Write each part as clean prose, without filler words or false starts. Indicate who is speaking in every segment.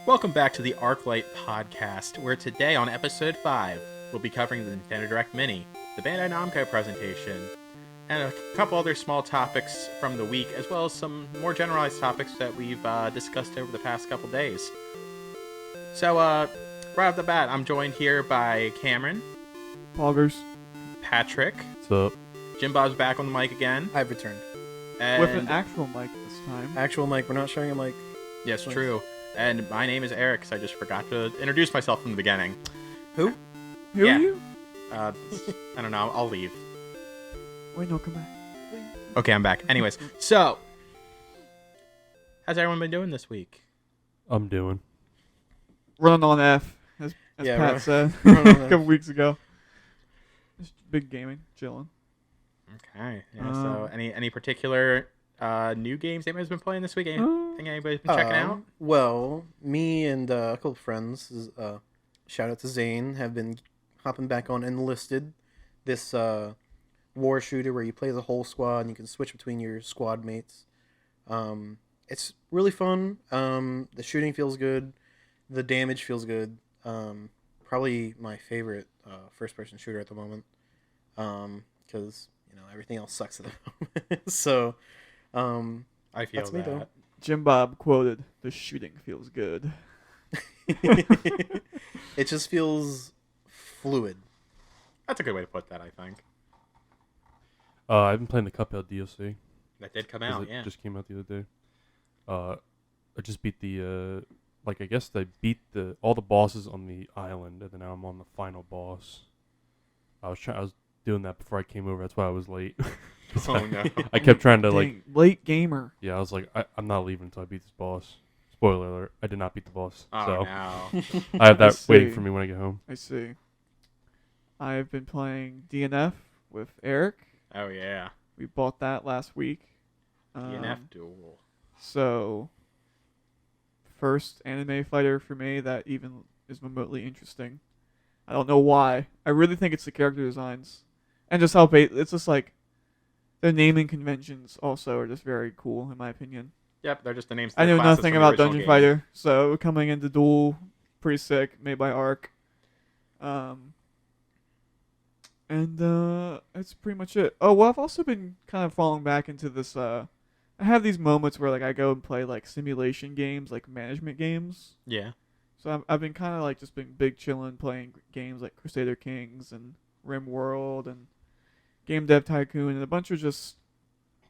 Speaker 1: Welcome back to the Arclight Podcast, where today on episode 5, we'll be covering the Nintendo Direct Mini, the Bandai Namco presentation, and a couple other small topics from the week, as well as some more generalized topics that we've discussed over the past couple days. So, right off the bat, I'm joined here by Camryn,
Speaker 2: Poggers.
Speaker 1: Patrick,
Speaker 3: What's up?
Speaker 1: Jimbob's back on the mic again.
Speaker 4: I've returned.
Speaker 1: And
Speaker 2: With an actual mic this time.
Speaker 4: Actual mic. We're not sharing a mic.
Speaker 1: yes, true. And my name is Erik, because I just forgot to introduce myself from the beginning.
Speaker 4: Who?
Speaker 2: Who
Speaker 1: Yeah.
Speaker 2: are you?
Speaker 1: I don't know, I'll leave.
Speaker 2: Wait, no, come back.
Speaker 1: Okay, I'm back. Anyways, so, how's everyone been doing this week?
Speaker 3: I'm doing.
Speaker 2: Running on F, as
Speaker 4: Yeah,
Speaker 2: Pat said
Speaker 4: running on
Speaker 2: a couple weeks ago. Just big gaming, chilling.
Speaker 1: Okay. Yeah, so any particular new games anybody's been playing this week? Anything anybody's been checking out?
Speaker 4: Well, me and a couple of friends, shout out to Zane, have been hopping back on Enlisted, this war shooter where you play the whole squad and you can switch between your squad mates. It's really fun. The shooting feels good. The damage feels good. Probably my favorite first-person shooter at the moment. Because everything else sucks at the moment. So,
Speaker 1: I feel
Speaker 4: that's me,
Speaker 1: that.
Speaker 2: Jimbob quoted, "The shooting feels good."
Speaker 4: it just feels fluid.
Speaker 1: That's a good way to put that, I think.
Speaker 3: I've been playing the Cuphead DLC.
Speaker 1: That did come
Speaker 3: 'cause
Speaker 1: out,
Speaker 3: it
Speaker 1: yeah.
Speaker 3: just came out the other day. I just beat the I guess I beat all the bosses on the island, and then now I'm on the final boss. I was doing that before I came over. That's why I was late.
Speaker 1: Oh, no.
Speaker 3: I kept trying to
Speaker 2: Dang, late gamer.
Speaker 3: I was like, I'm not leaving until I beat this boss. Spoiler alert: I did not beat the boss.
Speaker 1: Oh,
Speaker 3: so
Speaker 1: no.
Speaker 3: I have that
Speaker 2: I
Speaker 3: waiting
Speaker 2: see.
Speaker 3: for me when I get home.
Speaker 2: I see. I've been playing DNF with Erik.
Speaker 1: Oh, yeah.
Speaker 2: We bought that last week.
Speaker 1: DNF Duel.
Speaker 2: So, first anime fighter for me that even is remotely interesting. I don't know why. I really think it's the character designs. And just how it's just like, the naming conventions also are just very cool, in my opinion.
Speaker 1: Yep, they're just the names.
Speaker 2: I know
Speaker 1: classes
Speaker 2: nothing
Speaker 1: from the
Speaker 2: about
Speaker 1: original
Speaker 2: Dungeon
Speaker 1: game.
Speaker 2: Fighter, so coming into Duel, pretty sick, made by Arc. And that's pretty much it. Oh, well, I've also been kind of falling back into this, I have these moments where, like, I go and play, like, simulation games, like, management games.
Speaker 1: Yeah.
Speaker 2: So I've been kind of, like, just been big chillin', playing games like Crusader Kings and RimWorld and Game Dev Tycoon and a bunch of just,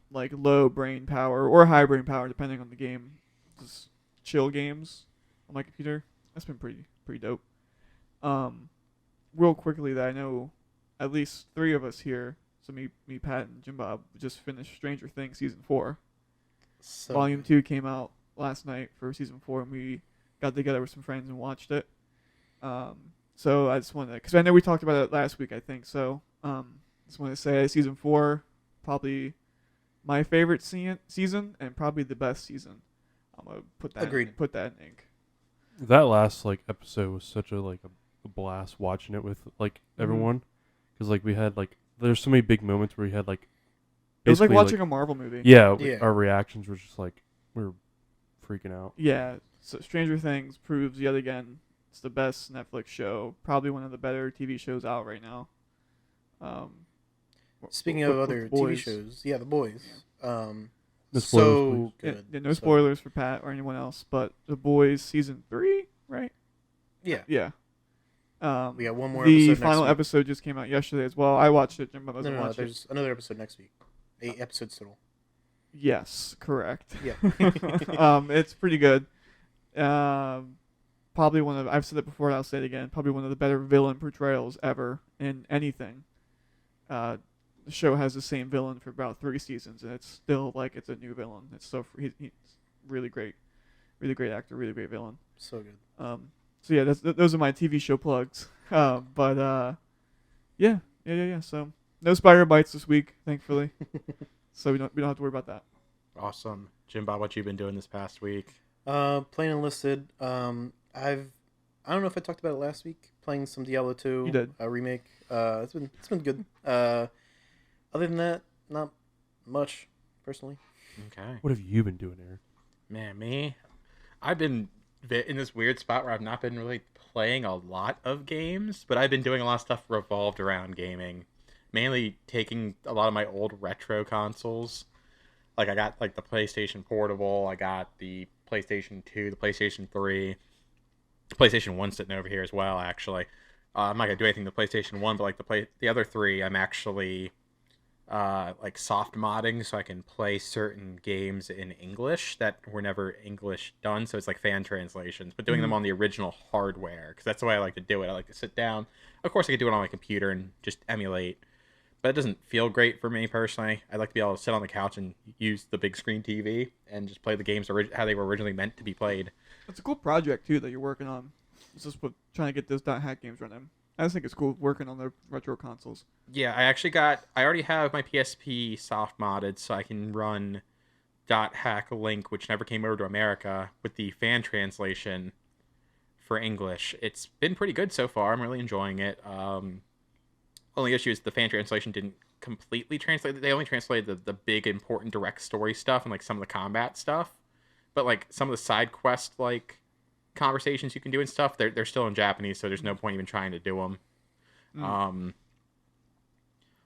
Speaker 2: like, low brain power or high brain power, depending on the game. Just chill games on my computer. That's been pretty dope. Real quickly, that I know at least 3 of us here, so me, Pat, and Jimbob, just finished Stranger Things Season 4.
Speaker 4: So
Speaker 2: Volume 2 came out last night for Season 4, and we got together with some friends and watched it. So I just wanted to, because I know we talked about it last week, I think, so just want to say Season 4, probably my favorite season, and probably the best season. I'm going to put that
Speaker 4: Agreed.
Speaker 2: put that in ink.
Speaker 3: That last episode was such a blast watching it with everyone, because we had there's so many big moments where we had
Speaker 2: It was like
Speaker 3: basically,
Speaker 2: watching a Marvel movie.
Speaker 4: Yeah.
Speaker 3: Our reactions were just we were freaking out.
Speaker 2: Yeah, so Stranger Things proves yet again it's the best Netflix show, probably one of the better TV shows out right now.
Speaker 4: Speaking of
Speaker 2: with
Speaker 4: other
Speaker 2: The
Speaker 4: TV
Speaker 2: Boys.
Speaker 4: shows, The Boys.
Speaker 3: No spoilers,
Speaker 4: So
Speaker 2: Yeah,
Speaker 4: good.
Speaker 2: yeah, no
Speaker 4: So-
Speaker 2: spoilers for Pat or anyone else, but The Boys Season 3, right?
Speaker 4: Yeah.
Speaker 2: Yeah.
Speaker 4: We got one more
Speaker 2: the
Speaker 4: episode
Speaker 2: final
Speaker 4: next week.
Speaker 2: episode just came out yesterday as well. I watched it. Jimbo
Speaker 4: No,
Speaker 2: doesn't
Speaker 4: no,
Speaker 2: watch it.
Speaker 4: there's another episode next week. 8 episodes total.
Speaker 2: Yes, correct.
Speaker 4: Yeah.
Speaker 2: It's pretty good. Probably one of, I've said it before and I'll say it again, probably one of the better villain portrayals ever in anything. The show has the same villain for about 3 seasons, and it's still like it's a new villain. It's so he's really great actor, really great villain.
Speaker 4: So good.
Speaker 2: So yeah, those are my TV show plugs. Yeah. So no spider bites this week, thankfully. So we don't have to worry about that.
Speaker 1: Awesome. Jimbob, what you been doing this past week?
Speaker 4: Playing Enlisted. I don't know if I talked about it last week. Playing some Diablo 2.
Speaker 2: You did.
Speaker 4: A remake. It's been good. Other than that, not much, personally.
Speaker 1: Okay.
Speaker 3: What have you been doing, Erik?
Speaker 1: Man, me? I've been in this weird spot where I've not been really playing a lot of games, but I've been doing a lot of stuff revolved around gaming. Mainly taking a lot of my old retro consoles. Like I got like the PlayStation Portable, I got the PlayStation 2, the PlayStation 3, the PlayStation 1 sitting over here as well, actually. I'm not gonna do anything to PlayStation 1, but like the other three, I'm actually like soft modding so I can play certain games in English that were never English done. So it's like fan translations, but doing them on the original hardware because that's the way I like to do it. I like to sit down. Of course, I could do it on my computer and just emulate, but it doesn't feel great for me personally. I like to be able to sit on the couch and use the big screen TV and just play the games how they were originally meant to be played.
Speaker 2: It's a cool project too that you're working on. It's just trying to get those .hack games running. I just think it's cool working on the retro consoles.
Speaker 1: Yeah, I already have my PSP soft modded so I can run .hack Link, which never came over to America, with the fan translation for English. It's been pretty good so far. I'm really enjoying it. Only issue is the fan translation didn't completely translate. They only translated the big important direct story stuff and like some of the combat stuff. But like some of the side quest like conversations you can do and stuff, they're still in Japanese, so there's no point even trying to do them.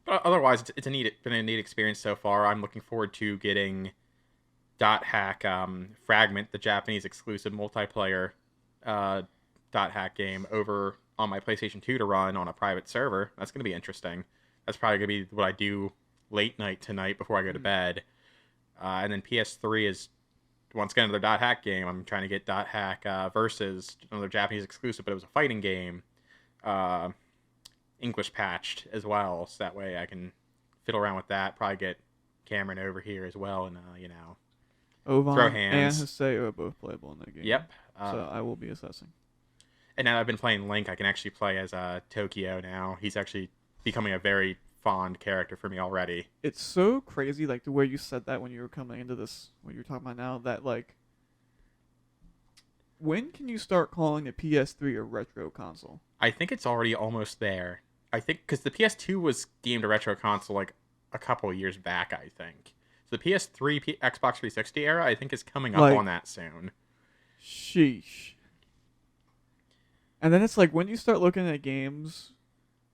Speaker 1: But otherwise, it's been a neat experience so far. I'm looking forward to getting .hack Fragment, the Japanese exclusive multiplayer .hack game, over on my PlayStation 2 to run on a private server. That's going to be interesting. That's probably going to be what I do late night tonight before I go to bed. And then PS3 is once again another .hack game. I'm trying to get .hack Versus, another Japanese exclusive, but it was a fighting game, English patched as well, so that way I can fiddle around with that. Probably get Camryn over here as well, and
Speaker 2: Ovan
Speaker 1: throw hands.
Speaker 2: and Hosei are both playable in that game.
Speaker 1: Yep.
Speaker 2: So I will be assessing.
Speaker 1: And now I've been playing Link, I can actually play as Tokyo now. He's actually becoming a very fond character for me already.
Speaker 2: It's so crazy, like the way you said that when you were coming into this, what you're talking about now, that like, when can you start calling the PS3 a retro console?
Speaker 1: I think it's already almost there. I think because the PS2 was deemed a retro console like a couple of years back, I think. So the PS3, Xbox 360 era, I think is coming up on that soon.
Speaker 2: Sheesh. And then it's like when you start looking at games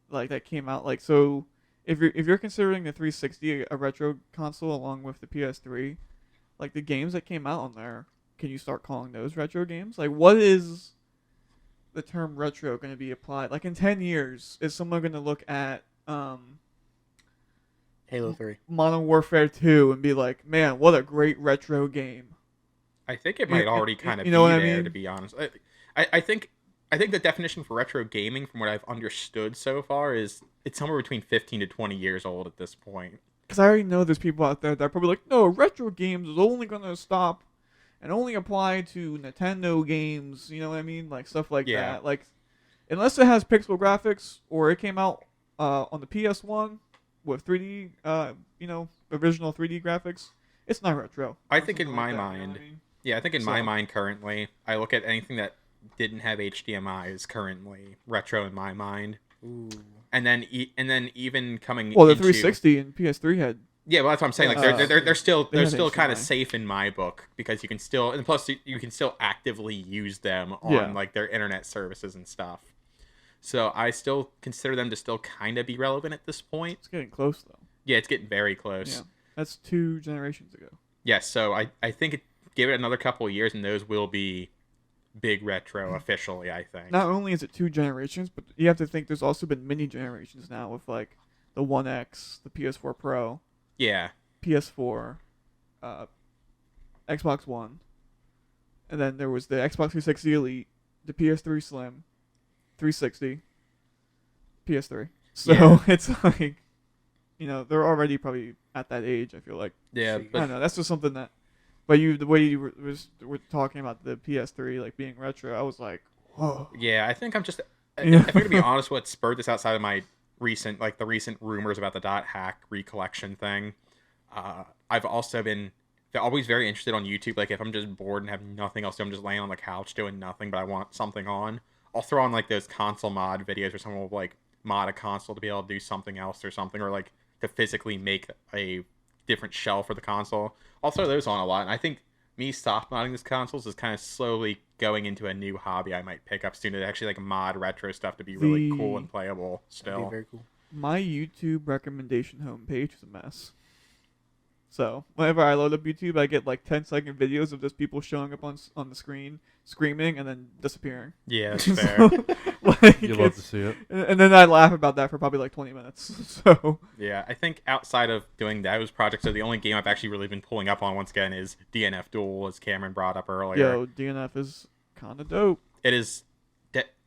Speaker 2: like that came out, like, so if you're considering the 360 a retro console along with the PS3, like the games that came out on there, can you start calling those retro games? Like, what is the term retro going to be applied? Like in 10 years, is someone going to look at
Speaker 4: Halo 3.
Speaker 2: Modern Warfare 2 and be like, man, what a great retro game?
Speaker 1: I think it might already kind of be
Speaker 2: what
Speaker 1: there,
Speaker 2: I mean?
Speaker 1: to be honest. I think the definition for retro gaming, from what I've understood so far, is it's somewhere between 15 to 20 years old at this point.
Speaker 2: Because I already know there's people out there that are probably like, no, retro games is only going to stop and only apply to Nintendo games, you know what I mean? Like, stuff like that. Like, unless it has pixel graphics or it came out on the PS1 with 3D, original 3D graphics, it's not retro.
Speaker 1: I think in my
Speaker 2: like that,
Speaker 1: mind,
Speaker 2: you know what I mean?
Speaker 1: yeah, I think in my mind currently, I look at anything that didn't have HDMI is currently retro in my mind.
Speaker 4: Ooh.
Speaker 1: And then even coming
Speaker 2: Well, the
Speaker 1: into,
Speaker 2: 360 and PS3 had.
Speaker 1: yeah, well, that's what I'm saying. Like they're still
Speaker 2: they have
Speaker 1: kind of
Speaker 2: HDMI.
Speaker 1: safe in my book because you can still, and plus you can still actively use them on like their internet services and stuff. So I still consider them to still kind of be relevant at this point.
Speaker 2: It's getting close, though.
Speaker 1: Yeah, it's getting very close.
Speaker 2: Yeah. That's 2 generations ago.
Speaker 1: Yes, so I think give it another couple of years and those will be big retro officially, I think.
Speaker 2: Not only is it 2 generations, but you have to think there's also been mini generations now with, like, the 1X, the PS4 Pro,
Speaker 1: Yeah.
Speaker 2: PS4, Xbox One, and then there was the Xbox 360 Elite, the PS3 Slim, 360, PS3. So it's like, they're already probably at that age, I feel like.
Speaker 1: Yeah,
Speaker 2: I
Speaker 1: but
Speaker 2: don't know. That's just something that. But the way you were talking about the PS3 like being retro, I was like, whoa.
Speaker 1: yeah, I think I'm just
Speaker 2: Yeah.
Speaker 1: if I'm gonna be honest, what spurred this outside of my recent rumors about the .hack recollection thing, I've also been always very interested on YouTube. Like if I'm just bored and have nothing else to do, I'm just laying on the couch doing nothing, but I want something on, I'll throw on like those console mod videos where someone will like mod a console to be able to do something else or something, or like to physically make a different shell for the console. I'll throw those on a lot, and I think me soft modding these consoles is kind of slowly going into a new hobby I might pick up soon to actually like mod retro stuff to be really cool and playable
Speaker 4: That'd be
Speaker 1: still.
Speaker 4: very cool.
Speaker 2: My YouTube recommendation homepage is a mess. So whenever I load up YouTube, I get like 10-second videos of just people showing up on the screen, screaming, and then disappearing.
Speaker 1: Yeah, that's fair.
Speaker 2: Like,
Speaker 3: You love to see it.
Speaker 2: and then I laugh about that for probably like 20 minutes. So
Speaker 1: Yeah, I think outside of doing those projects, so the only game I've actually really been pulling up on once again is DNF Duel, as Camryn brought up earlier.
Speaker 2: yo, DNF is kind of dope.
Speaker 1: It is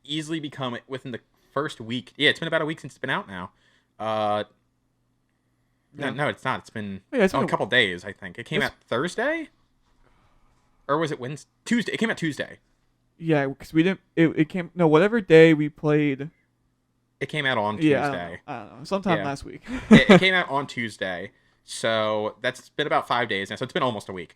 Speaker 1: easily become within the first week. Yeah, it's been about a week since it's been out now.
Speaker 2: Yeah.
Speaker 1: No, it's not. It's been
Speaker 2: It's
Speaker 1: a
Speaker 2: been
Speaker 1: couple days, I think. It came out Thursday? Or was it Wednesday? Tuesday. It came out Tuesday.
Speaker 2: Yeah, because we didn't. It came whatever day we played.
Speaker 1: It came out on Tuesday.
Speaker 2: Yeah, I don't know. Sometime
Speaker 1: Yeah.
Speaker 2: last week.
Speaker 1: It came out on Tuesday. So that's been about 5 days now. So it's been almost a week.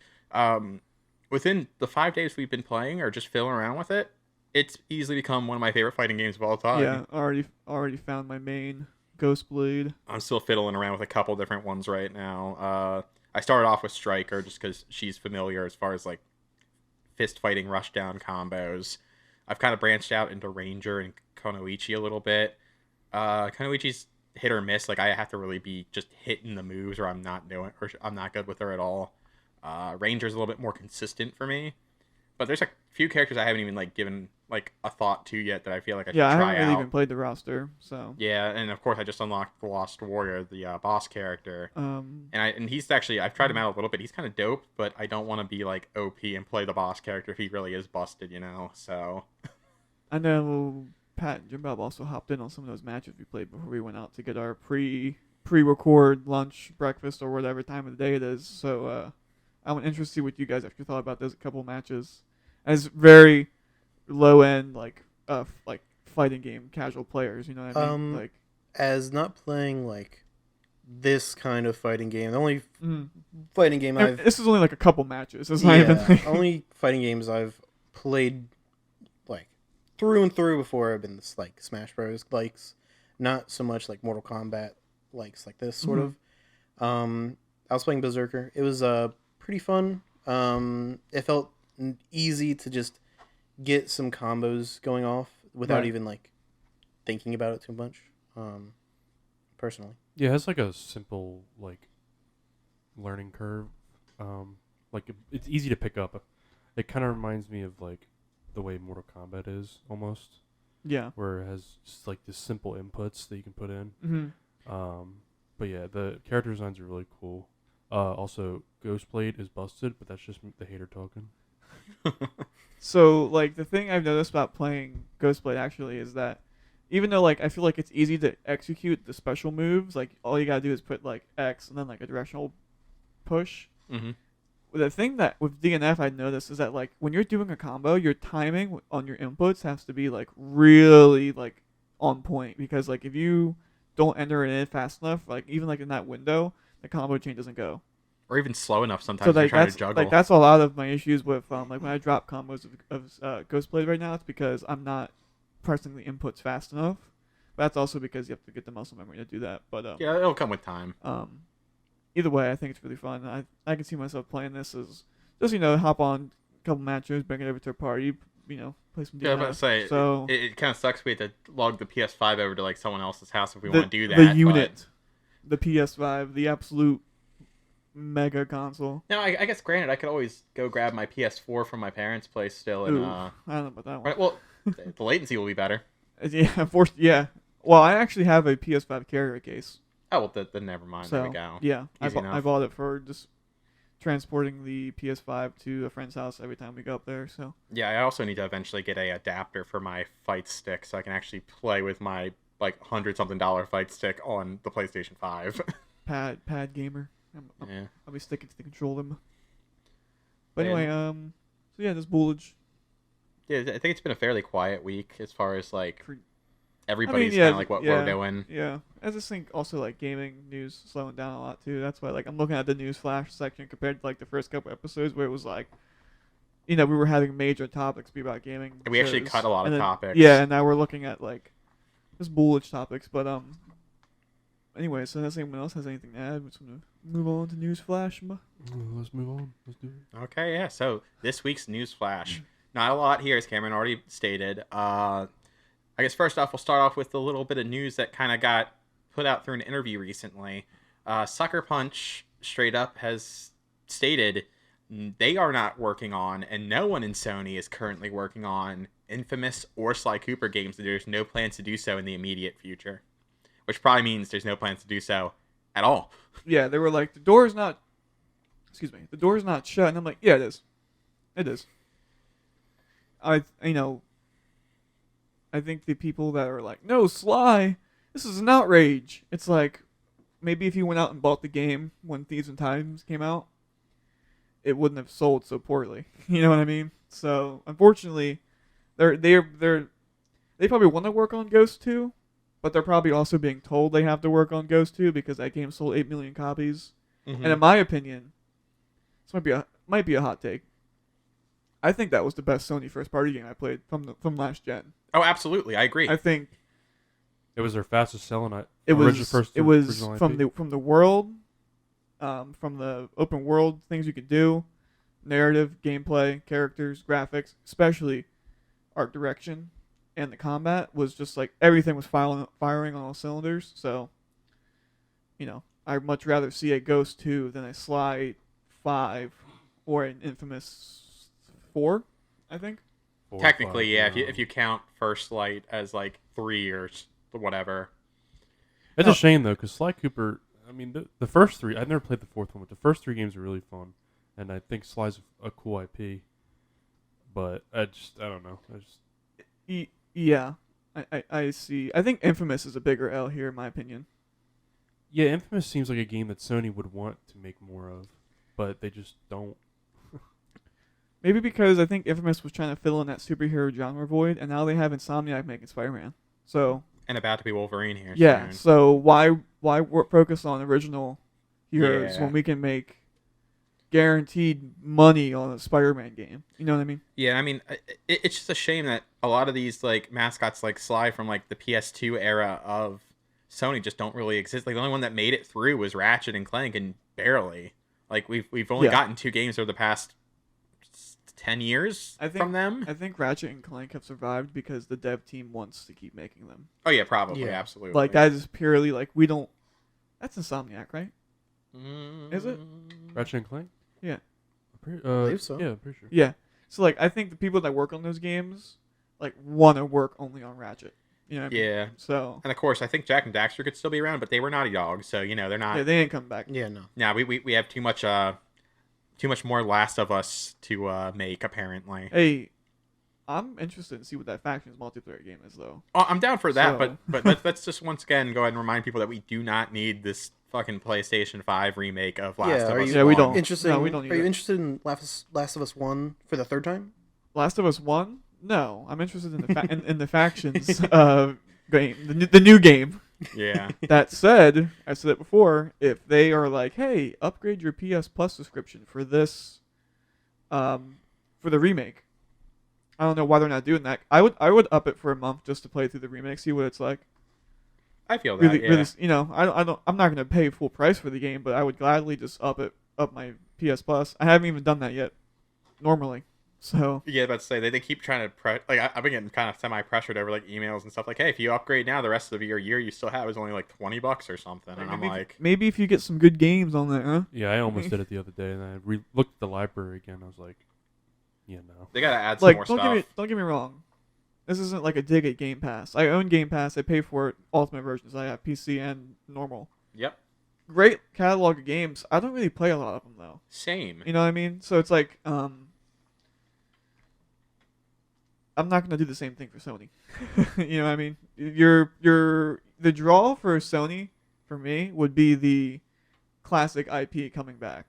Speaker 1: Within the 5 days we've been playing or just fiddling around with it, it's easily become one of my favorite fighting games of all time.
Speaker 2: Yeah, already found my main Ghostblade.
Speaker 1: I'm still fiddling around with a couple different ones right now. I started off with Striker just because she's familiar as far as like fist fighting rushdown combos. I've kind of branched out into Ranger and Konoichi a little bit. Konoichi's hit or miss. Like I have to really be just hitting the moves, or I'm not good with her at all. Ranger's a little bit more consistent for me, but there's a few characters I haven't even like given like a thought to yet that I feel like I should
Speaker 2: I
Speaker 1: try
Speaker 2: haven't really
Speaker 1: out.
Speaker 2: even played the roster, so.
Speaker 1: Yeah, and of course I just unlocked the Lost Warrior, the boss character.
Speaker 2: Um,
Speaker 1: And he's actually, I've tried him out a little bit. He's kind of dope, but I don't want to be like OP and play the boss character if he really is busted, you know. So
Speaker 2: I know Pat and Jimbob also hopped in on some of those matches we played before we went out to get our pre-record lunch, breakfast, or whatever time of the day it is. So I'm interested to see what you guys actually thought about those couple matches, as very low end like fighting game casual players. You know what I mean? Like
Speaker 4: As not playing like this kind of fighting game, the only fighting game I've
Speaker 2: this is only like a couple matches. It's not even like,
Speaker 4: only fighting games I've played like through and through before have been this like Smash Bros. Likes, not so much like Mortal Kombat likes like this sort of. I was playing Berserker. It was pretty fun. It felt easy to just get some combos going off without
Speaker 2: Right.
Speaker 4: even like thinking about it too much. Personally.
Speaker 3: Yeah, it has like a simple like learning curve. Like it's easy to pick up. It kind of reminds me of like the way Mortal Kombat is almost,
Speaker 2: yeah.
Speaker 3: where it has just like the simple inputs that you can put in.
Speaker 2: Mm-hmm.
Speaker 3: But yeah, the character designs are really cool. Also, Ghostblade is busted, but that's just the hater talking.
Speaker 2: So, like, the thing I've noticed about playing Ghostblade actually is that even though, like, I feel like it's easy to execute the special moves, like, all you gotta do is put, like, X and then, like, a directional push. The thing that with DNF I noticed is that, like, when you're doing a combo, your timing on your inputs has to be, like, really, like, on point. Because, like, if you don't enter it in fast enough, like, even, like, in that window, the combo chain doesn't go.
Speaker 1: or even slow enough sometimes
Speaker 2: So
Speaker 1: if you're
Speaker 2: like
Speaker 1: trying
Speaker 2: that's
Speaker 1: to juggle.
Speaker 2: like that's a lot of my issues with like when I drop combos of Ghostblade right now. It's because I'm not pressing the inputs fast enough. But that's also because you have to get the muscle memory to do that. But
Speaker 1: Yeah, it'll come with time.
Speaker 2: either way, I think it's really fun. I can see myself playing this as just hop on a couple matches, bring it over to a party, play some DNF.
Speaker 1: Yeah, I was about to say,
Speaker 2: so
Speaker 1: it kind of sucks we had to log the PS5 over to like someone else's house if we
Speaker 2: the,
Speaker 1: want to do that.
Speaker 2: the unit, the PS5, the absolute mega console.
Speaker 1: No, I guess granted, I could always go grab my PS4 from my parents' place still, and
Speaker 2: Ooh, I don't know about that one.
Speaker 1: right, well, the latency will be better.
Speaker 2: Yeah. Well, I actually have a PS5 carrier case.
Speaker 1: Oh well, then never mind.
Speaker 2: So
Speaker 1: There we go.
Speaker 2: yeah, I
Speaker 1: Easy enough.
Speaker 2: bought it for just transporting the PS5 to a friend's house every time we go up there. So
Speaker 1: Yeah, I also need to eventually get a adapter for my fight stick so I can actually play with my like $100-something fight stick on the PlayStation 5.
Speaker 2: pad gamer.
Speaker 1: Yeah.
Speaker 2: I'll be sticking to the controller. But
Speaker 1: And-
Speaker 2: anyway, so yeah, this Bulge.
Speaker 1: Yeah, I think it's been a fairly quiet week as far as like
Speaker 2: Cre-
Speaker 1: everybody's
Speaker 2: yeah,
Speaker 1: kind of like what
Speaker 2: yeah.
Speaker 1: we're doing.
Speaker 2: Yeah, I just think also like gaming news slowing down a lot too. That's why like I'm looking at the news flash section compared to like the first couple episodes where it was like, we were having major topics be about gaming.
Speaker 1: And we actually
Speaker 2: shows.
Speaker 1: cut a lot of
Speaker 2: And then-
Speaker 1: topics.
Speaker 2: Yeah, and now we're looking at like just bullish topics. But anyway, so unless anyone else has anything to add, we're just gonna move on to news flash.
Speaker 3: Let's move on. Let's do it.
Speaker 1: Okay, yeah. So this week's news flash. Not a lot here, as Camryn already stated. I guess first off, we'll start off with a little bit of news that kind of got put out through an interview recently. Sucker Punch straight up has stated they are not working on, and no one in Sony is currently working on, Infamous or Sly Cooper games. There's no plans to do so in the immediate future, which probably means there's no plans to do so at all.
Speaker 2: Yeah, they were like, the door's not shut, and I'm like, yeah, it is. It is. I think the people that are like, no, Sly, this is an outrage. It's like, maybe if you went out and bought the game when Thieves and Times came out, it wouldn't have sold so poorly. You know what I mean? So unfortunately, they probably want to work on Ghost 2, but they're probably also being told they have to work on Ghost 2 because that game sold 8 million copies.
Speaker 1: Mm-hmm.
Speaker 2: And in my opinion, this might be a hot take. I think that was the best Sony first party game I played from last gen.
Speaker 1: Oh, absolutely, I agree.
Speaker 2: I think
Speaker 3: It was their fastest selling.
Speaker 2: it was
Speaker 3: original
Speaker 2: from
Speaker 3: IP.
Speaker 2: the world, from the open world things you could do, narrative, gameplay, characters, graphics, especially art direction, and the combat was just like everything was firing on all cylinders. So, I'd much rather see a Ghost 2 than a Sly 5 or an Infamous 4, I think.
Speaker 3: 4 or
Speaker 1: Technically,
Speaker 3: 5,
Speaker 1: yeah. If you count First Light as like 3 or whatever.
Speaker 3: It's a shame though, because Sly Cooper. I mean, the first 3. I've never played the 4th one, but the first 3 games are really fun, and I think Sly's a cool IP. But I don't know.
Speaker 2: Yeah, I see. I think Infamous is a bigger L here, in my opinion.
Speaker 3: Yeah, Infamous seems like a game that Sony would want to make more of, but they just don't.
Speaker 2: Maybe because I think Infamous was trying to fill in that superhero genre void, and now they have Insomniac making Spider-Man. So
Speaker 1: And about to be Wolverine here.
Speaker 2: yeah,
Speaker 1: soon.
Speaker 2: so why focus on original heroes
Speaker 1: Yeah.
Speaker 2: when we can make guaranteed money on a Spider-Man game? You know what I mean?
Speaker 1: Yeah, I mean, it's just a shame that a lot of these like mascots like Sly from like the PS2 era of Sony just don't really exist. Like the only one that made it through was Ratchet and Clank, and barely. Like we've only gotten 2 games over the past 10 years from them.
Speaker 2: I think Ratchet and Clank have survived because the dev team wants to keep making them.
Speaker 1: Oh yeah, probably,
Speaker 4: Yeah.
Speaker 1: absolutely.
Speaker 2: Like that is purely like we don't. That's Insomniac, right? Is it?
Speaker 3: Ratchet and Clank.
Speaker 2: Yeah.
Speaker 4: believe so.
Speaker 3: Yeah, I'm pretty sure.
Speaker 2: Yeah. So like I think the people that work on those games like want to work only on Ratchet. You know what I mean?
Speaker 1: Yeah.
Speaker 2: So
Speaker 1: And of course, I think Jack and Daxter could still be around, but they were Naughty Dog, so they're not.
Speaker 2: yeah, they ain't come back.
Speaker 4: Yeah, no.
Speaker 1: Now we have too much more Last of Us to make apparently.
Speaker 2: Hey, I'm interested to see what that Factions multiplayer game is though.
Speaker 1: Oh, I'm down for that,
Speaker 2: So-
Speaker 1: but let's just once again go ahead and remind people that we do not need this fucking PlayStation 5 remake of Last
Speaker 4: Yeah,
Speaker 1: of
Speaker 4: are
Speaker 1: Us.
Speaker 4: you-
Speaker 2: Yeah, we
Speaker 1: 1.
Speaker 2: don't.
Speaker 4: Interesting.
Speaker 2: No, we don't need
Speaker 4: Are you
Speaker 2: it.
Speaker 4: interested in Last of Us 1 for the 3rd time?
Speaker 2: Last of Us 1? No, I'm interested in the in the Factions game, the new game.
Speaker 1: Yeah.
Speaker 2: That said, I said it before, if they are like, "Hey, upgrade your PS Plus subscription for this for the remake." I don't know why they're not doing that. I would up it for a month just to play through the remake, see what it's like.
Speaker 1: I feel that.
Speaker 2: Really,
Speaker 1: Yeah.
Speaker 2: really, I'm not gonna pay full price for the game, but I would gladly just up my PS Plus. I haven't even done that yet, normally. So
Speaker 1: Yeah, about to say they keep trying to I've been getting kind of semi-pressured over like emails and stuff like, hey, if you upgrade now, the rest of your year you still have is only like $20 or something, and I'm like,
Speaker 2: maybe if you get some good games on there, huh?
Speaker 3: Yeah, I almost did it the other day, and I looked at the library again. I was like, yeah, no.
Speaker 1: they gotta add some
Speaker 2: Like,
Speaker 1: more
Speaker 2: don't
Speaker 1: stuff.
Speaker 2: get me wrong. This isn't like a dig at Game Pass. I own Game Pass. I pay for it, Ultimate versions. I have PC and normal.
Speaker 1: Yep,
Speaker 2: Great catalog of games. I don't really play a lot of them though.
Speaker 1: same.
Speaker 2: You know what I mean? So it's like, I'm not gonna do the same thing for Sony. You know what I mean? The draw for Sony for me would be the classic IP coming back.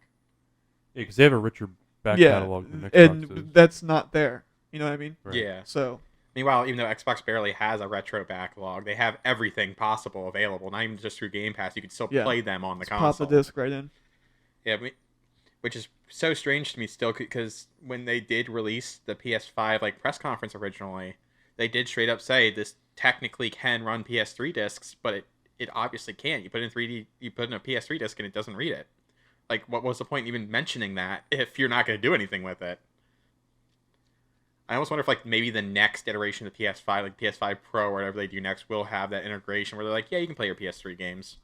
Speaker 3: Yeah, because they have a richer back
Speaker 2: yeah,
Speaker 3: catalog than Xbox
Speaker 2: and
Speaker 3: is.
Speaker 2: that's not there. You know what I mean?
Speaker 3: Right.
Speaker 1: Yeah.
Speaker 2: So
Speaker 1: Meanwhile, even though Xbox barely has a retro backlog, they have everything possible available. Not even just through Game Pass, you can still
Speaker 2: Yeah.
Speaker 1: play them on the
Speaker 2: just
Speaker 1: console.
Speaker 2: pop the disc right in.
Speaker 1: Yeah, which is so strange to me still, because when they did release the PS5 like press conference originally, they did straight up say this technically can run PS3 discs, but it obviously can't. You put in 3D, you put in a PS3 disc, and it doesn't read it. Like, what was the point in even mentioning that if you're not going to do anything with it? I almost wonder if, like, maybe the next iteration of the PS5, like PS5 Pro or whatever they do next, will have that integration where they're like, yeah, you can play your PS3 games.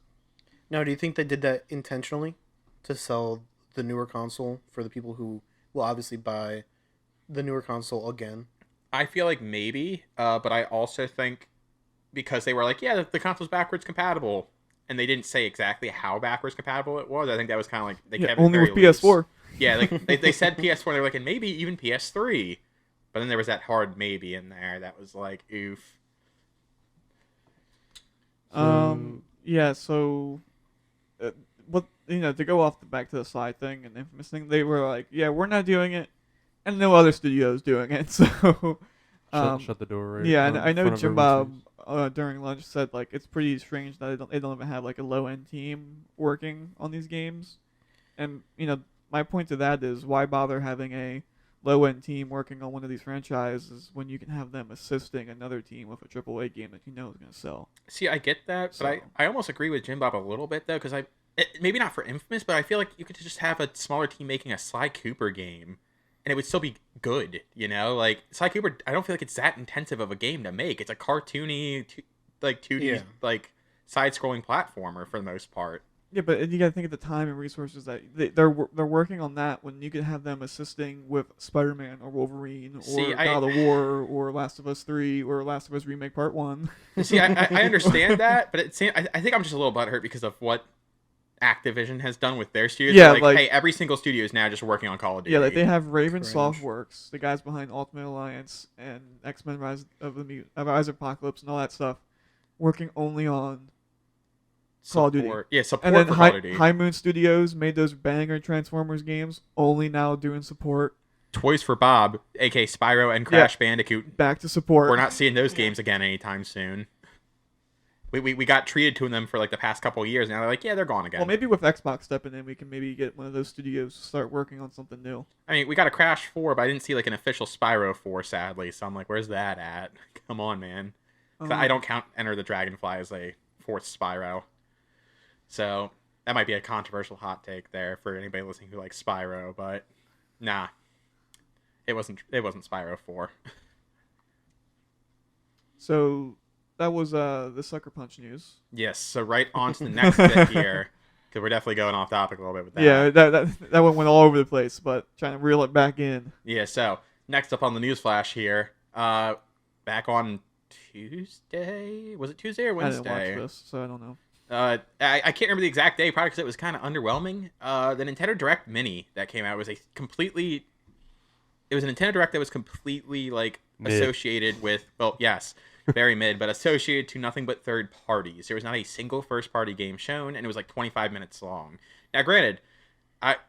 Speaker 4: Now, do you think they did that intentionally to sell the newer console for the people who will obviously buy the newer console again?
Speaker 1: I feel like maybe, but I also think because they were like, yeah, the console's backwards compatible, and they didn't say exactly how backwards compatible it was. I think that was kind of like they kept it
Speaker 2: only
Speaker 1: very
Speaker 2: with PS4.
Speaker 1: loose. Yeah, like they said PS4, and they were like, and maybe even PS3, but then there was that hard maybe in there that was like, oof.
Speaker 2: Yeah. So, what to go off back to the side thing and Infamous thing, they were like, yeah, we're not doing it, and no other studios doing it. So,
Speaker 3: Shut the door. Right
Speaker 2: yeah, and I know
Speaker 3: front of everyone's
Speaker 2: Jimbob
Speaker 3: face.
Speaker 2: during lunch said like it's pretty strange that they don't even have like a low end team working on these games, and my point to that is why bother having a low end team working on one of these franchises when you can have them assisting another team with a AAA game that is going to sell.
Speaker 1: See, I get that, but I almost agree with Jimbob a little bit though, because maybe not for Infamous, but I feel like you could just have a smaller team making a Sly Cooper game, and it would still be good, Like, Sly Cooper, I don't feel like it's that intensive of a game to make. It's a cartoony, 2D, like, side-scrolling platformer for the most part.
Speaker 2: Yeah, but you gotta think of the time and resources that they're working on that when you could have them assisting with Spider-Man or Wolverine or God of War or Last of Us 3 or Last of Us Remake Part 1.
Speaker 1: See, I understand that, but I think I'm just a little butthurt because of what Activision has done with their studios.
Speaker 2: Yeah,
Speaker 1: like, hey, every single studio is now just working on Call of Duty.
Speaker 2: Yeah, like they have Raven Softworks, the guys behind Ultimate Alliance and X-Men Rise of Apocalypse and all that stuff, working only on Call of Duty.
Speaker 1: Yeah, support
Speaker 2: and then
Speaker 1: for Call of Duty.
Speaker 2: High Moon Studios made those banger Transformers games, only now doing support.
Speaker 1: Toys for Bob, aka Spyro and Crash Bandicoot.
Speaker 2: Back to support.
Speaker 1: We're not seeing those games again anytime soon. We got treated to them for like the past couple of years. Now they're like, yeah, they're gone again.
Speaker 2: Well, maybe with Xbox stepping in, we can maybe get one of those studios to start working on something new.
Speaker 1: I mean, we got a Crash 4, but I didn't see like an official Spyro 4, sadly. So I'm like, where's that at? Come on, man. I don't count Enter the Dragonfly as a fourth Spyro. So that might be a controversial hot take there for anybody listening who likes Spyro, but nah, it wasn't Spyro 4.
Speaker 2: So that was the Sucker Punch news.
Speaker 1: Yes. So right on to the next bit here, because we're definitely going off topic a little bit with that.
Speaker 2: Yeah, that one went all over the place, but trying to reel it back in.
Speaker 1: Yeah. So next up on the news flash here, back on Tuesday, was it Tuesday or Wednesday?
Speaker 2: I didn't watch this, so I don't know.
Speaker 1: I can't remember the exact day, probably because it was kind of underwhelming. The Nintendo Direct Mini that came out was a Nintendo Direct that was completely like associated with, well, yes, very mid, but associated to nothing but third parties. There was not a single first party game shown, and it was like 25 minutes long. Now, granted,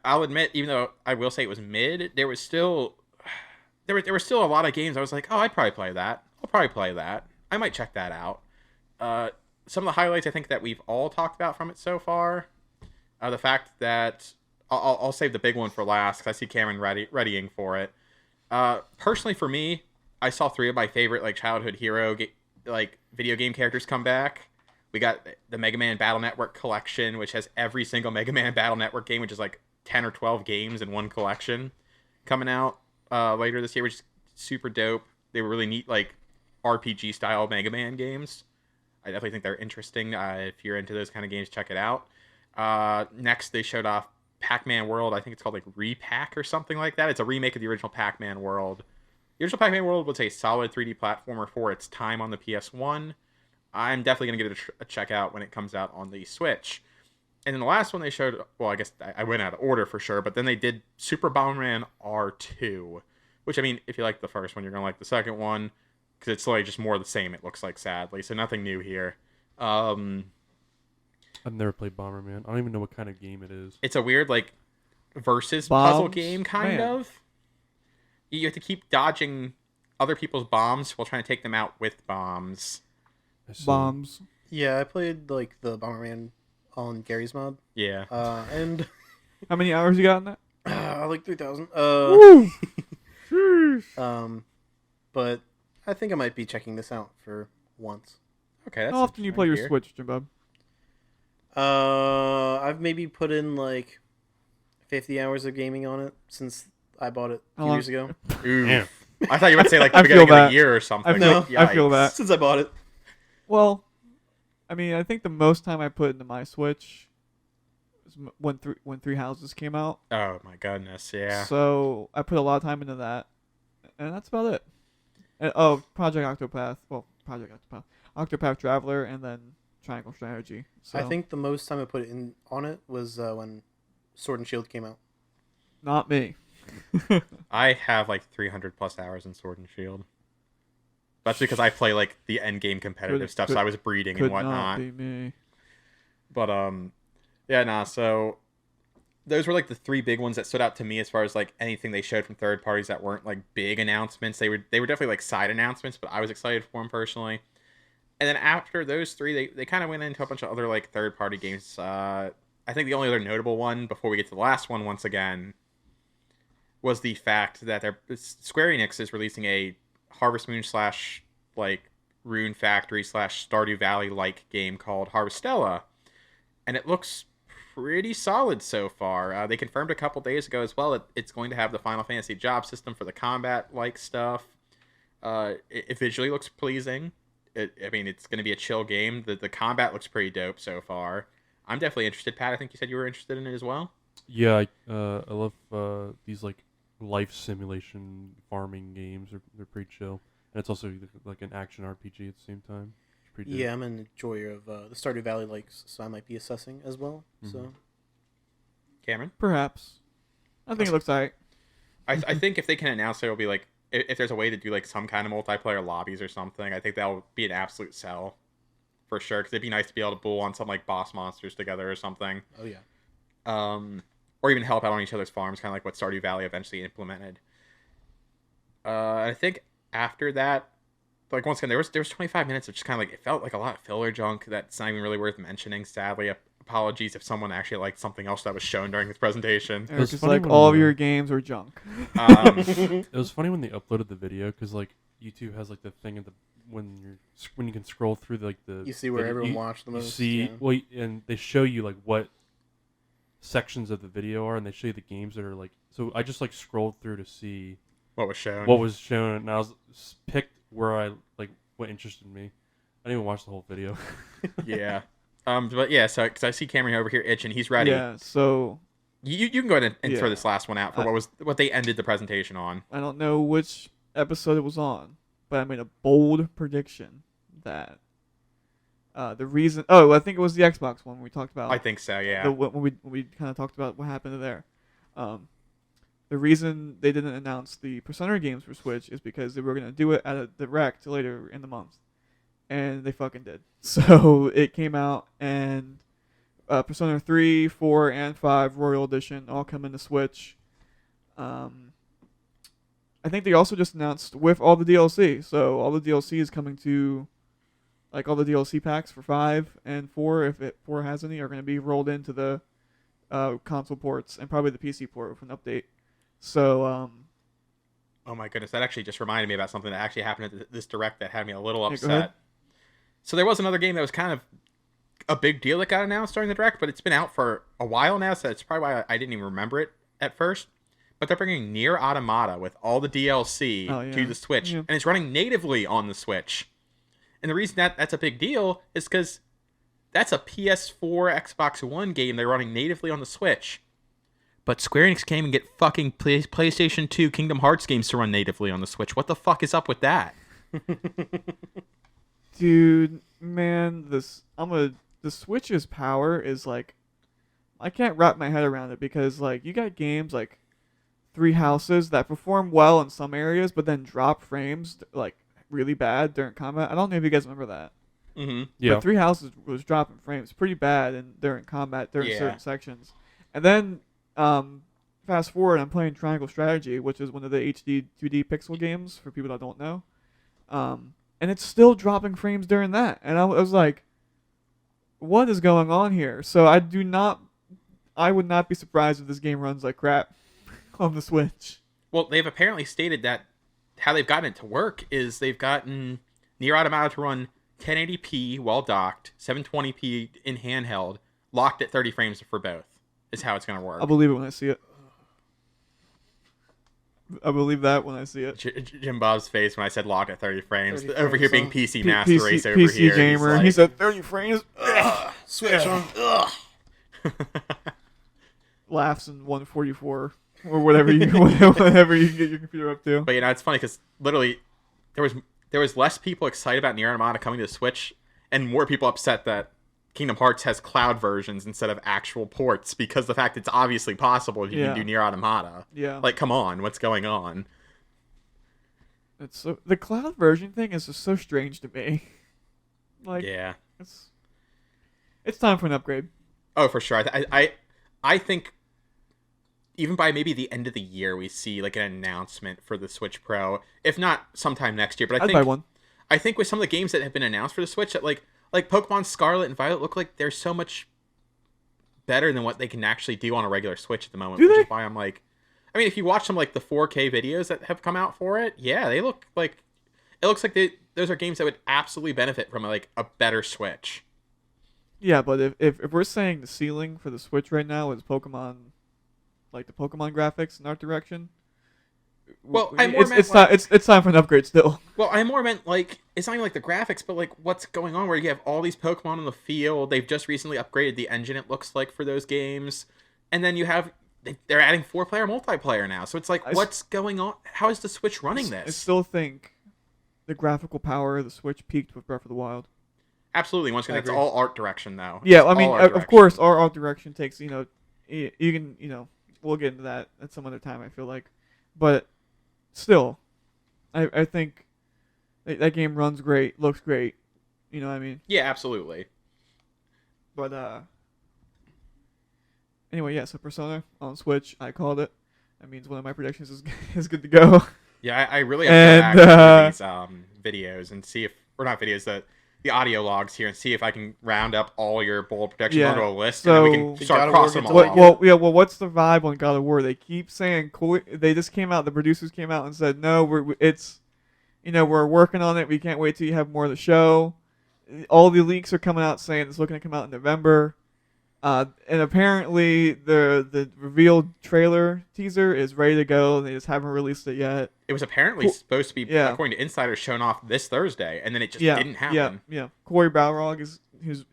Speaker 1: I'll admit, even though I will say it was mid, there were still a lot of games I was like, oh, I'd probably play that. I'll probably play that. I might check that out. Some of the highlights I think that we've all talked about from it so far, the fact that I'll save the big one for last because I see Camryn readying for it. Personally, for me, I saw 3 of my favorite like childhood hero video game characters come back. We got the Mega Man Battle Network collection, which has every single Mega Man Battle Network game, which is like 10 or 12 games in one collection, coming out later this year, which is super dope. They were really neat, like RPG style Mega Man games. I definitely think they're interesting. If you're into those kind of games, check it out. Next, they showed off Pac-Man World. I think it's called like Repack or something like that. It's a remake of the original Pac-Man World. The original Pac-Man World was a solid 3D platformer for its time on the PS1. I'm definitely going to give it a check out when it comes out on the Switch. And then the last one they showed, well, I guess I went out of order for sure, but then they did Super Bomberman R2, which, I mean, if you like the first one, you're going to like the second one, because it's like just more of the same, it looks like, sadly. So nothing new here.
Speaker 3: I've never played Bomberman. I don't even know what kind of game it is.
Speaker 1: It's a weird, like, versus puzzle game, kind of. You have to keep dodging other people's bombs while trying to take them out with bombs.
Speaker 2: Bombs.
Speaker 4: Yeah, I played, like, the Bomberman on Gary's mod.
Speaker 1: Yeah.
Speaker 4: And...
Speaker 2: How many hours you got in that?
Speaker 4: Like 3,000.
Speaker 2: Woo!
Speaker 4: But I think I might be checking this out for once.
Speaker 1: Okay, that's
Speaker 2: How often do you play your
Speaker 1: here.
Speaker 2: Switch, Jimbob?
Speaker 4: I've maybe put in like 50 hours of gaming on it since I bought it a
Speaker 2: How
Speaker 4: few
Speaker 2: long-
Speaker 4: years ago.
Speaker 3: Damn.
Speaker 1: I thought you would say like the
Speaker 2: I
Speaker 1: beginning
Speaker 2: feel
Speaker 1: of the
Speaker 2: that.
Speaker 1: year or something.
Speaker 2: I
Speaker 4: feel-
Speaker 2: I feel
Speaker 1: Yikes.
Speaker 2: that.
Speaker 4: Since I bought it.
Speaker 2: Well, I mean, I think the most time I put into my Switch was when Three Houses came out.
Speaker 1: Oh my goodness, yeah.
Speaker 2: So I put a lot of time into that, and that's about it. And, Project Octopath. Well, Octopath Traveler, and then Triangle Strategy. So
Speaker 4: I think the most time I put in on it was when Sword and Shield came out.
Speaker 2: not me.
Speaker 1: I have like 300 plus hours in Sword and Shield. That's because I play like the end game competitive
Speaker 2: Could-
Speaker 1: stuff, so
Speaker 2: could-
Speaker 1: I was breeding
Speaker 2: Could
Speaker 1: and
Speaker 2: not
Speaker 1: whatnot.
Speaker 2: be me.
Speaker 1: But yeah, nah. So those were like the three big ones that stood out to me as far as like anything they showed from third parties that weren't like big announcements. They were definitely like side announcements, but I was excited for them personally. And then after those three, they kind of went into a bunch of other like third party games. I think the only other notable one before we get to the last one once again was the fact that Square Enix is releasing a Harvest Moon / like Rune Factory / Stardew Valley like game called Harvestella, and it looks pretty solid so far. They confirmed a couple days ago as well that it's going to have the Final Fantasy job system for the combat like stuff. It visually looks pleasing. I mean, it's going to be a chill game. The combat looks pretty dope so far. I'm definitely interested. Pat, I think you said you were interested in it as well.
Speaker 3: Yeah, I love these like life simulation farming games. They're pretty chill, and it's also like an action RPG at the same time. It's pretty dope.
Speaker 4: Yeah, I'm an enjoyer of the Stardew Valley likes, so I might be assessing as well.
Speaker 3: Mhm.
Speaker 4: So
Speaker 1: Camryn?
Speaker 2: Perhaps. I think it looks alright.
Speaker 1: I think if they can announce it, it'll be like, if there's a way to do like some kind of multiplayer lobbies or something, I think that'll be an absolute sell for sure. Because it'd be nice to be able to bull on some like boss monsters together or something.
Speaker 4: oh yeah.
Speaker 1: Or even help out on each other's farms, kind of like what Stardew Valley eventually implemented. I think after that, like once again, there was 25 minutes of just kind of like, it felt like a lot of filler junk that's not even really worth mentioning. Sadly, apologies if someone actually liked something else that was shown during this presentation.
Speaker 2: Eric
Speaker 3: It's
Speaker 2: is
Speaker 3: funny
Speaker 2: like,
Speaker 3: when
Speaker 2: all of
Speaker 3: the-
Speaker 2: your games are junk.
Speaker 3: It was funny when they uploaded the video because like YouTube has like the thing at the when you can scroll through the
Speaker 4: You see where everyone watched the
Speaker 3: you
Speaker 4: most.
Speaker 3: see
Speaker 4: yeah.
Speaker 3: well, and they show you like what sections of the video are, and they show you the games that are like. So I just like scrolled through to see
Speaker 1: What was shown?
Speaker 3: what was shown, and I was picked where I like what interested me. I didn't even watch the whole video.
Speaker 1: Yeah. But yeah, so because I see Camryn over here itching, he's ready.
Speaker 2: Yeah, so
Speaker 1: You can go ahead and throw
Speaker 2: Yeah.
Speaker 1: this last one out for what they ended the presentation on.
Speaker 2: I don't know which episode it was on, but I made a bold prediction that the reason. Oh, I think it was the Xbox one we talked about.
Speaker 1: I think so. Yeah.
Speaker 2: When we kind of talked about what happened there. The reason they didn't announce the Persona games for Switch is because they were gonna do it at a direct later in the month, and they fucking did. So it came out, and Persona 3, 4, and 5 Royal Edition all come into Switch. I think they also just announced with all the DLC. So all the DLC is coming to, like all the DLC packs for 5 and 4, if 4 has any, are going to be rolled into the console ports and probably the PC port with an update. So
Speaker 1: Oh my goodness, that actually just reminded me about something that actually happened at this direct that had me a little
Speaker 2: Yeah, go
Speaker 1: upset.
Speaker 2: ahead.
Speaker 1: So there was another game that was kind of a big deal that got announced during the direct, but it's been out for a while now, so that's probably why I didn't even remember it at first. But they're bringing Nier Automata with all the DLC to the Switch,
Speaker 2: Yeah.
Speaker 1: and it's running natively on the Switch. And the reason that's a big deal is because that's a PS4, Xbox One game they're running natively on the Switch. But Square Enix came and get fucking PlayStation 2 Kingdom Hearts games to run natively on the Switch. What the fuck is up with that?
Speaker 2: dude, man, the Switch's power is like, I can't wrap my head around it because like you got games like Three Houses that perform well in some areas, but then drop frames like really bad during combat. I don't know if you guys remember that.
Speaker 1: Mm-hmm.
Speaker 3: Yeah.
Speaker 2: But Three Houses was dropping frames pretty bad during combat during
Speaker 1: Yeah.
Speaker 2: certain sections. And then fast forward, I'm playing Triangle Strategy, which is one of the HD 2D pixel games for people that don't know. And it's still dropping frames during that. And I was like, what is going on here? So I would not be surprised if this game runs like crap on the Switch.
Speaker 1: Well, they've apparently stated that how they've gotten it to work is they've gotten Nier Automata to run 1080p while docked, 720p in handheld locked at 30 frames for both is how it's going to work.
Speaker 2: I'll believe it when I see it. I believe that when I see it.
Speaker 1: Jimbob's face when I said locked at 30 frames.
Speaker 4: 30
Speaker 1: Over here
Speaker 4: frames,
Speaker 1: being PC master race over
Speaker 2: PC
Speaker 1: here.
Speaker 2: gamer. He said 30 frames.
Speaker 4: Switch on. Ugh.
Speaker 2: Laughs in 144 or whatever you get your computer up to.
Speaker 1: But it's funny because literally there was less people excited about Nier Automata coming to the Switch, and more people upset that Kingdom Hearts has cloud versions instead of actual ports, because the fact it's obviously possible if you can do Nier Automata.
Speaker 2: Yeah.
Speaker 1: Like, come on, what's going on?
Speaker 2: It's the cloud version thing is just so strange to me. Like,
Speaker 1: yeah,
Speaker 2: it's time for an upgrade.
Speaker 1: Oh, for sure. I think even by maybe the end of the year we see like an announcement for the Switch Pro, if not sometime next year. But
Speaker 2: I'd buy one.
Speaker 1: I think with some of the games that have been announced for the Switch, that like Pokemon Scarlet and Violet look like they're so much better than what they can actually do on a regular Switch at the moment.
Speaker 2: Do
Speaker 1: which
Speaker 2: they?
Speaker 1: is why I'm like, I mean, if you watch some like the 4K videos that have come out for it, yeah, they look like, it looks like those are games that would absolutely benefit from like a better Switch.
Speaker 2: Yeah, but if we're saying the ceiling for the Switch right now is Pokemon, like the Pokemon graphics and art direction.
Speaker 1: Well,
Speaker 2: it's time for an upgrade still.
Speaker 1: Well, I more meant like, it's not even like the graphics, but like what's going on where you have all these Pokemon on the field. They've just recently upgraded the engine, it looks like, for those games, and then you have they're adding 4-player multiplayer now. So it's like, what's going on? How is the Switch running this?
Speaker 2: I still think the graphical power of the Switch peaked with Breath of the Wild.
Speaker 1: Absolutely. Once again, it's all art direction, though.
Speaker 2: Yeah, I mean, of course, our art direction takes, you can, we'll get into that at some other time, I feel like. But still, I think that game runs great, looks great. You know what I mean?
Speaker 1: Yeah, absolutely.
Speaker 2: But, anyway, yeah, so Persona on Switch, I called it. That means one of my predictions is good to go.
Speaker 1: Yeah, I really have to back these videos and see if, or not videos, the audio logs here, and see if I can round up all your bold predictions onto a list,
Speaker 2: so,
Speaker 1: and then we can start crossing them all
Speaker 2: off. Well, what's the vibe on God of War? They keep saying, they just came out, the producers came out and said, no, we're working on it. We can't wait till you have more of the show. All the leaks are coming out saying it's looking to come out in November. And apparently the revealed trailer teaser is ready to go. They just haven't released it yet.
Speaker 1: It was apparently supposed to be, according to insiders, shown off this Thursday, and then it just didn't happen.
Speaker 2: Yeah. Corey Balrog who's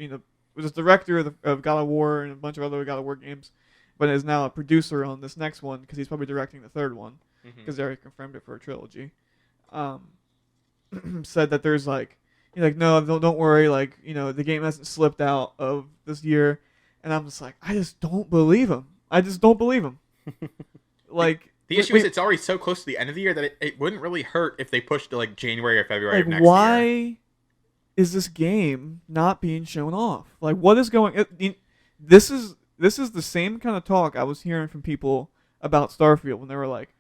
Speaker 2: was director of God of War and a bunch of other God of War games, but is now a producer on this next one because he's probably directing the third one because Erik confirmed it for a trilogy. Said that there's no, don't worry, the game hasn't slipped out of this year. And I'm just like, I just don't believe him. Like,
Speaker 1: the issue is it's already so close to the end of the year that it wouldn't really hurt if they pushed to like January or February of next year.
Speaker 2: Why is this game not being shown off? Like, what is going? This is the same kind of talk I was hearing from people about Starfield when they were like,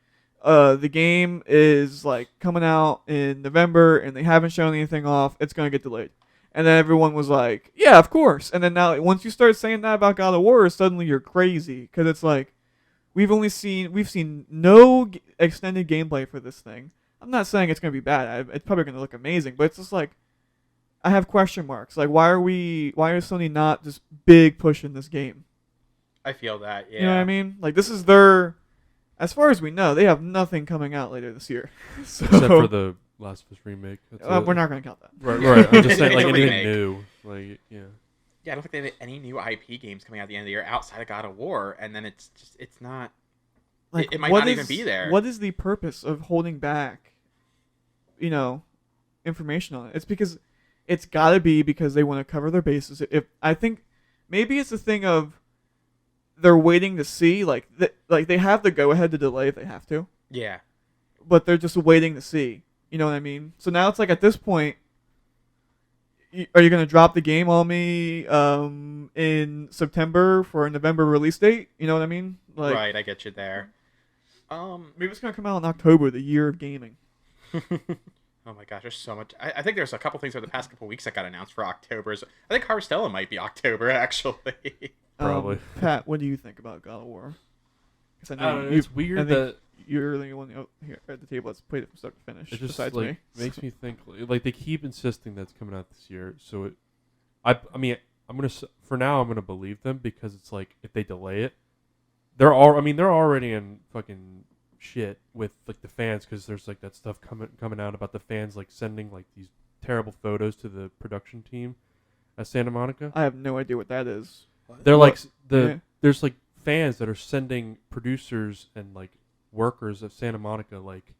Speaker 2: the game is like coming out in November and they haven't shown anything off. It's gonna get delayed. And then everyone was like, yeah, of course. And then now, once you start saying that about God of War, suddenly you're crazy. Because it's like, we've seen no extended gameplay for this thing. I'm not saying it's going to be bad. It's probably going to look amazing. But it's just like, I have question marks. Like, why is Sony not just big pushing this game?
Speaker 1: I feel that, yeah.
Speaker 2: You know what I mean? Like, this is their, as far as we know, they have nothing coming out later this year. So,
Speaker 3: except for the Last of Us remake.
Speaker 2: We're not going to count that.
Speaker 3: Right. I'm just saying,
Speaker 1: It's
Speaker 3: like,
Speaker 1: a
Speaker 3: anything
Speaker 1: remake.
Speaker 3: new. Like, yeah.
Speaker 1: Yeah, I don't think they have any new IP games coming out at the end of the year outside of God of War, and then it's not.
Speaker 2: Like,
Speaker 1: it might not even be there.
Speaker 2: What is the purpose of holding back, information on it? It's because it's got to be because they want to cover their bases. If I think maybe it's a thing of they're waiting to see, like they have the go ahead to delay if they have to.
Speaker 1: Yeah.
Speaker 2: But they're just waiting to see. You know what I mean? So now it's like at this point, are you going to drop the game on me in September for a November release date? You know what I mean? Like,
Speaker 1: right, I get you there.
Speaker 2: Maybe it's going to come out in October, the year of gaming.
Speaker 1: Oh my gosh, there's so much. I think there's a couple things over the past couple weeks that got announced for October. I think Harvestella might be October, actually.
Speaker 3: Probably.
Speaker 2: Pat, what do you think about God of War? Because
Speaker 3: I don't know, it's weird that
Speaker 2: you're the only one here at the table that's played it from start to finish.
Speaker 3: it just
Speaker 2: besides
Speaker 3: like
Speaker 2: me.
Speaker 3: makes me think like they keep insisting that's coming out this year. So I mean, for now I'm gonna believe them because it's like if they delay it, they're already in fucking shit with like the fans because there's like that stuff coming out about the fans like sending like these terrible photos to the production team at Santa Monica.
Speaker 2: I have no idea what that is.
Speaker 3: They're like
Speaker 2: Yeah.
Speaker 3: there's like fans that are sending producers and like workers of Santa Monica like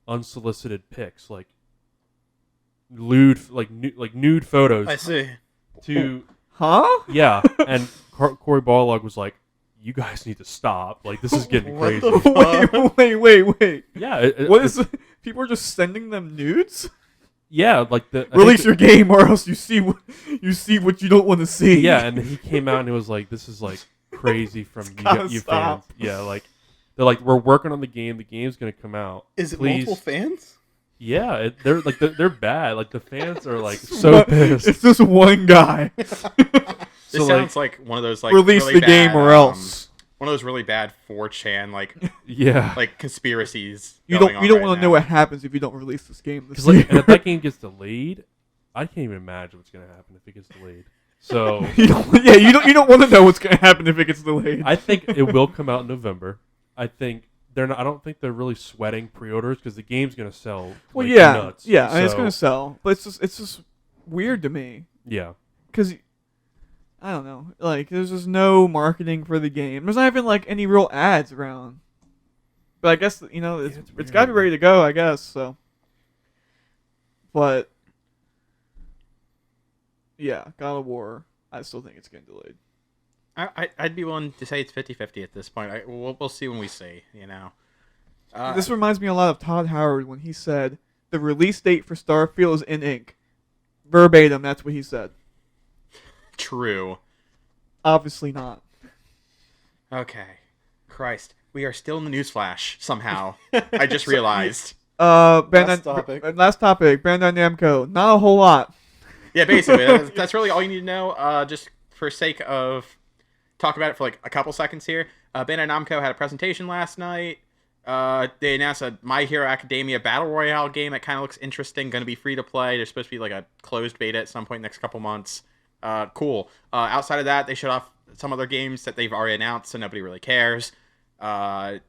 Speaker 3: unsolicited pics, like nude photos.
Speaker 4: I see.
Speaker 3: To
Speaker 2: Huh?
Speaker 3: yeah, and Corey Barlog was like, "You guys need to stop. Like this is getting
Speaker 4: What
Speaker 3: crazy."
Speaker 4: the
Speaker 2: Wait.
Speaker 3: Yeah,
Speaker 2: What is? People are just sending them nudes?
Speaker 3: yeah, like
Speaker 2: Release your game, or else you see what you don't want to see.
Speaker 3: yeah, and then he came out and he was like, "This is like crazy from
Speaker 2: gotta
Speaker 3: you
Speaker 2: stop.
Speaker 3: fans." Yeah, like they're like, "We're working on the game. The game's gonna come out.
Speaker 4: Is it
Speaker 3: Please."
Speaker 4: multiple fans?
Speaker 3: Yeah, they're bad. Like the fans are like so pissed.
Speaker 2: It's just one guy.
Speaker 1: This sounds like one of those like
Speaker 2: Release
Speaker 1: really
Speaker 2: the game,
Speaker 1: bad,
Speaker 2: or else.
Speaker 1: one of those really bad 4chan like
Speaker 3: Yeah,
Speaker 1: like conspiracies.
Speaker 2: You
Speaker 1: going
Speaker 2: don't
Speaker 1: on
Speaker 2: want
Speaker 1: right
Speaker 2: to know
Speaker 1: now.
Speaker 2: what happens if you don't release this game.
Speaker 3: because like, and if that game gets delayed, I can't even imagine what's gonna happen if it gets delayed. So
Speaker 2: you don't want to know what's gonna happen if it gets delayed.
Speaker 3: I think it will come out in November. I think they're not. I don't think they're really sweating pre-orders because the game's gonna sell.
Speaker 2: Well,
Speaker 3: like,
Speaker 2: yeah,
Speaker 3: nuts.
Speaker 2: yeah, and it's
Speaker 3: So,
Speaker 2: gonna sell, but it's just weird to me
Speaker 3: Yeah,
Speaker 2: because I don't know, like there's just no marketing for the game. There's not even like any real ads around. But I guess it's
Speaker 3: it's
Speaker 2: it's got to be
Speaker 3: weird.
Speaker 2: ready to go, I guess. So, but yeah, God of War, I still think it's getting delayed.
Speaker 1: I'd be willing to say it's 50-50 at this point. We'll see when we see,
Speaker 2: This reminds me a lot of Todd Howard when he said the release date for Starfield is in ink. Verbatim, that's what he said.
Speaker 1: True.
Speaker 2: Obviously not.
Speaker 1: Okay. Christ. We are still in the newsflash somehow. I just realized.
Speaker 2: Last
Speaker 4: topic.
Speaker 2: Last topic. Bandai Namco. Not a whole lot.
Speaker 1: Yeah, basically. That's really all you need to know. Just for sake of talk about it for like a couple seconds here. Bandai Namco had a presentation last night. They announced a My Hero Academia Battle Royale game that kind of looks interesting. Going to be free to play. There's supposed to be like a closed beta at some point next couple months. Cool. Outside of that, they showed off some other games that they've already announced, so nobody really cares. And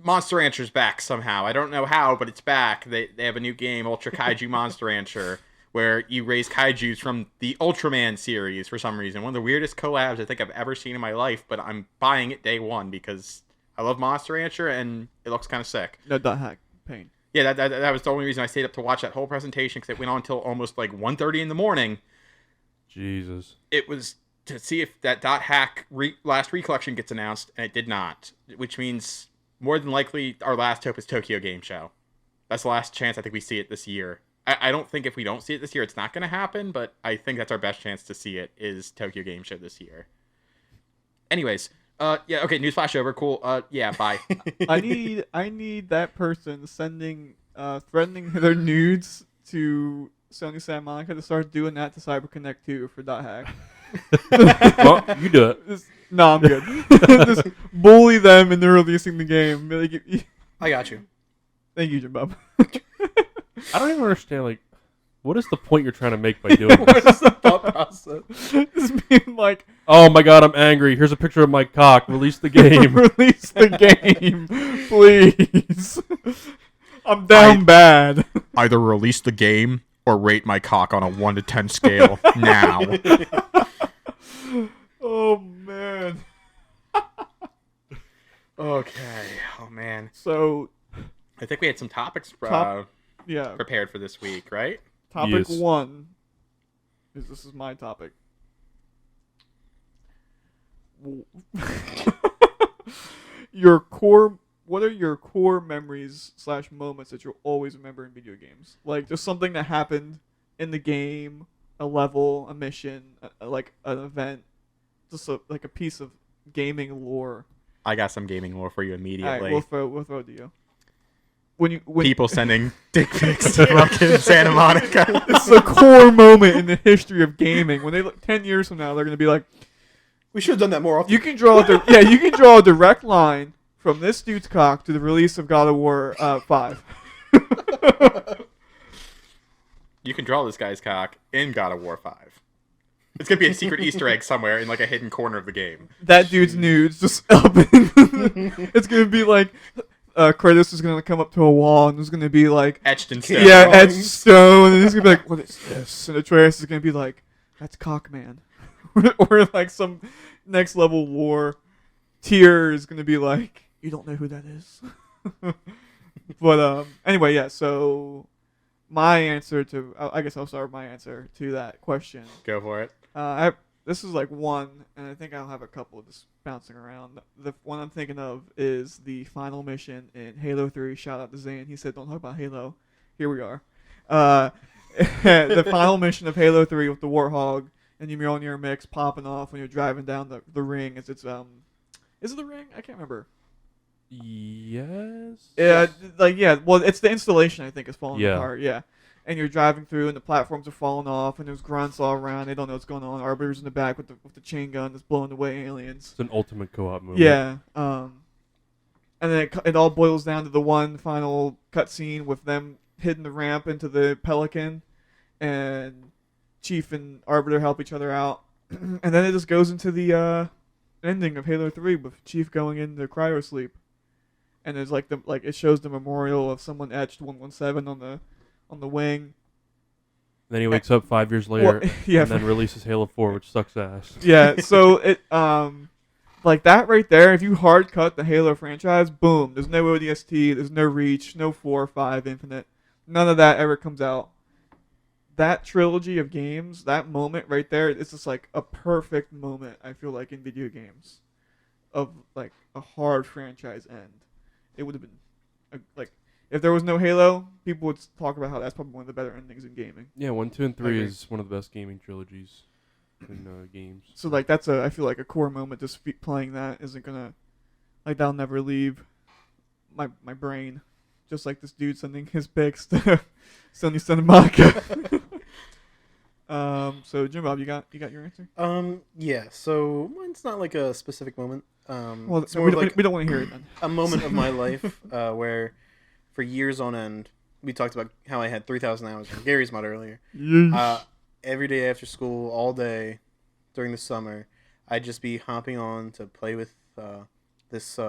Speaker 1: Monster Rancher's back somehow. I don't know how, but it's back. They have a new game, Ultra Kaiju Monster Rancher, where you raise kaijus from the Ultraman series for some reason. One of the weirdest collabs I think I've ever seen in my life, but I'm buying it day one because I love Monster Rancher and it looks kind of sick.
Speaker 2: No dot hack pain.
Speaker 1: Yeah, that was the only reason I stayed up to watch that whole presentation because it went on until almost like 1:30 in the morning.
Speaker 3: Jesus.
Speaker 1: It was to see if that dot hack last recollection gets announced, and it did not, which means more than likely our last hope is Tokyo Game Show. That's the last chance I think we see it this year. I don't think if we don't see it this year, it's not going to happen, but I think that's our best chance to see it is Tokyo Game Show this year. Anyways, yeah, okay, newsflash over, cool. Yeah, bye.
Speaker 2: I need that person sending threatening their nudes to Sony Santa Monica to start doing that to CyberConnect 2 for dot hack.
Speaker 3: Well, you do it.
Speaker 2: No, I'm good. Just bully them into releasing the game.
Speaker 4: I got you.
Speaker 2: Thank you, Jimbob.
Speaker 3: I don't even understand. Like, what is the point you're trying to make by doing
Speaker 4: What
Speaker 3: this?
Speaker 4: is the thought process?
Speaker 2: Just being like,
Speaker 3: Oh my god, I'm angry. Here's a picture of my cock. Release the game.
Speaker 2: release the game, please. I'm down bad.
Speaker 1: Either release the game or rate my cock on a 1 to 10 scale now.
Speaker 2: Oh man.
Speaker 1: Okay. Oh, man.
Speaker 2: So
Speaker 1: I think we had some topics
Speaker 2: yeah,
Speaker 1: prepared for this week, right?
Speaker 2: topic
Speaker 3: Yes.
Speaker 2: 1 is this is my topic. What are your core memories / moments that you'll always remember in video games? Like just something that happened in the game, a level, a mission, like an event, just like a piece of gaming lore.
Speaker 1: I got some gaming lore for you
Speaker 2: All
Speaker 1: immediately.
Speaker 2: right, we'll throw it to you. When
Speaker 1: People sending dick pics to fucking Santa Monica.
Speaker 2: This is a core moment in the history of gaming. When they look 10 years from now, they're gonna be like,
Speaker 4: We should have done that more often.
Speaker 2: you can draw a direct line from this dude's cock to the release of God of War 5.
Speaker 1: You can draw this guy's cock in God of War 5. It's gonna be a secret Easter egg somewhere in like a hidden corner of the game.
Speaker 2: That dude's nudes just up. It's gonna be like Kratos is gonna come up to a wall and there's gonna be like
Speaker 1: Etched in stone.
Speaker 2: yeah, etched stone, and he's gonna be like, "What is this?" And Atreus is gonna be like, "That's Cockman," or like some next level lore. Tyr is gonna be like, "You don't know who that is." But anyway, yeah. So my answer to I guess I'll start with my answer to that question.
Speaker 1: Go for it.
Speaker 2: This is like one, and I think I'll have a couple just bouncing around. The one I'm thinking of is the final mission in Halo 3. Shout out to Zane. He said, "Don't talk about Halo." Here we are. The final mission of Halo 3 with the Warthog and the Mjolnir mix popping off when you're driving down the ring. Is it the ring? I can't remember.
Speaker 3: Yes.
Speaker 2: Yeah, well, it's the installation I think is falling
Speaker 3: Yeah.
Speaker 2: apart. Yeah, and you're driving through, and the platforms are falling off, and there's grunts all around. They don't know what's going on. Arbiter's in the back with the chain gun that's blowing away aliens.
Speaker 3: It's an ultimate co-op movie.
Speaker 2: Yeah. And then it all boils down to the one final cutscene with them hitting the ramp into the Pelican, and Chief and Arbiter help each other out, and then it just goes into the ending of Halo 3 with Chief going into cryo sleep. And there's it shows the memorial of someone etched 117 on the wing.
Speaker 3: Then he wakes up 5 years later,
Speaker 2: Well, yeah,
Speaker 3: and then releases Halo 4, which sucks ass.
Speaker 2: yeah. So it like that right there. If you hard cut the Halo franchise, boom. There's no ODST. There's no Reach. No 4 or 5 Infinite. None of that ever comes out. That trilogy of games, that moment right there, it's just like a perfect moment. I feel like in video games, of like a hard franchise end. It would have been if there was no Halo, people would talk about how that's probably one of the better endings in gaming.
Speaker 3: Yeah, 1, 2, and 3
Speaker 2: agree.
Speaker 3: is one of the best gaming trilogies in games.
Speaker 2: So like that's I feel like a core moment. Just playing that isn't gonna that'll never leave my brain. Just like this dude sending his pics to Sony Santa Monica. So Jimbob, you got your answer?
Speaker 4: Yeah. So mine's not like a specific moment.
Speaker 2: Well,
Speaker 4: it's more like
Speaker 2: we don't want to hear it then.
Speaker 4: a moment of my life where, for years on end, we talked about how I had 3,000 hours on Gary's mod earlier. Every day after school, all day during the summer, I'd just be hopping on to play with this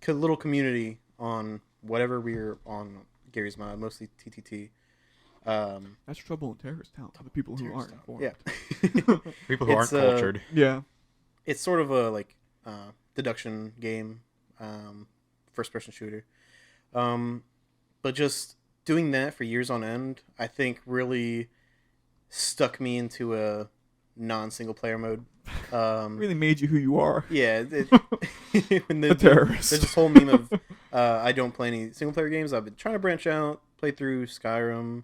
Speaker 4: little community on whatever we were on Gary's mod, mostly TTT.
Speaker 2: That's trouble in terrorist town for the people who aren't informed.
Speaker 4: Yeah.
Speaker 1: People who aren't cultured.
Speaker 2: Yeah.
Speaker 4: It's sort of a deduction game, first-person shooter. But just doing that for years on end, I think really stuck me into a non-single player mode.
Speaker 2: Really made you who you are.
Speaker 4: Yeah, when
Speaker 2: A terrorist.
Speaker 4: There's this whole meme of I don't play any single player games. I've been trying to branch out, play through Skyrim,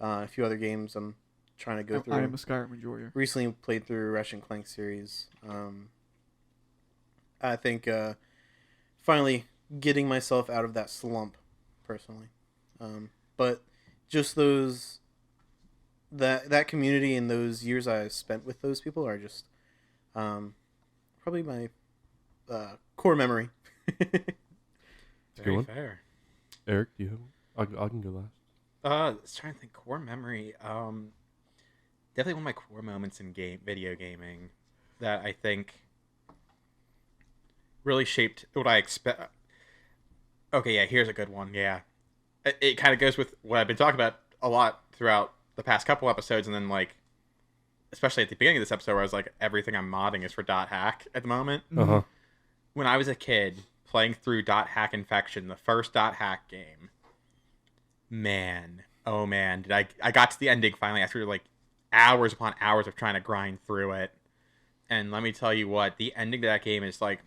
Speaker 4: a few other games I'm trying to go through.
Speaker 2: I am a Skyrim enjoyer.
Speaker 4: Recently played through Ratchet & Clank series. I think finally getting myself out of that slump, personally. But just that community and those years I spent with those people are just probably my core memory.
Speaker 1: Very fair.
Speaker 3: Eric, do you have? I can go last.
Speaker 1: I was trying to think. Core memory. Definitely one of my core moments in video gaming that I think really shaped what I expect. Okay, yeah, here's a good one. Yeah, it kind of goes with what I've been talking about a lot throughout the past couple episodes, and then especially at the beginning of this episode, where I was like, everything I'm modding is for .hack at the moment.
Speaker 3: Uh-huh.
Speaker 1: When I was a kid playing through .hack Infection, the first .hack game. Man, oh man, did I got to the ending finally after hours upon hours of trying to grind through it. And let me tell you what, the ending to that game is like,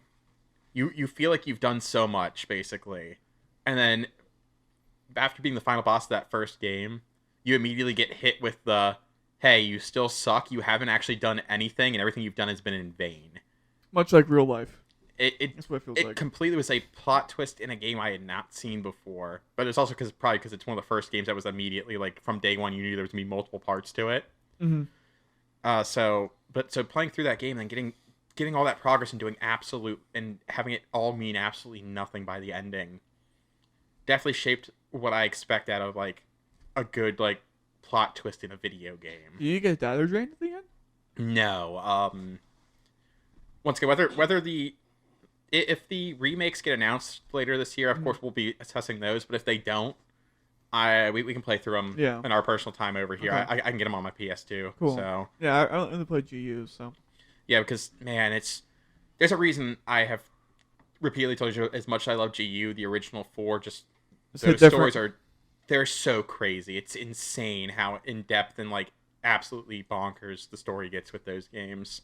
Speaker 1: you feel like you've done so much, basically. And then, after being the final boss of that first game, you immediately get hit with the, hey, you still suck, you haven't actually done anything, and everything you've done has been in vain.
Speaker 2: Much like real life.
Speaker 1: That's
Speaker 2: what it feels like.
Speaker 1: Completely was a plot twist in a game I had not seen before. But it's also probably because it's one of the first games that was immediately, from day one, you knew there was going to be multiple parts to it.
Speaker 2: Mm-hmm.
Speaker 1: So playing through that game and getting all that progress and doing and having it all mean absolutely nothing by the ending definitely shaped what I expect out of a good plot twist in a video game.
Speaker 2: Do you get data drained at the end?
Speaker 1: No. Once again, whether if the remakes get announced later this year, of course we'll be assessing those. But if they don't, we can play through them in our personal time over here.
Speaker 2: Okay.
Speaker 1: I can get them on my PS2.
Speaker 2: Cool.
Speaker 1: So
Speaker 2: Yeah, I only play GU, so.
Speaker 1: yeah, because man, there's a reason I have repeatedly told you as much as I love GU, the original 4, just those stories they're so crazy. It's insane how in depth and like absolutely bonkers the story gets with those games.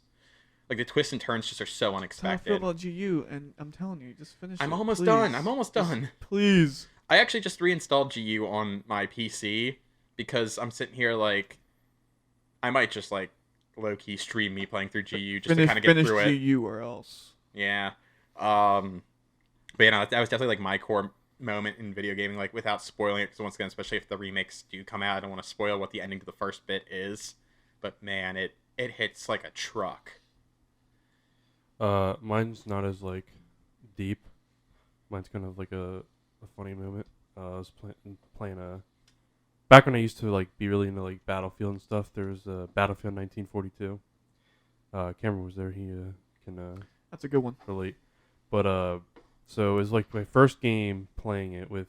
Speaker 1: Like the twists and turns just are so unexpected.
Speaker 2: How I feel about GU, and I'm telling you, just finish.
Speaker 1: I'm
Speaker 2: it,
Speaker 1: almost
Speaker 2: please.
Speaker 1: done. I'm almost done.
Speaker 2: Please.
Speaker 1: I actually just reinstalled GU on my PC because I'm sitting here like I might just like low key stream me playing through GU just to kind of get through it.
Speaker 2: Finish GU or else.
Speaker 1: Yeah. But you know, that was definitely like my core moment in video gaming, like without spoiling it, because once again, especially if the remakes do come out, I don't want to spoil what the ending to the first bit is. But man, it hits like a truck.
Speaker 3: Mine's not as like deep. Mine's kind of like a funny moment. I was playing back when I used to like be really into like Battlefield and stuff. There was Battlefield 1942. Camryn was there. He can
Speaker 2: That's a good one.
Speaker 3: relate. But so it was like my first game playing it with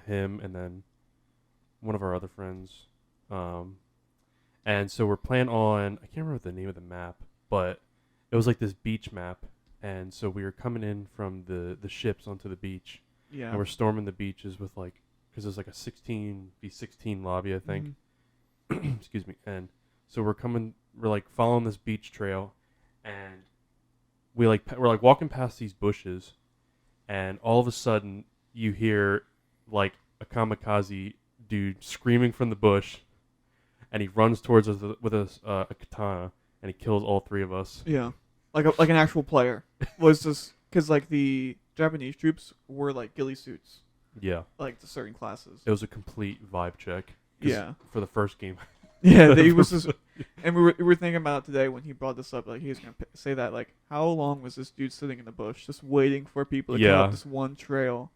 Speaker 3: him and then one of our other friends. And so we're playing on, I can't remember the name of the map, but it was like this beach map. And so we were coming in from the ships onto the beach.
Speaker 2: Yeah.
Speaker 3: And we're storming the beaches with like, because there's like a 16v16 lobby, I think. Excuse me. And so we're like following this beach trail, and we're like walking past these bushes, and all of a sudden you hear like a kamikaze dude screaming from the bush, and he runs towards us with a katana, and he kills all 3 of us.
Speaker 2: Yeah. Like an actual player. Was this because like the Japanese troops were like ghillie suits,
Speaker 3: Yeah.
Speaker 2: like to certain classes.
Speaker 3: It was a complete vibe check. 'Cause
Speaker 2: Yeah.
Speaker 3: For the first game.
Speaker 2: Yeah, he was just, and we were thinking about it today when he brought this up. Like he was gonna say that, like, how long was this dude sitting in the bush just waiting for people to come up this one trail?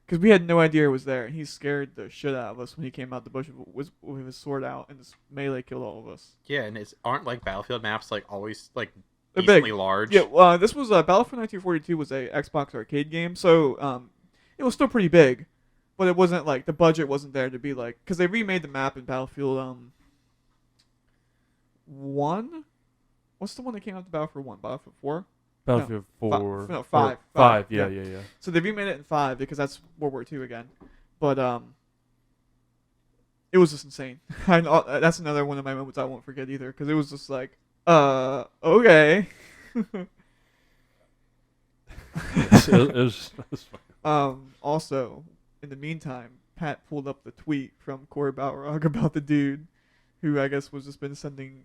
Speaker 2: Because we had no idea it was there, and he scared the shit out of us when he came out the bush with his sword out, and this melee killed all of us.
Speaker 1: Yeah, and aren't like Battlefield maps like always like
Speaker 2: They're
Speaker 1: decently
Speaker 2: big.
Speaker 1: large?
Speaker 2: Yeah, this was Battlefield 1942 was a Xbox arcade game, so it was still pretty big, but it wasn't like the budget wasn't there to be like, because they remade the map in Battlefield 1. What's the one that came out to Battlefield 1? Battlefield 4?
Speaker 3: Battlefield 4.
Speaker 2: No, 5.
Speaker 3: 5. Yeah.
Speaker 2: So they remade it in 5 because that's World War II again. But it was just insane. That's another one of my moments I won't forget either, because it was just like, okay.
Speaker 3: it was fun.
Speaker 2: Also, in the meantime, Pat pulled up the tweet from Corey Balrog about the dude who I guess was just been sending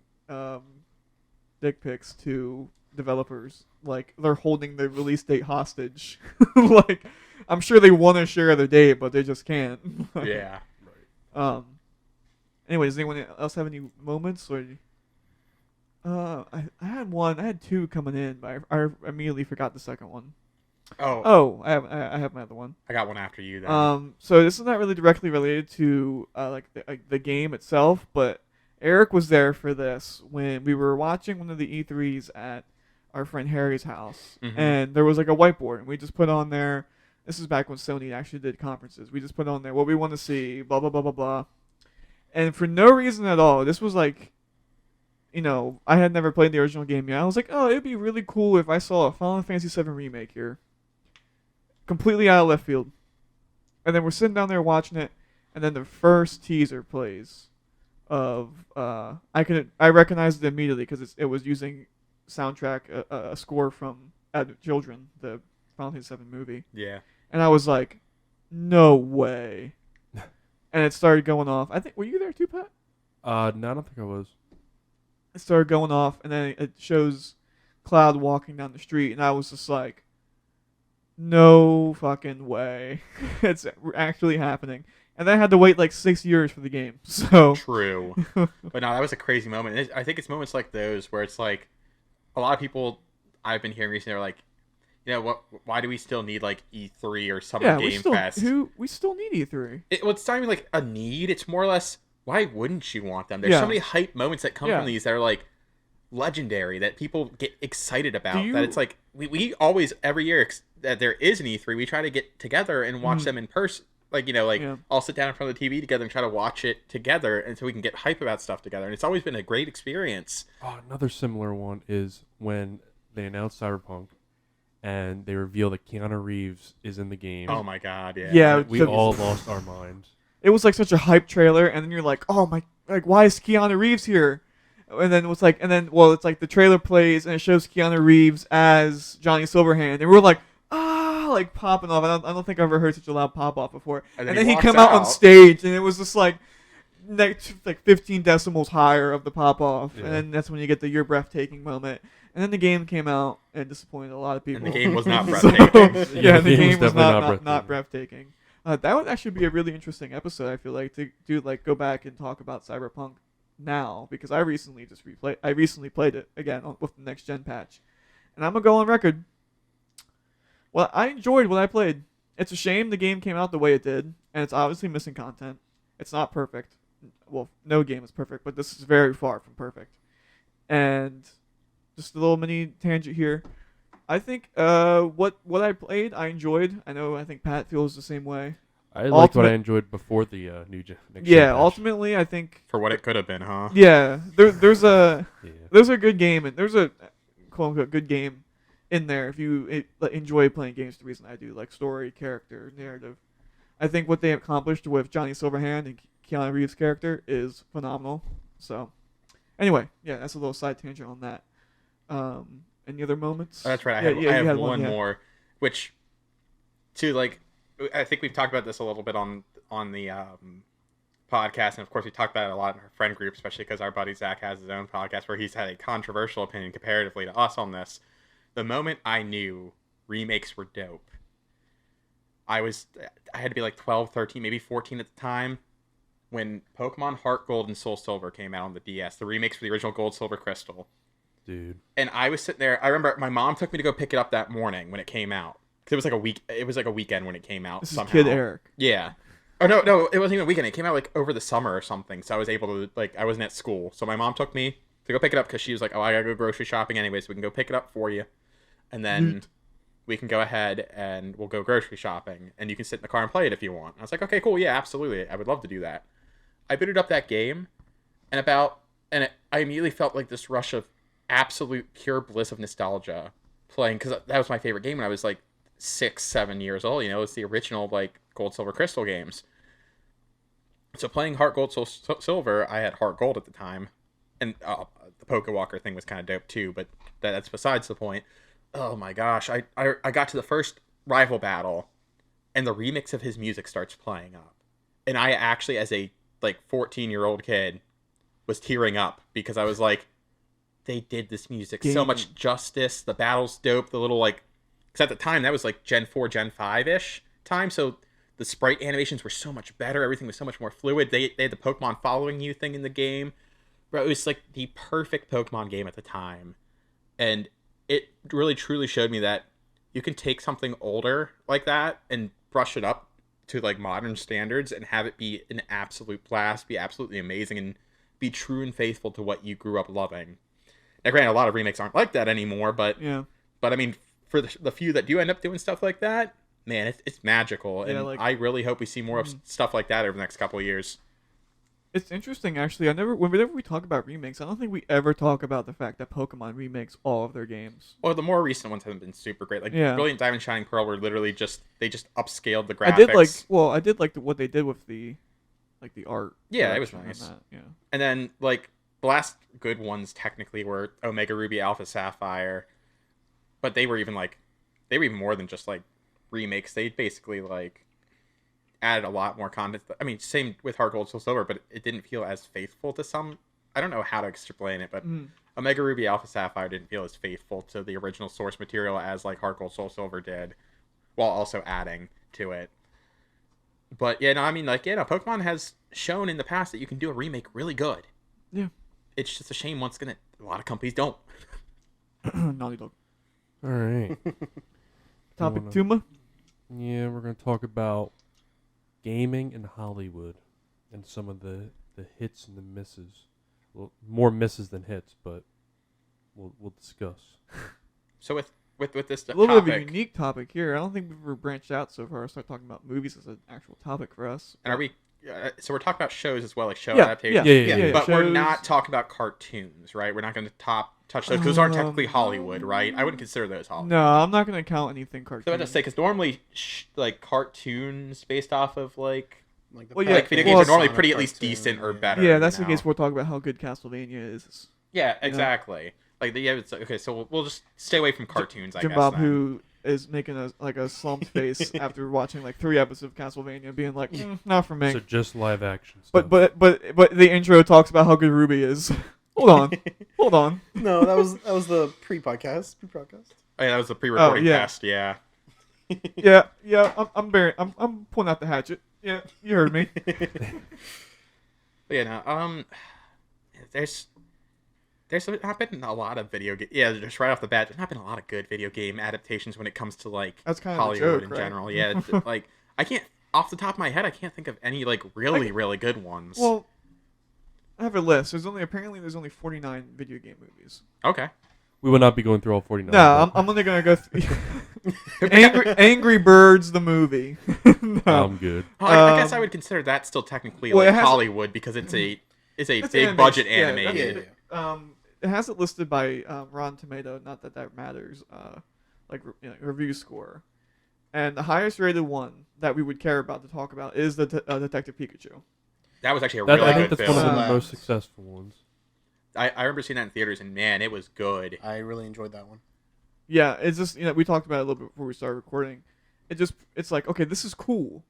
Speaker 2: dick pics to developers. Like, they're holding the release date hostage. Like, I'm sure they want to share the date, but they just can't.
Speaker 1: Yeah.
Speaker 2: Anyway, does anyone else have any moments? Or I had one. I had 2 coming in, but I immediately forgot the second one.
Speaker 1: Oh,
Speaker 2: I have my other one.
Speaker 1: I got one after you then.
Speaker 2: So this is not really directly related to the game itself, but Erik was there for this when we were watching one of the E3s at our friend Harry's house, and there was like a whiteboard, and we just put on there. This is back when Sony actually did conferences. We just put on there what we want to see, blah blah blah blah blah, and for no reason at all. This was like, I had never played the original game yet. I was like, oh, it'd be really cool if I saw a Final Fantasy VII remake here. Completely out of left field. And then we're sitting down there watching it, and then the first teaser plays of I recognized it immediately because it was using soundtrack a score from Advent Children, the Final Fantasy VII movie.
Speaker 1: Yeah.
Speaker 2: And I was like, no way. And it started going off. I think, were you there too, Pat?
Speaker 3: No, I don't think I was.
Speaker 2: It started going off, and then it shows Cloud walking down the street, and I was just like, no fucking way. It's actually happening. And then I had to wait like 6 years for the game. So
Speaker 1: True. But no, that was a crazy moment. I think it's moments like those where it's like a lot of people I've been hearing recently are like, why do we still need like E3 or Summer Game Fest?
Speaker 2: We still need E3.
Speaker 1: It's not even like a need. It's more or less, why wouldn't you want them? There's so many hype moments that come from these that are like legendary that people get excited about.
Speaker 2: you-
Speaker 1: That it's like we always every year that there is an E3, we try to get together and watch them in person. Like
Speaker 2: Yeah.
Speaker 1: all sit down in front of the TV together and try to watch it together, and so we can get hype about stuff together. And it's always been a great experience.
Speaker 3: Oh, another similar one is when they announced Cyberpunk and they reveal that Keanu Reeves is in the game.
Speaker 1: Oh my god, yeah.
Speaker 2: Yeah,
Speaker 3: We
Speaker 2: the-
Speaker 3: all lost our minds.
Speaker 2: It was like such a hype trailer, and then you're like, oh my, like why is Keanu Reeves here? And then it's like, it's like the trailer plays and it shows Keanu Reeves as Johnny Silverhand, and we're like, like popping off. I don't think I've ever heard such a loud pop off before. And then he
Speaker 1: walks
Speaker 2: come out on stage, and it was just like 15 decimals higher of the pop off,
Speaker 3: Yeah.
Speaker 2: and then that's when you get the "you're breathtaking" moment. And then the game came out and disappointed a lot of people.
Speaker 1: And the game was not
Speaker 2: So,
Speaker 1: breathtaking.
Speaker 2: yeah, the
Speaker 3: the
Speaker 2: game was
Speaker 3: definitely
Speaker 2: not breathtaking. That would actually be a really interesting episode. I feel like to do go back and talk about Cyberpunk now, because I recently played it again with the next gen patch, and I'm gonna go on record. Well, I enjoyed what I played. It's a shame the game came out the way it did, and it's obviously missing content. It's not perfect. Well, no game is perfect, but this is very far from perfect. And just a little mini tangent here. I think what I played, I enjoyed. I think Pat feels the same way.
Speaker 3: I liked what I
Speaker 2: Ultimate-
Speaker 3: enjoyed before the next
Speaker 2: Yeah,
Speaker 3: gen patch.
Speaker 2: ultimately, I think
Speaker 1: For what it could have been, huh?
Speaker 2: yeah, there's a
Speaker 3: Yeah.
Speaker 2: good game, and there's a quote unquote good game in there if you enjoy playing games the reason I do, like story, character, narrative. I think what they accomplished with Johnny Silverhand and Keanu Reeves' character is phenomenal. So, anyway, yeah, that's a little side tangent on that. Any other moments?
Speaker 1: Oh, that's right. I
Speaker 2: Yeah,
Speaker 1: have
Speaker 2: you had
Speaker 1: one
Speaker 2: yeah.
Speaker 1: more, which, I think we've talked about this a little bit on the podcast, and of course we talked about it a lot in our friend group, especially because our buddy Zach has his own podcast where he's had a controversial opinion comparatively to us on this. The moment I knew remakes were dope, I had to be like 12, 13, maybe 14 at the time, when Pokemon Heart Gold and Soul Silver came out on the DS, the remakes for the original Gold, Silver, Crystal.
Speaker 3: Dude.
Speaker 1: And I was sitting there. I remember my mom took me to go pick it up that morning when it came out. Because it was like a week. It was like a weekend when it came out.
Speaker 2: This
Speaker 1: somehow.
Speaker 2: is Kid Erik.
Speaker 1: Yeah. Oh no, it wasn't even a weekend. It came out like over the summer or something. So I was able to I wasn't at school. So my mom took me to go pick it up because she was like, "Oh, I gotta go grocery shopping anyway, so we can go pick it up for you, and then we can go ahead and we'll go grocery shopping, and you can sit in the car and play it if you want." I was like, "Okay, cool, yeah, absolutely, I would love to do that." I booted up that game, and I immediately felt like this rush of absolute pure bliss of nostalgia playing, because that was my favorite game when I was like 6, 7 years old. It's the original like Gold, Silver, Crystal games. So playing Heart Gold, Soul Silver, I had Heart Gold at the time, and the Pokewalker thing was kind of dope too. But that's besides the point. Oh my gosh, I got to the first rival battle, and the remix of his music starts playing up, and I actually, as a 14-year-old kid, was tearing up because I was like, they did this music so much justice. The battle's dope. The little because at the time that was like Gen 4, Gen 5-ish time, so the sprite animations were so much better. Everything was so much more fluid. They had the Pokemon following you thing in the game. Bro, it was like the perfect Pokemon game at the time. And it really truly showed me that you can take something older like that and brush it up to modern standards and have it be an absolute blast, be absolutely amazing, and be true and faithful to what you grew up loving. Now, granted, a lot of remakes aren't like that anymore, but I mean, for the few that do end up doing stuff like that, man, it's magical, and I really hope we see more of stuff like that over the next couple of years.
Speaker 2: It's interesting, actually. Whenever we talk about remakes, I don't think we ever talk about the fact that Pokemon remakes all of their games.
Speaker 1: Well, the more recent ones haven't been super great. Brilliant Diamond, Shining Pearl were literally they just upscaled the graphics.
Speaker 2: I did like what they did with the art.
Speaker 1: Yeah, it was nice.
Speaker 2: That, yeah.
Speaker 1: And then the last good ones technically were Omega Ruby, Alpha Sapphire, but they were even more than just remakes. They basically added a lot more content. I mean, same with Heart Gold, Soul Silver, but it didn't feel as faithful to some. I don't know how to explain it, but Omega Ruby, Alpha Sapphire didn't feel as faithful to the original source material as Heart Gold, Soul Silver did, while also adding to it. But yeah, no, I mean, Pokemon has shown in the past that you can do a remake really good.
Speaker 2: Yeah.
Speaker 1: It's just a shame once again a lot of companies don't.
Speaker 2: Naughty Dog.
Speaker 3: All right.
Speaker 2: Topic Tuma.
Speaker 3: Yeah, we're going to talk about gaming in Hollywood and some of the hits and the misses. Well, more misses than hits, but we'll discuss.
Speaker 1: So with this
Speaker 2: A little bit of a
Speaker 1: topic,
Speaker 2: unique topic here. I don't think we've ever branched out so far. Start talking about movies as an actual topic for us.
Speaker 1: and are we? So we're talking about shows as well, like show
Speaker 2: Yeah,
Speaker 1: adaptations.
Speaker 3: Yeah.
Speaker 1: But we're
Speaker 2: shows.
Speaker 1: not talking about cartoons, right? We're not going to touch those because those aren't technically Hollywood, right? I wouldn't consider those Hollywood.
Speaker 2: No, I'm not gonna count anything cartoon.
Speaker 1: So I just say because normally, like cartoons based off of like
Speaker 2: Well, yeah,
Speaker 1: like video
Speaker 2: well,
Speaker 1: games are normally
Speaker 4: Sonic
Speaker 1: pretty at least
Speaker 4: cartoon,
Speaker 1: decent or
Speaker 4: yeah.
Speaker 1: better.
Speaker 2: Yeah, that's
Speaker 1: you
Speaker 2: the
Speaker 1: know?
Speaker 2: case. We'll talk about how good Castlevania is.
Speaker 1: Yeah, exactly. Like it's okay. So we'll just stay away from cartoons. I guess.
Speaker 2: Jimbob,
Speaker 1: then.
Speaker 2: who is making a slumped face after watching like 3 episodes of Castlevania, being like, not for me.
Speaker 3: So just live action stuff.
Speaker 2: But the intro talks about how good Ruby is. Hold on.
Speaker 4: No, that was the pre-podcast.
Speaker 1: Oh, yeah, that was the pre-recording
Speaker 2: yeah.
Speaker 1: cast. Yeah.
Speaker 2: Yeah. I'm pulling out the hatchet. Yeah, you heard me.
Speaker 1: But yeah, no, there's not been a lot of video game. Yeah, just right off the bat, there's not been a lot of good video game adaptations when it comes to like
Speaker 2: That's kind of the
Speaker 1: Hollywood
Speaker 2: joke,
Speaker 1: in
Speaker 2: right?
Speaker 1: general. Yeah, like I can't off the top of my head, I can't think of any like really good ones.
Speaker 2: Well, I have a list. There's only 49 video game movies.
Speaker 1: Okay.
Speaker 3: we will not be going through all 49.
Speaker 2: No, I'm only gonna go. Angry Birds the movie. No.
Speaker 3: I'm good.
Speaker 1: Well, I guess I would consider that still technically
Speaker 2: well,
Speaker 1: like
Speaker 2: it has-
Speaker 1: Hollywood because it's a
Speaker 2: It's
Speaker 1: big
Speaker 2: animation.
Speaker 1: budget
Speaker 2: Yeah,
Speaker 1: animated.
Speaker 2: it has it listed by Rotten Tomato. Not that matters. Review score, and the highest rated one that we would care about to talk about is the Detective Pikachu.
Speaker 1: That was actually a
Speaker 3: I
Speaker 1: really
Speaker 3: think
Speaker 1: good
Speaker 3: that's one
Speaker 1: film.
Speaker 3: of the
Speaker 4: film.
Speaker 3: most successful ones.
Speaker 1: I remember seeing that in theaters, and man, it was good.
Speaker 4: I really enjoyed that one.
Speaker 2: Yeah, it's just we talked about it a little bit before we started recording. It's like, okay, this is cool.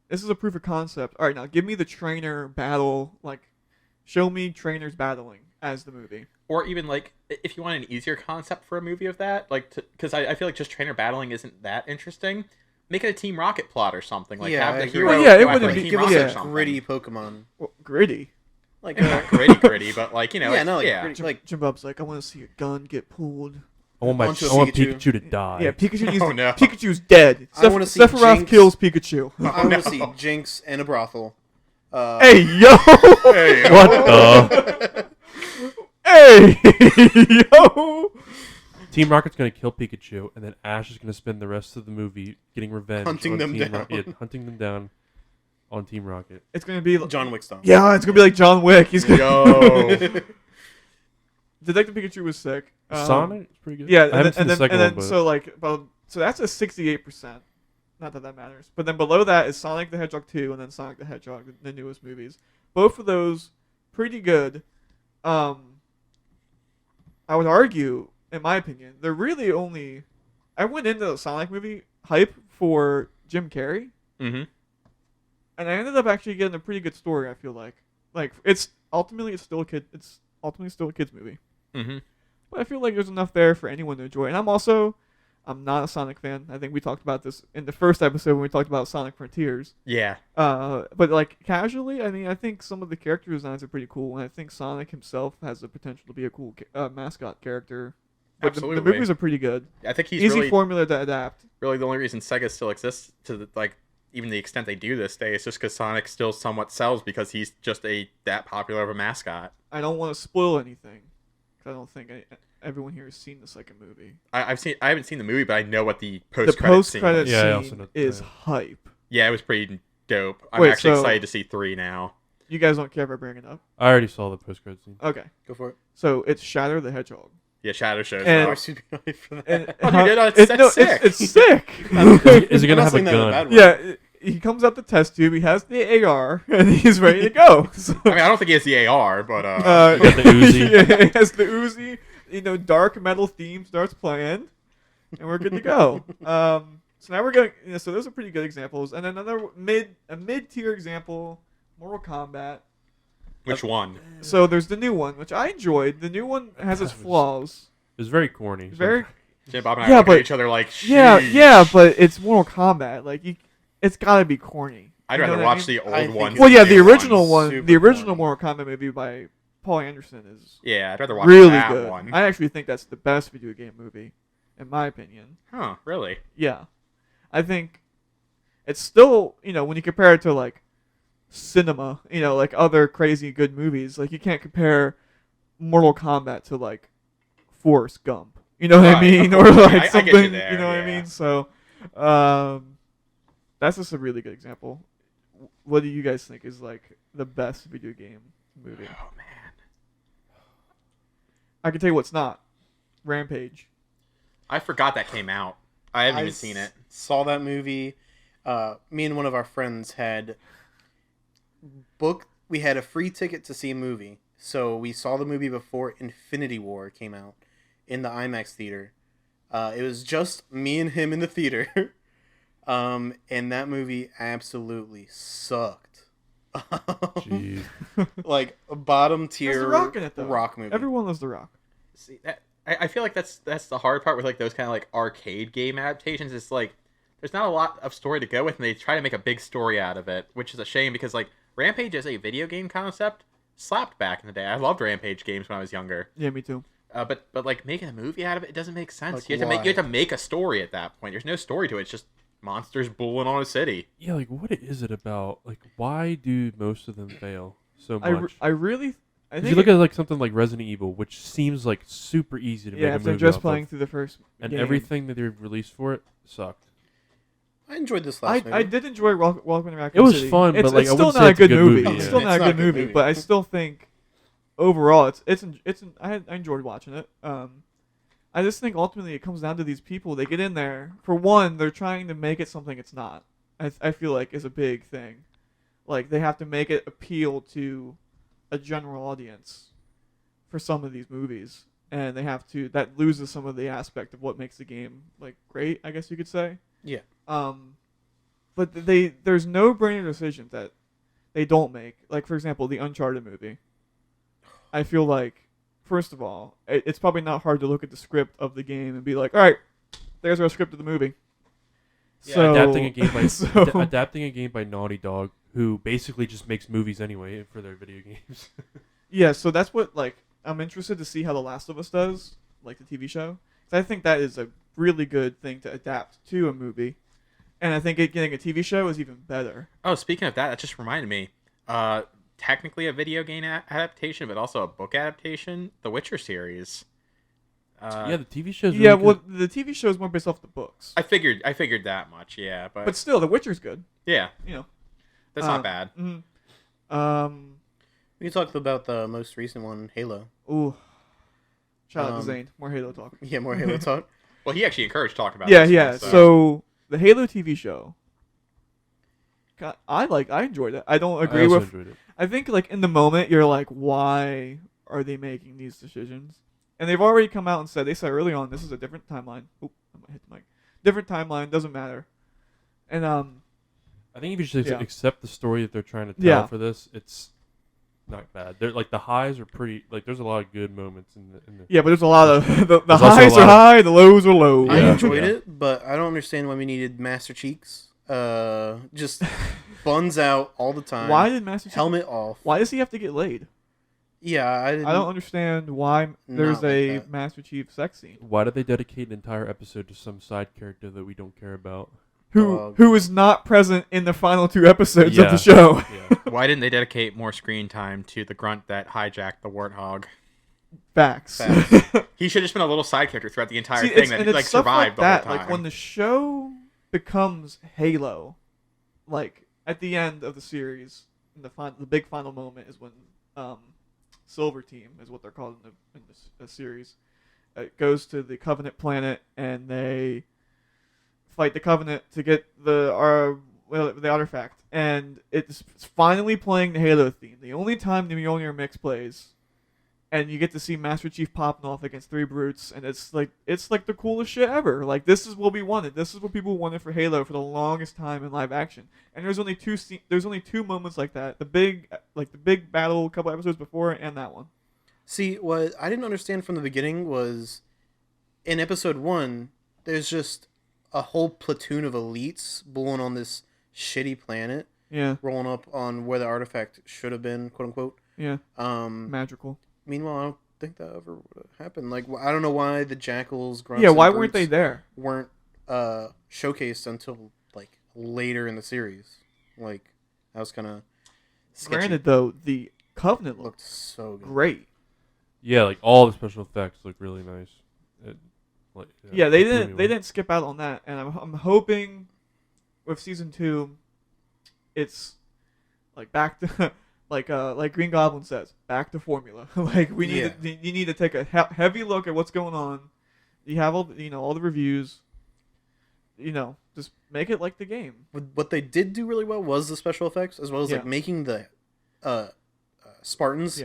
Speaker 2: This is a proof of concept. All right, now give me the trainer battle. Like, show me trainers battling as the movie.
Speaker 1: Or even like if you want an easier concept for a movie of that, like because I feel like just trainer battling isn't that interesting. Make it a Team Rocket plot or something. Like
Speaker 4: Yeah,
Speaker 1: have
Speaker 4: I
Speaker 1: the
Speaker 4: agree.
Speaker 1: hero.
Speaker 2: Well, yeah, it
Speaker 1: go after,
Speaker 2: wouldn't
Speaker 1: like,
Speaker 2: be-
Speaker 1: Team
Speaker 4: Give
Speaker 1: Rocket
Speaker 4: us
Speaker 1: or
Speaker 4: a
Speaker 1: something.
Speaker 4: gritty Pokemon.
Speaker 2: Well, gritty.
Speaker 4: Like
Speaker 1: Not gritty, but like
Speaker 4: yeah, no, like,
Speaker 1: yeah.
Speaker 4: gritty, like
Speaker 2: Jimbob's like, I want to see a gun get pulled.
Speaker 3: I want
Speaker 4: Onto a
Speaker 3: I want
Speaker 4: Pikachu.
Speaker 3: Pikachu to die.
Speaker 2: Yeah, Pikachu.
Speaker 1: Oh, no.
Speaker 2: Pikachu's dead.
Speaker 4: I wanna see
Speaker 2: Sephiroth
Speaker 4: Jinx.
Speaker 2: kills Pikachu.
Speaker 4: I want to see Jinx in a brothel.
Speaker 2: Hey yo!
Speaker 1: Hey,
Speaker 3: What the?
Speaker 2: Hey yo!
Speaker 3: Team Rocket's gonna kill Pikachu, and then Ash is gonna spend the rest of the movie getting revenge,
Speaker 4: Hunting
Speaker 3: on
Speaker 4: them
Speaker 3: Team
Speaker 4: down.
Speaker 3: hunting them down on Team Rocket.
Speaker 2: It's gonna be
Speaker 4: John Wick style.
Speaker 2: Yeah, it's gonna be like John Wick. He's gonna.
Speaker 1: Yo.
Speaker 2: Detective Pikachu was sick.
Speaker 3: Sonic is pretty good.
Speaker 2: Yeah,
Speaker 3: I haven't seen the second one, but
Speaker 2: so that's a 68%. Not that matters. But then below that is Sonic the Hedgehog 2 and then Sonic the Hedgehog, the newest movies. Both of those pretty good. I would argue, in my opinion, they're really only. I went into the Sonic movie hype for Jim Carrey,
Speaker 1: Mm-hmm.
Speaker 2: and I ended up actually getting a pretty good story. I feel like it's still a kid. It's ultimately still a kids movie.
Speaker 1: Mm-hmm.
Speaker 2: But I feel like there's enough there for anyone to enjoy. And I'm not a Sonic fan. I think we talked about this in the first episode when we talked about Sonic Frontiers.
Speaker 1: Yeah.
Speaker 2: But like casually, I mean, I think some of the character designs are pretty cool, and I think Sonic himself has the potential to be a cool mascot character. But
Speaker 1: Absolutely.
Speaker 2: the movies are pretty good.
Speaker 1: I think he's
Speaker 2: Easy
Speaker 1: really
Speaker 2: formula to adapt.
Speaker 1: really the only reason Sega still exists to even the extent they do this day is just because Sonic still somewhat sells because he's just that popular of a mascot.
Speaker 2: I don't want to spoil anything, because I don't think everyone here has seen the second movie.
Speaker 1: I haven't seen the movie, but I know what the
Speaker 2: The
Speaker 1: post-credit scene
Speaker 2: post-credit
Speaker 1: is.
Speaker 3: Yeah, I also
Speaker 2: scene
Speaker 3: know-
Speaker 2: is
Speaker 3: yeah.
Speaker 2: hype.
Speaker 1: Yeah, it was pretty dope. I'm
Speaker 2: Wait,
Speaker 1: actually
Speaker 2: so-
Speaker 1: excited to see 3 now.
Speaker 2: You guys don't care if I bring it up?
Speaker 3: I already saw the post-credit scene.
Speaker 2: Okay.
Speaker 4: Go for it.
Speaker 2: So it's Shadow the Hedgehog.
Speaker 1: Yeah, Shadow shows
Speaker 2: And-
Speaker 4: I
Speaker 1: up.
Speaker 4: should be ready for that.
Speaker 2: And,
Speaker 1: Oh, dude, that's sick.
Speaker 2: It's sick.
Speaker 3: Is he gonna
Speaker 4: I'm not
Speaker 3: have a
Speaker 4: saying that in
Speaker 3: gun?
Speaker 4: bad way.
Speaker 2: Yeah, he comes out the test tube. He has the AR, and he's ready to go. So,
Speaker 1: I mean, I don't think he has the AR, but
Speaker 3: Got the Uzi.
Speaker 2: Yeah, he has the Uzi. Dark metal theme starts playing, and we're good to go. So now we're going. So those are pretty good examples, and another mid-tier example, Mortal Kombat.
Speaker 1: which one?
Speaker 2: So there's the new one, which I enjoyed. The new one has its
Speaker 3: That was-
Speaker 2: flaws.
Speaker 3: It was very corny.
Speaker 2: Very
Speaker 1: Jim Bob and I
Speaker 2: Yeah,
Speaker 1: look
Speaker 2: but-
Speaker 1: at each other like,
Speaker 2: yeah,
Speaker 1: "Sheesh."
Speaker 2: but it's Mortal Kombat. Like it's gotta be corny.
Speaker 1: I'd
Speaker 2: You know
Speaker 1: rather
Speaker 2: what I
Speaker 1: watch
Speaker 2: mean?
Speaker 1: the
Speaker 4: I
Speaker 1: old
Speaker 4: think
Speaker 1: ones.
Speaker 4: it's-
Speaker 2: Well,
Speaker 1: than
Speaker 2: yeah,
Speaker 1: the
Speaker 2: the
Speaker 1: new
Speaker 2: original
Speaker 1: ones.
Speaker 2: one,
Speaker 4: super
Speaker 2: the original
Speaker 4: corny.
Speaker 2: Mortal Kombat movie by Paul Anderson is
Speaker 1: Yeah, I'd rather watch
Speaker 2: really
Speaker 1: that
Speaker 2: good.
Speaker 1: one.
Speaker 2: I actually think that's the best video game movie, in my opinion.
Speaker 1: Huh, really?
Speaker 2: Yeah, I think it's still when you compare it to like cinema, like other crazy good movies, like you can't compare Mortal Kombat to like Forrest Gump. You know what I
Speaker 1: Right,
Speaker 2: mean?
Speaker 1: of
Speaker 2: Or
Speaker 1: course.
Speaker 2: like
Speaker 1: I get you
Speaker 2: something.
Speaker 1: there,
Speaker 2: You know what I
Speaker 1: yeah.
Speaker 2: mean? So, that's just a really good example. What do you guys think is like the best video game movie?
Speaker 1: Oh man.
Speaker 2: I can tell you what's not. Rampage.
Speaker 1: I forgot that came out. I haven't even seen it.
Speaker 4: Saw that movie. Me and one of our friends had booked. We had a free ticket to see a movie, so we saw the movie before Infinity War came out in the IMAX theater. It was just me and him in the theater, and that movie absolutely sucked.
Speaker 3: Jeez.
Speaker 4: Like a bottom tier
Speaker 2: There's The Rock in it, though.
Speaker 4: rock movie.
Speaker 2: Everyone loves The Rock.
Speaker 1: See, I feel like that's the hard part with like those kind of like arcade game adaptations. It's like there's not a lot of story to go with, and they try to make a big story out of it, which is a shame because like Rampage as a video game concept slapped back in the day. I loved Rampage games when I was younger.
Speaker 2: Yeah, me too.
Speaker 1: But like making a movie out of it doesn't make sense.
Speaker 4: Like,
Speaker 1: you have to make a story at that point. There's no story to it. It's just monsters bulling on a city.
Speaker 3: Yeah, like what is it about? Like why do most of them fail so much?
Speaker 2: I really. I
Speaker 3: If
Speaker 2: think
Speaker 3: you look at like something like Resident Evil, which seems like super easy to make a
Speaker 2: if they're
Speaker 3: movie
Speaker 2: just
Speaker 3: off
Speaker 2: playing
Speaker 3: of,
Speaker 2: through the first
Speaker 3: and
Speaker 2: game.
Speaker 3: everything that they released for it sucked.
Speaker 4: I enjoyed this last movie.
Speaker 2: I did enjoy Welcome to Raccoon
Speaker 3: It was
Speaker 2: City.
Speaker 3: fun, but,
Speaker 2: it's,
Speaker 3: like,
Speaker 2: it's
Speaker 3: I
Speaker 2: still
Speaker 3: wouldn't
Speaker 2: not
Speaker 3: say
Speaker 2: a
Speaker 3: it's a
Speaker 2: good
Speaker 3: good
Speaker 2: movie.
Speaker 3: movie,
Speaker 2: It's
Speaker 3: yeah.
Speaker 2: still
Speaker 4: It's
Speaker 2: not a good movie, but I still think overall it's I enjoyed watching it. I just think ultimately it comes down to these people. They get in there. For one, they're trying to make it something it's not. I feel like is a big thing. Like they have to make it appeal to a general audience for some of these movies, and they have to that loses some of the aspect of what makes the game like great, I guess you could say.
Speaker 4: Yeah.
Speaker 2: But there's no brainer decisions that they don't make. Like for example, the Uncharted movie. I feel like, first of all, it's probably not hard to look at the script of the game and be like, all right, there's our script of the movie.
Speaker 1: Yeah,
Speaker 2: So
Speaker 3: adapting a game by
Speaker 2: so-
Speaker 3: adapting a game by Naughty Dog, who basically just makes movies anyway for their video games.
Speaker 2: yeah, so that's what like I'm interested to see how The Last of Us does, like the TV show. 'Cause I think that is a really good thing to adapt to a movie, and I think getting a TV show is even better.
Speaker 1: Oh, speaking of that just reminded me. Technically a video game adaptation, but also a book adaptation. The Witcher series.
Speaker 3: Yeah, the TV show's
Speaker 2: Yeah,
Speaker 3: really
Speaker 2: well,
Speaker 3: good.
Speaker 2: the TV show is more based off the books,
Speaker 1: I figured that much. Yeah,
Speaker 2: but still, The Witcher's good.
Speaker 1: yeah,
Speaker 2: You know,
Speaker 1: that's not bad.
Speaker 4: We talked about the most recent one, Halo.
Speaker 2: Ooh, shout out to
Speaker 4: Um,
Speaker 2: Zane. More Halo talk.
Speaker 4: Yeah, more Halo talk.
Speaker 1: Well, he actually encouraged talk about.
Speaker 2: Yeah,
Speaker 1: this
Speaker 2: yeah.
Speaker 1: one,
Speaker 2: So the Halo TV show, I enjoyed it. I don't
Speaker 3: I
Speaker 2: agree
Speaker 3: also
Speaker 2: with.
Speaker 3: enjoyed it.
Speaker 2: I think like in the moment you're like, why are they making these decisions? And they've already come out and said early on this is a different timeline. Oop, I might hit the mic. Different timeline, doesn't matter. And
Speaker 3: I think if you just
Speaker 2: Yeah.
Speaker 3: accept the story that they're trying to tell
Speaker 2: Yeah.
Speaker 3: for this, it's not bad. They're like the highs are pretty. Like there's a lot of good moments in the
Speaker 2: yeah, but there's a lot of the
Speaker 3: There's also a
Speaker 2: highs
Speaker 3: lot
Speaker 2: are
Speaker 3: of-
Speaker 2: high, the lows are low.
Speaker 4: I
Speaker 3: Yeah.
Speaker 4: enjoyed
Speaker 3: Yeah.
Speaker 4: it, but I don't understand why we needed Master Cheeks. Just buns out all the time.
Speaker 2: Why did Master Chief?
Speaker 4: Helmet off.
Speaker 2: Why does he have to get laid?
Speaker 4: Yeah, I didn't.
Speaker 2: I don't understand why there's
Speaker 4: like
Speaker 2: a
Speaker 4: that.
Speaker 2: Master Chief sex scene.
Speaker 3: Why did they dedicate an entire episode to some side character that we don't care about?
Speaker 2: Who is not present in the final 2 episodes of
Speaker 3: Yeah.
Speaker 2: the show?
Speaker 3: Yeah.
Speaker 1: Why didn't they dedicate more screen time to the grunt that hijacked the warthog?
Speaker 2: Facts.
Speaker 4: Facts.
Speaker 1: He should have just been a little side character throughout the entire
Speaker 2: See,
Speaker 1: thing
Speaker 2: it's,
Speaker 1: that
Speaker 2: and it's
Speaker 1: like
Speaker 2: stuff
Speaker 1: survived
Speaker 2: like that.
Speaker 1: the whole
Speaker 2: Like
Speaker 1: time.
Speaker 2: when the show becomes Halo, like at the end of the series, in the big final moment is when Silver Team is what they're called in the series. It goes to the Covenant planet and they fight the Covenant to get the artifact, and it's finally playing the Halo theme. The only time the Mjolnir mix plays. And you get to see Master Chief popping off against 3 brutes, and it's like the coolest shit ever. Like this is what we wanted. This is what people wanted for Halo for the longest time in live action. And there's only two moments like that. The big battle a couple episodes before, and that one.
Speaker 4: See, what I didn't understand from the beginning was, in episode 1, there's just a whole platoon of elites bulling on this shitty planet,
Speaker 2: Yeah,
Speaker 4: rolling up on where the artifact should have been, quote unquote.
Speaker 2: yeah. Magical.
Speaker 4: Meanwhile, I don't think that ever would have happened. Like, I don't know why the jackals, grunts,
Speaker 2: Yeah,
Speaker 4: and
Speaker 2: why weren't they
Speaker 4: brutes
Speaker 2: there?
Speaker 4: weren't showcased until like later in the series. Like, that was kind of sketchy.
Speaker 2: Granted, though, the Covenant
Speaker 4: Looked
Speaker 2: looked
Speaker 4: so good.
Speaker 2: great.
Speaker 3: Yeah, like all the special effects look really nice.
Speaker 2: Yeah, they
Speaker 3: it blew me
Speaker 2: didn't. They
Speaker 3: away.
Speaker 2: didn't skip out on that, and I'm hoping with season 2, it's like back to like Green Goblin says, back to formula. Like we need you need to take a heavy look at what's going on. You have all all the reviews. Just make it like the game.
Speaker 4: What they did do really well was the special effects, as well as like making the Spartans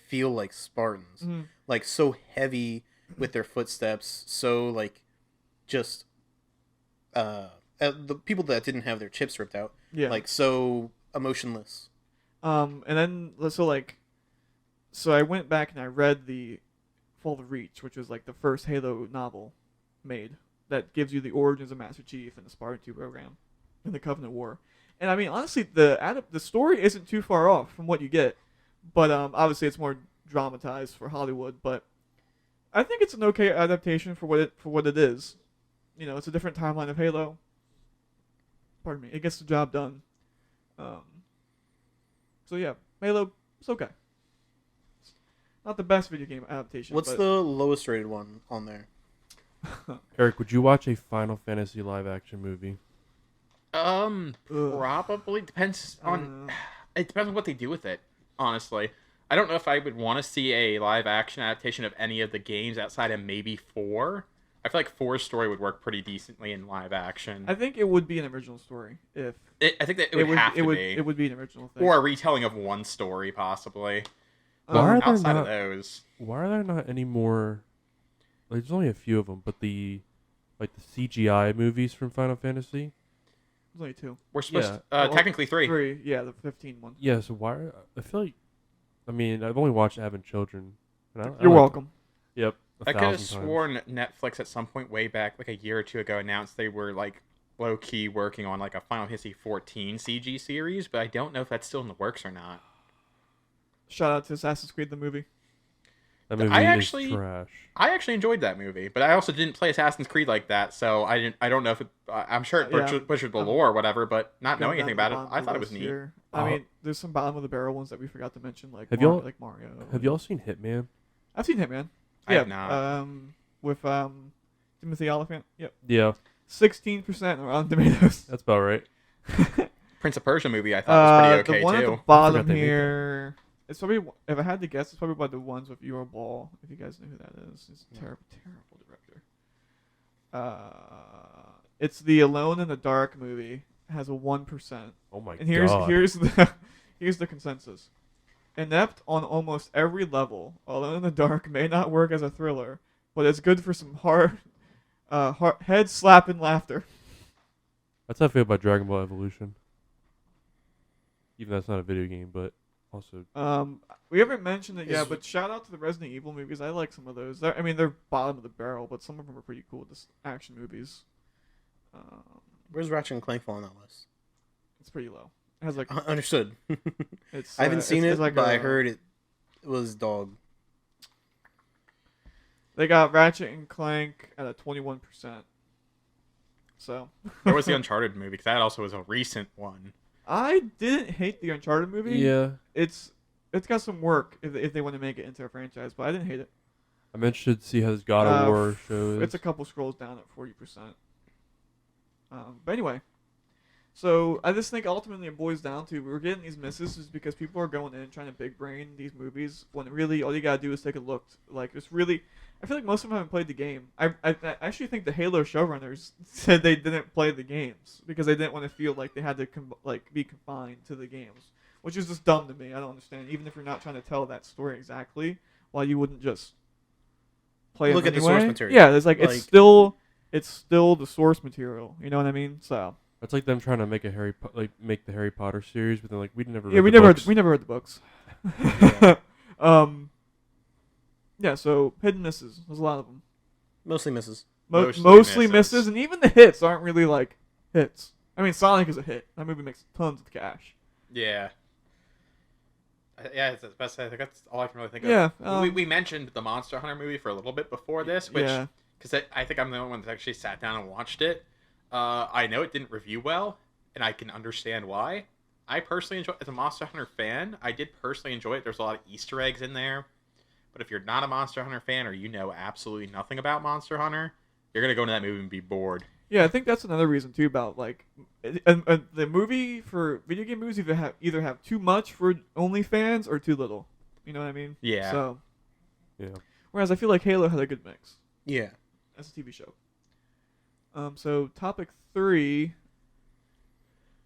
Speaker 4: feel like Spartans, like so heavy with their footsteps, so like just the people that didn't have their chips ripped out, like so emotionless.
Speaker 2: And then so I went back and I read the Fall of Reach, which was like the first Halo novel made that gives you the origins of Master Chief and the Spartan 2 program and the Covenant War. And I mean, honestly, the story isn't too far off from what you get, but obviously it's more dramatized for Hollywood. But I think it's an okay adaptation for what it is. It's a different timeline of Halo. Pardon me. It gets the job done. So yeah, Halo, it's okay. It's not the best video game adaptation.
Speaker 4: What's the lowest rated one on there?
Speaker 3: Eric, would you watch a Final Fantasy live action movie?
Speaker 1: Probably depends on. It depends on what they do with it. Honestly, I don't know if I would want to see a live action adaptation of any of the games outside of maybe 4. I feel like 4's story would work pretty decently in live action.
Speaker 2: I think it would be an original story if.
Speaker 1: I think that it would have to be.
Speaker 2: It would be an original thing.
Speaker 1: Or a retelling of one story, possibly.
Speaker 3: Why are there
Speaker 1: outside
Speaker 3: not,
Speaker 1: of those.
Speaker 3: Why are there not any more? Like, there's only a few of them, but the CGI movies from Final Fantasy.
Speaker 2: There's only 2.
Speaker 1: We're supposed to, technically 3.
Speaker 2: 3, yeah, the 15 one.
Speaker 3: Yeah, so why? I feel like, I mean, I've only watched Having Children. And
Speaker 2: You're welcome.
Speaker 3: Yep.
Speaker 1: I could have sworn Netflix at some point way back, like a year or two ago, announced they were like low key working on like a Final Fantasy 14 CG series, but I don't know if that's still in the works or not.
Speaker 2: Shout out to Assassin's Creed the movie.
Speaker 3: That movie is trash.
Speaker 1: I actually enjoyed that movie, but I also didn't play Assassin's Creed like that, so I don't know if it. I'm sure it butchered the lore or whatever, but not knowing anything about it, I thought it was neat.
Speaker 2: I mean, there's some bottom of the barrel ones that we forgot to mention, like like Mario.
Speaker 3: Have y'all seen Hitman?
Speaker 2: I've seen Hitman.
Speaker 1: I have not.
Speaker 2: With Timothy Oliphant. Yep.
Speaker 3: Yeah.
Speaker 2: 16% on Rotten Tomatoes.
Speaker 3: That's about right.
Speaker 1: Prince of Persia movie I thought was pretty okay
Speaker 2: the one
Speaker 1: too.
Speaker 2: At the bottom here, it's probably, if I had to guess, it's probably by the ones with Your Ball. If you guys know who that is, he's a terrible director. It's the Alone in the Dark movie. It has a 1%.
Speaker 3: Oh my god.
Speaker 2: And here's the consensus. Inept on almost every level, Alone in the Dark may not work as a thriller, but it's good for some head slapping laughter.
Speaker 3: That's how I feel about Dragon Ball Evolution. Even though that's not a video game, but also.
Speaker 2: We haven't mentioned it yet, but shout out to the Resident Evil movies. I like some of those. They're bottom of the barrel, but some of them are pretty cool. Just action movies.
Speaker 4: Where's Ratchet and Clank fall on that list?
Speaker 2: It's pretty low. It has like
Speaker 4: understood.
Speaker 2: It's
Speaker 4: I haven't seen it,
Speaker 2: like
Speaker 4: but I heard it was dog.
Speaker 2: They got Ratchet and Clank at a 21%. So
Speaker 1: There was the Uncharted movie, because that also was a recent one.
Speaker 2: I didn't hate the Uncharted movie.
Speaker 3: Yeah.
Speaker 2: It's got some work if they want to make it into a franchise, but I didn't hate it.
Speaker 3: I'm interested to see how this God of War show is.
Speaker 2: It's a couple scrolls down at 40%. But anyway, so I just think ultimately it boils down to we're getting these misses is because people are going in trying to big brain these movies when really all you gotta do is take a look. Like it's really, I feel like most of them haven't played the game. I actually think the Halo showrunners said they didn't play the games because they didn't want to feel like they had to be confined to the games, which is just dumb to me. I don't understand. Even if you're not trying to tell that story exactly, why you wouldn't just play
Speaker 4: Look
Speaker 2: it
Speaker 4: at
Speaker 2: anyway.
Speaker 4: the source material.
Speaker 2: Yeah, it's like it's still the source material. You know what I mean? So
Speaker 3: It's like them trying to make make the Harry Potter series, but then like we never.
Speaker 2: Yeah, we never read the books. Yeah. So hidden misses. There's a lot of them.
Speaker 4: Mostly misses.
Speaker 2: Mostly misses, and even the hits aren't really like hits. I mean, Sonic is a hit. That movie makes tons of cash.
Speaker 1: Yeah. Yeah, it's the best. I think that's all I can really think of.
Speaker 2: Yeah.
Speaker 1: We mentioned the Monster Hunter movie for a little bit before this, which because I think I'm the only one that actually sat down and watched it. I know it didn't review well, and I can understand why. I personally enjoy, as a Monster Hunter fan, I did personally enjoy it. There's a lot of Easter eggs in there, But if you're not a Monster Hunter fan or you know absolutely nothing about Monster Hunter, you're going to go into that movie and be bored.
Speaker 2: Yeah, I think that's another reason too about like the movie for video game movies either have too much for only fans or too little. You know what I mean?
Speaker 1: Yeah.
Speaker 2: So
Speaker 3: Yeah.
Speaker 2: whereas I feel like Halo had a good mix
Speaker 4: Yeah.
Speaker 2: as a TV show. So topic 3.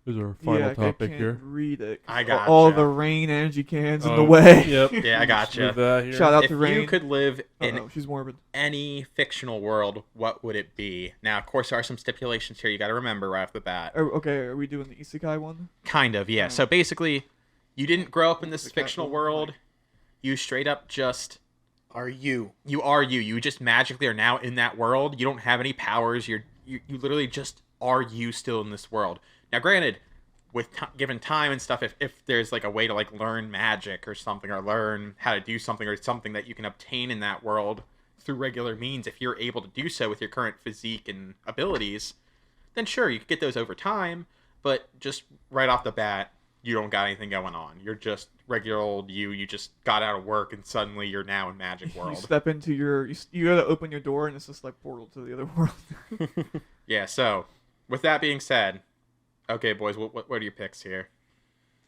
Speaker 3: Is our final topic
Speaker 2: I can't
Speaker 3: here?
Speaker 2: read it.
Speaker 1: I gotcha.
Speaker 2: All the rain energy cans in the
Speaker 3: Oh,
Speaker 2: way.
Speaker 3: Yep.
Speaker 1: Yeah, I
Speaker 3: Just move
Speaker 1: gotcha.
Speaker 3: that here.
Speaker 2: Shout out
Speaker 1: If
Speaker 2: to Rain.
Speaker 1: you could live in
Speaker 2: Oh, she's morbid.
Speaker 1: any fictional world, what would it be? Now, of course, there are some stipulations here you got to remember right off the bat.
Speaker 2: Okay, are we doing the isekai one?
Speaker 1: Kind of, yeah. So basically, you didn't grow up in this
Speaker 2: The cat
Speaker 1: fictional
Speaker 2: will
Speaker 1: world.
Speaker 2: like-
Speaker 1: You straight up just
Speaker 4: Are you?
Speaker 1: you are you. You just magically are now in that world. You don't have any powers. You literally just are you still in this world. Now, granted, with given time and stuff, if there's like a way to like learn magic or something, or learn how to do something, or something that you can obtain in that world through regular means, if you're able to do so with your current physique and abilities, then sure, you could get those over time. But just right off the bat, you don't got anything going on. You're just regular old you. You just got out of work and suddenly you're now in magic
Speaker 2: You
Speaker 1: world.
Speaker 2: step into you gotta open your door and it's just like portal to the other world.
Speaker 1: Yeah, so with that being said, okay, boys, what are your picks here?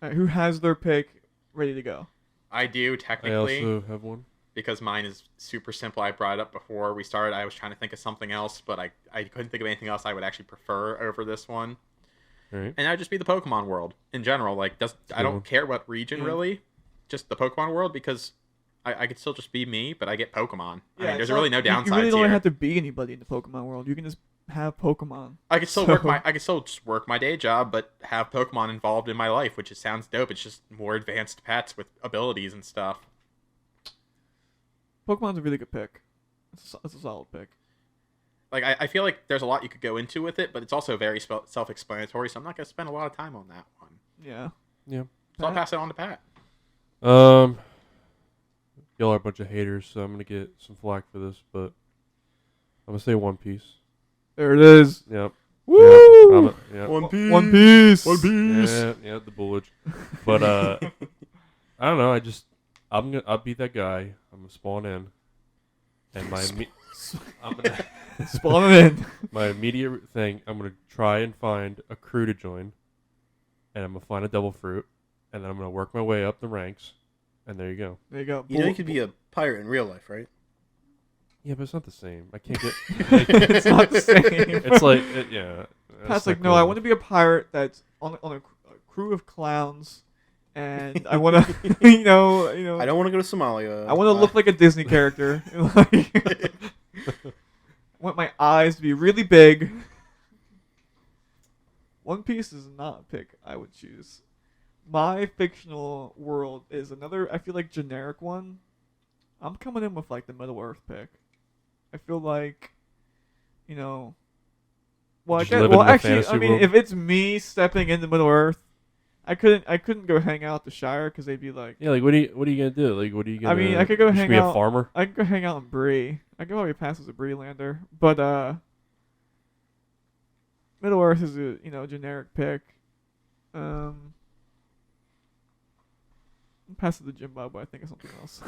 Speaker 2: Alright, who has their pick ready to go?
Speaker 1: I do,
Speaker 3: I
Speaker 1: technically,
Speaker 3: also have one.
Speaker 1: because mine is super simple. I brought it up before we started. I was trying to think of something else, but I couldn't think of anything else I would actually prefer over this one.
Speaker 3: All right.
Speaker 1: And that would just be the Pokemon world in general. Like, I don't
Speaker 3: one.
Speaker 1: care what region,
Speaker 2: Yeah.
Speaker 1: really. Just the Pokemon world, because I could still just be me, but I get Pokemon. I mean, there's
Speaker 2: it's
Speaker 1: really no
Speaker 2: like-
Speaker 1: downsides
Speaker 2: You really don't
Speaker 1: here.
Speaker 2: have to be anybody in the Pokemon world. You can just have Pokemon.
Speaker 1: I could still
Speaker 2: So-
Speaker 1: I could still just work my day job, but have Pokemon involved in my life, which just sounds dope. It's just more advanced pets with abilities and stuff.
Speaker 2: Pokemon's a really good pick. It's a solid pick.
Speaker 1: Like, I feel like there's a lot you could go into with it, but it's also very self-explanatory, so I'm not going to spend a lot of time on that one.
Speaker 2: Yeah.
Speaker 3: Yeah.
Speaker 1: So I'll
Speaker 2: Pat?
Speaker 1: pass it on to Pat.
Speaker 3: Y'all are a bunch of haters, so I'm gonna get some flack for this, but I'm gonna say One Piece.
Speaker 2: There it is.
Speaker 3: Yep.
Speaker 2: Woo!
Speaker 3: Yeah.
Speaker 4: One Piece.
Speaker 2: One Piece.
Speaker 3: Yeah, the bullet. But I don't know. I'll be that guy. I'm gonna spawn in, and
Speaker 2: Spawn it in.
Speaker 3: my immediate thing. I'm gonna try and find a crew to join, and I'm gonna find a devil fruit, and then I'm gonna work my way up the ranks, and there you go.
Speaker 2: There you go.
Speaker 4: You know you could be a pirate in real life, right?
Speaker 3: Yeah, but it's not the same. I can't get.
Speaker 2: It's not the same.
Speaker 3: It's like yeah.
Speaker 2: Pat's like, no, I want to be a pirate that's on a crew of clowns, and I want to, you know.
Speaker 4: I don't want to go to Somalia.
Speaker 2: I want to look like a Disney character. Like, I want my eyes to be really big. One Piece is not a pick I would choose. My fictional world is another, I feel like, generic one. I'm coming in with like the Middle Earth pick. I feel like, you know. Well,
Speaker 3: Just live in the
Speaker 2: actually,
Speaker 3: fantasy
Speaker 2: I mean,
Speaker 3: world?
Speaker 2: if it's me stepping into Middle Earth, I couldn't go hang out at the Shire because they'd be like,
Speaker 3: Yeah, like what are you gonna do? Like what are you gonna?
Speaker 2: I mean, I could go
Speaker 3: just
Speaker 2: hang
Speaker 3: be
Speaker 2: out.
Speaker 3: a farmer.
Speaker 2: I could go hang out in Bree. I could probably pass as a Breelander, but Middle Earth is a generic pick. Pass it to Jimbob, but I think of something else.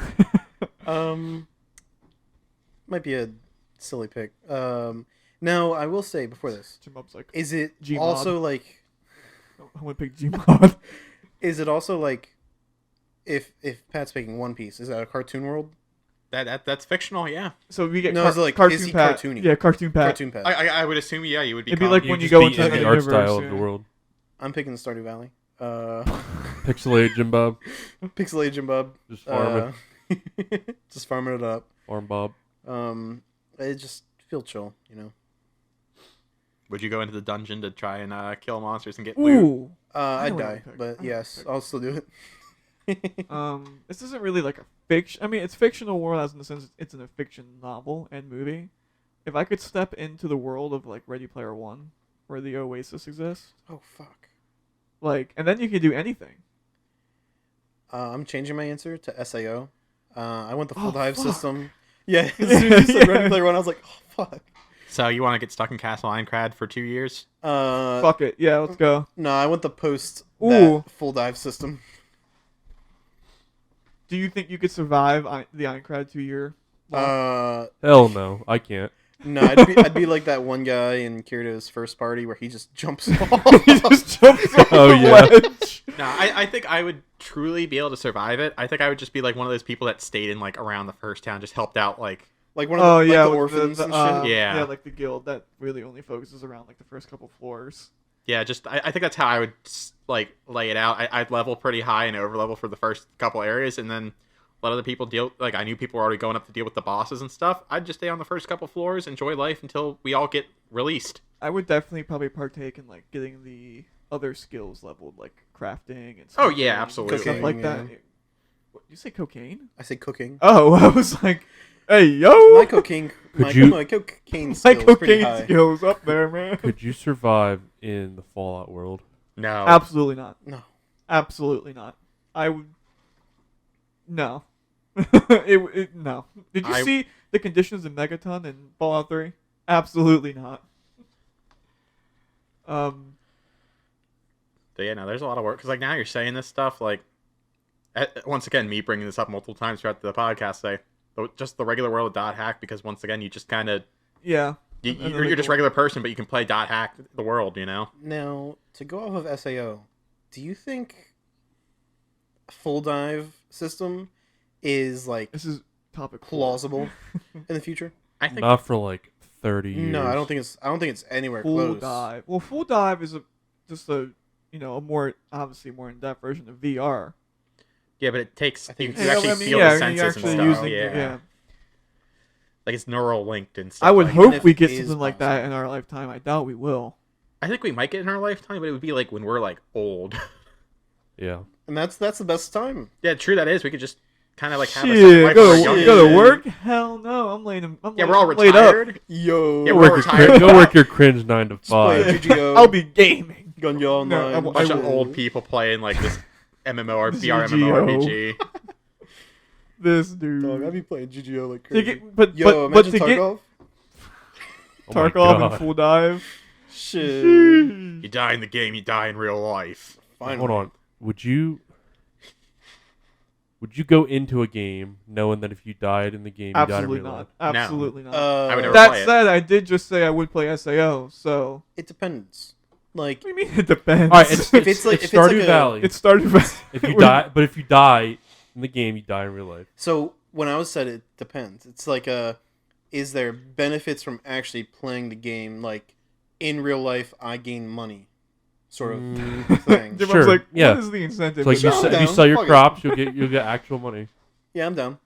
Speaker 4: Might be a silly pick. Now I will say before this,
Speaker 2: Jimbob's like,
Speaker 4: is it
Speaker 2: Gmod.
Speaker 4: also like?
Speaker 2: I'm gonna pick Gmod.
Speaker 4: Is it also like? If Pat's picking One Piece, is that a cartoon world?
Speaker 1: That's fictional, yeah.
Speaker 2: So we get
Speaker 4: No, it's like,
Speaker 2: cartoon
Speaker 4: is he
Speaker 2: Pat.
Speaker 4: cartoony?
Speaker 2: Yeah, cartoon Pat.
Speaker 4: Cartoon Pat.
Speaker 1: I would assume, yeah, you would be.
Speaker 2: It'd be like when you
Speaker 3: just
Speaker 2: go
Speaker 3: be
Speaker 2: into
Speaker 3: in
Speaker 2: the
Speaker 3: the art
Speaker 2: universe,
Speaker 3: style of
Speaker 2: yeah.
Speaker 3: the world.
Speaker 4: I'm picking the Stardew Valley.
Speaker 3: Pixelated Jimbob,
Speaker 4: Pixelated Jimbob.
Speaker 3: just farming,
Speaker 4: Just farming it up.
Speaker 3: farm Bob.
Speaker 4: It just feel chill, you know.
Speaker 1: Would you go into the dungeon to try and kill monsters and get loot?
Speaker 2: Ooh.
Speaker 4: I'd
Speaker 2: know what
Speaker 4: die,
Speaker 2: I'd pick. I
Speaker 4: but
Speaker 2: know what
Speaker 4: yes,
Speaker 2: I'd pick.
Speaker 4: I'll still do it.
Speaker 2: This isn't really like a fiction. I mean, it's fictional world as in the sense it's in a fiction novel and movie. If I could step into the world of like Ready Player One, where the Oasis exists,
Speaker 4: Oh fuck.
Speaker 2: like, and then you can do anything.
Speaker 4: I'm changing my answer to SAO. I want the full
Speaker 2: Oh,
Speaker 4: dive
Speaker 2: fuck.
Speaker 4: system. Yeah, as soon as you said Ready
Speaker 2: Yeah.
Speaker 4: Player One, I was like, oh fuck.
Speaker 1: So you want to get stuck in Castle Aincrad for 2 years?
Speaker 2: Fuck it. Yeah, let's go.
Speaker 4: No, I want the post
Speaker 2: Ooh.
Speaker 4: that full dive system.
Speaker 2: Do you think you could survive the Ironclad 2-year?
Speaker 3: Hell no, I can't.
Speaker 4: No, I'd be like that one guy in Kirito's first party where he just jumps off.
Speaker 2: He just jumps off
Speaker 3: Oh,
Speaker 2: the
Speaker 3: yeah.
Speaker 2: ledge.
Speaker 1: No, I think I would truly be able to survive it. I think I would just be like one of those people that stayed in like around the first town, just helped out like.
Speaker 4: Like one of the, like the
Speaker 2: with
Speaker 4: orphans and shit.
Speaker 1: Yeah.
Speaker 2: Yeah, like the guild that really only focuses around like the first couple floors.
Speaker 1: Yeah, just I think that's how I would like lay it out. I'd level pretty high and overlevel for the first couple areas, and then let other people deal. Like I knew people were already going up to deal with the bosses and stuff. I'd just stay on the first couple floors, enjoy life until we all get released.
Speaker 2: I would definitely probably partake in like getting the other skills leveled, like crafting and.
Speaker 1: Oh, yeah,
Speaker 2: smithing,
Speaker 1: absolutely.
Speaker 2: Stuff like that.
Speaker 4: Yeah.
Speaker 2: What, you say cocaine?
Speaker 4: I say cooking.
Speaker 2: Oh, I was like, hey yo,
Speaker 4: My cocaine
Speaker 2: my
Speaker 4: skills pretty
Speaker 2: cocaine
Speaker 4: high.
Speaker 2: skills up there, man.
Speaker 3: Could you survive in the Fallout world?
Speaker 1: No,
Speaker 2: Absolutely not.
Speaker 4: No.
Speaker 2: Absolutely not. I would. No. No. Did you see the conditions in Megaton in Fallout 3? Absolutely not.
Speaker 1: But yeah, no, there's a lot of work because like now you're saying this stuff like. Once again, me bringing this up multiple times throughout the podcast, just the regular world of dot hack because once again you just kind of
Speaker 2: Yeah.
Speaker 1: you're just a regular person, but you can play dot hack the world, you know.
Speaker 4: Now, to go off of SAO, do you think a full dive system is like
Speaker 2: This is topic 4.
Speaker 4: plausible in the future?
Speaker 1: I think
Speaker 3: Not for like 30 years.
Speaker 4: No, I don't think it's anywhere
Speaker 2: Full
Speaker 4: close.
Speaker 2: dive. Well, full dive is just a more obviously more in depth version of VR.
Speaker 1: yeah, but it takes
Speaker 4: I think
Speaker 1: you
Speaker 4: it's-
Speaker 1: actually
Speaker 2: I mean,
Speaker 1: feel
Speaker 2: yeah,
Speaker 1: the
Speaker 2: you're
Speaker 1: senses
Speaker 2: actually
Speaker 1: and stuff.
Speaker 2: using
Speaker 1: Yeah. Like it's neural linked and stuff.
Speaker 2: I would
Speaker 1: like
Speaker 2: hope
Speaker 4: if
Speaker 2: we
Speaker 4: it
Speaker 2: get
Speaker 4: is
Speaker 2: something like that in our lifetime. I doubt we will.
Speaker 1: I think we might get it in our lifetime, but it would be like when we're like old.
Speaker 3: Yeah.
Speaker 4: And that's the best time.
Speaker 1: Yeah, true. That is. We could just kind of like have a
Speaker 2: Shit,
Speaker 1: second life when we're
Speaker 2: go
Speaker 1: younger.
Speaker 2: to work? Hell no, I'm laying.
Speaker 1: Yeah, we're all
Speaker 2: laid up.
Speaker 1: retired.
Speaker 4: Yo,
Speaker 1: Yeah,
Speaker 3: Go
Speaker 1: we're
Speaker 3: work,
Speaker 1: retired.
Speaker 3: go work your cringe 9 to
Speaker 4: play
Speaker 3: 5.
Speaker 4: GGO.
Speaker 2: I'll be gaming.
Speaker 4: Gunyo
Speaker 2: No,
Speaker 4: Online.
Speaker 2: I
Speaker 1: A bunch of
Speaker 2: will-
Speaker 1: old people playing like this MMO or VR
Speaker 2: GGO.
Speaker 1: MMORPG.
Speaker 2: This dude.
Speaker 4: Dog, I'd be playing GGO like
Speaker 2: To
Speaker 4: crazy.
Speaker 2: get, but
Speaker 4: Yo,
Speaker 2: but
Speaker 4: imagine
Speaker 2: to get
Speaker 4: Tarkov.
Speaker 3: Oh my
Speaker 2: Tarkov
Speaker 3: God.
Speaker 2: in full dive.
Speaker 4: Shit.
Speaker 1: You die in the game, you die in real life.
Speaker 4: Finally.
Speaker 3: Hold on. Would you go into a game knowing that if you died in the game, you died in
Speaker 2: Absolutely
Speaker 3: real
Speaker 2: not.
Speaker 3: life?
Speaker 2: Absolutely not.
Speaker 1: I would never
Speaker 2: That
Speaker 1: play it.
Speaker 2: said, I did just say I would play SAO. So
Speaker 4: It depends. Like,
Speaker 2: what do you mean it depends?
Speaker 3: All right, it's
Speaker 4: it's like-
Speaker 3: it's
Speaker 4: if it's like
Speaker 3: Stardew
Speaker 4: a-
Speaker 3: Valley.
Speaker 2: it started.
Speaker 3: If you die, but if you die in the game, you die in real life.
Speaker 4: so when I was said it depends. It's like is there benefits from actually playing the game? Like in real life, I gain money, sort of thing.
Speaker 2: Jim's
Speaker 3: Sure,
Speaker 2: like,
Speaker 3: yeah.
Speaker 2: what is the incentive?
Speaker 3: It's like
Speaker 4: Yeah, I'm
Speaker 3: if you
Speaker 4: down.
Speaker 3: sell your
Speaker 4: Fuck it.
Speaker 3: crops, you'll get actual money.
Speaker 4: Yeah, I'm down.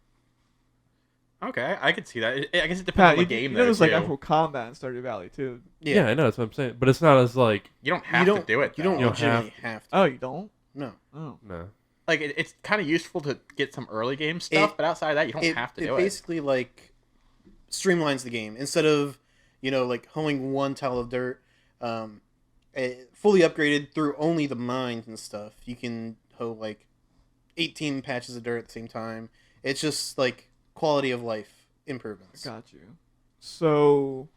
Speaker 1: Okay, I could see that. I guess it depends
Speaker 2: Pat,
Speaker 1: on the game.
Speaker 2: you know, there's
Speaker 1: though,
Speaker 2: like
Speaker 1: too.
Speaker 2: actual combat in Stardew Valley too.
Speaker 3: Yeah, I know that's what I'm saying. But it's not as like
Speaker 1: You don't have to do it.
Speaker 4: You don't
Speaker 1: though.
Speaker 3: You don't
Speaker 4: legitimately have to.
Speaker 2: Oh, you don't?
Speaker 4: No.
Speaker 2: Oh,
Speaker 3: no.
Speaker 1: Like it's kind of useful to get some early game stuff, but outside of that, you don't have to do it.
Speaker 4: Basically like streamlines the game instead of like hoeing one tile of dirt, fully upgraded through only the mines and stuff. You can hoe like 18 patches of dirt at the same time. It's just like quality of life improvements.
Speaker 2: got you. So,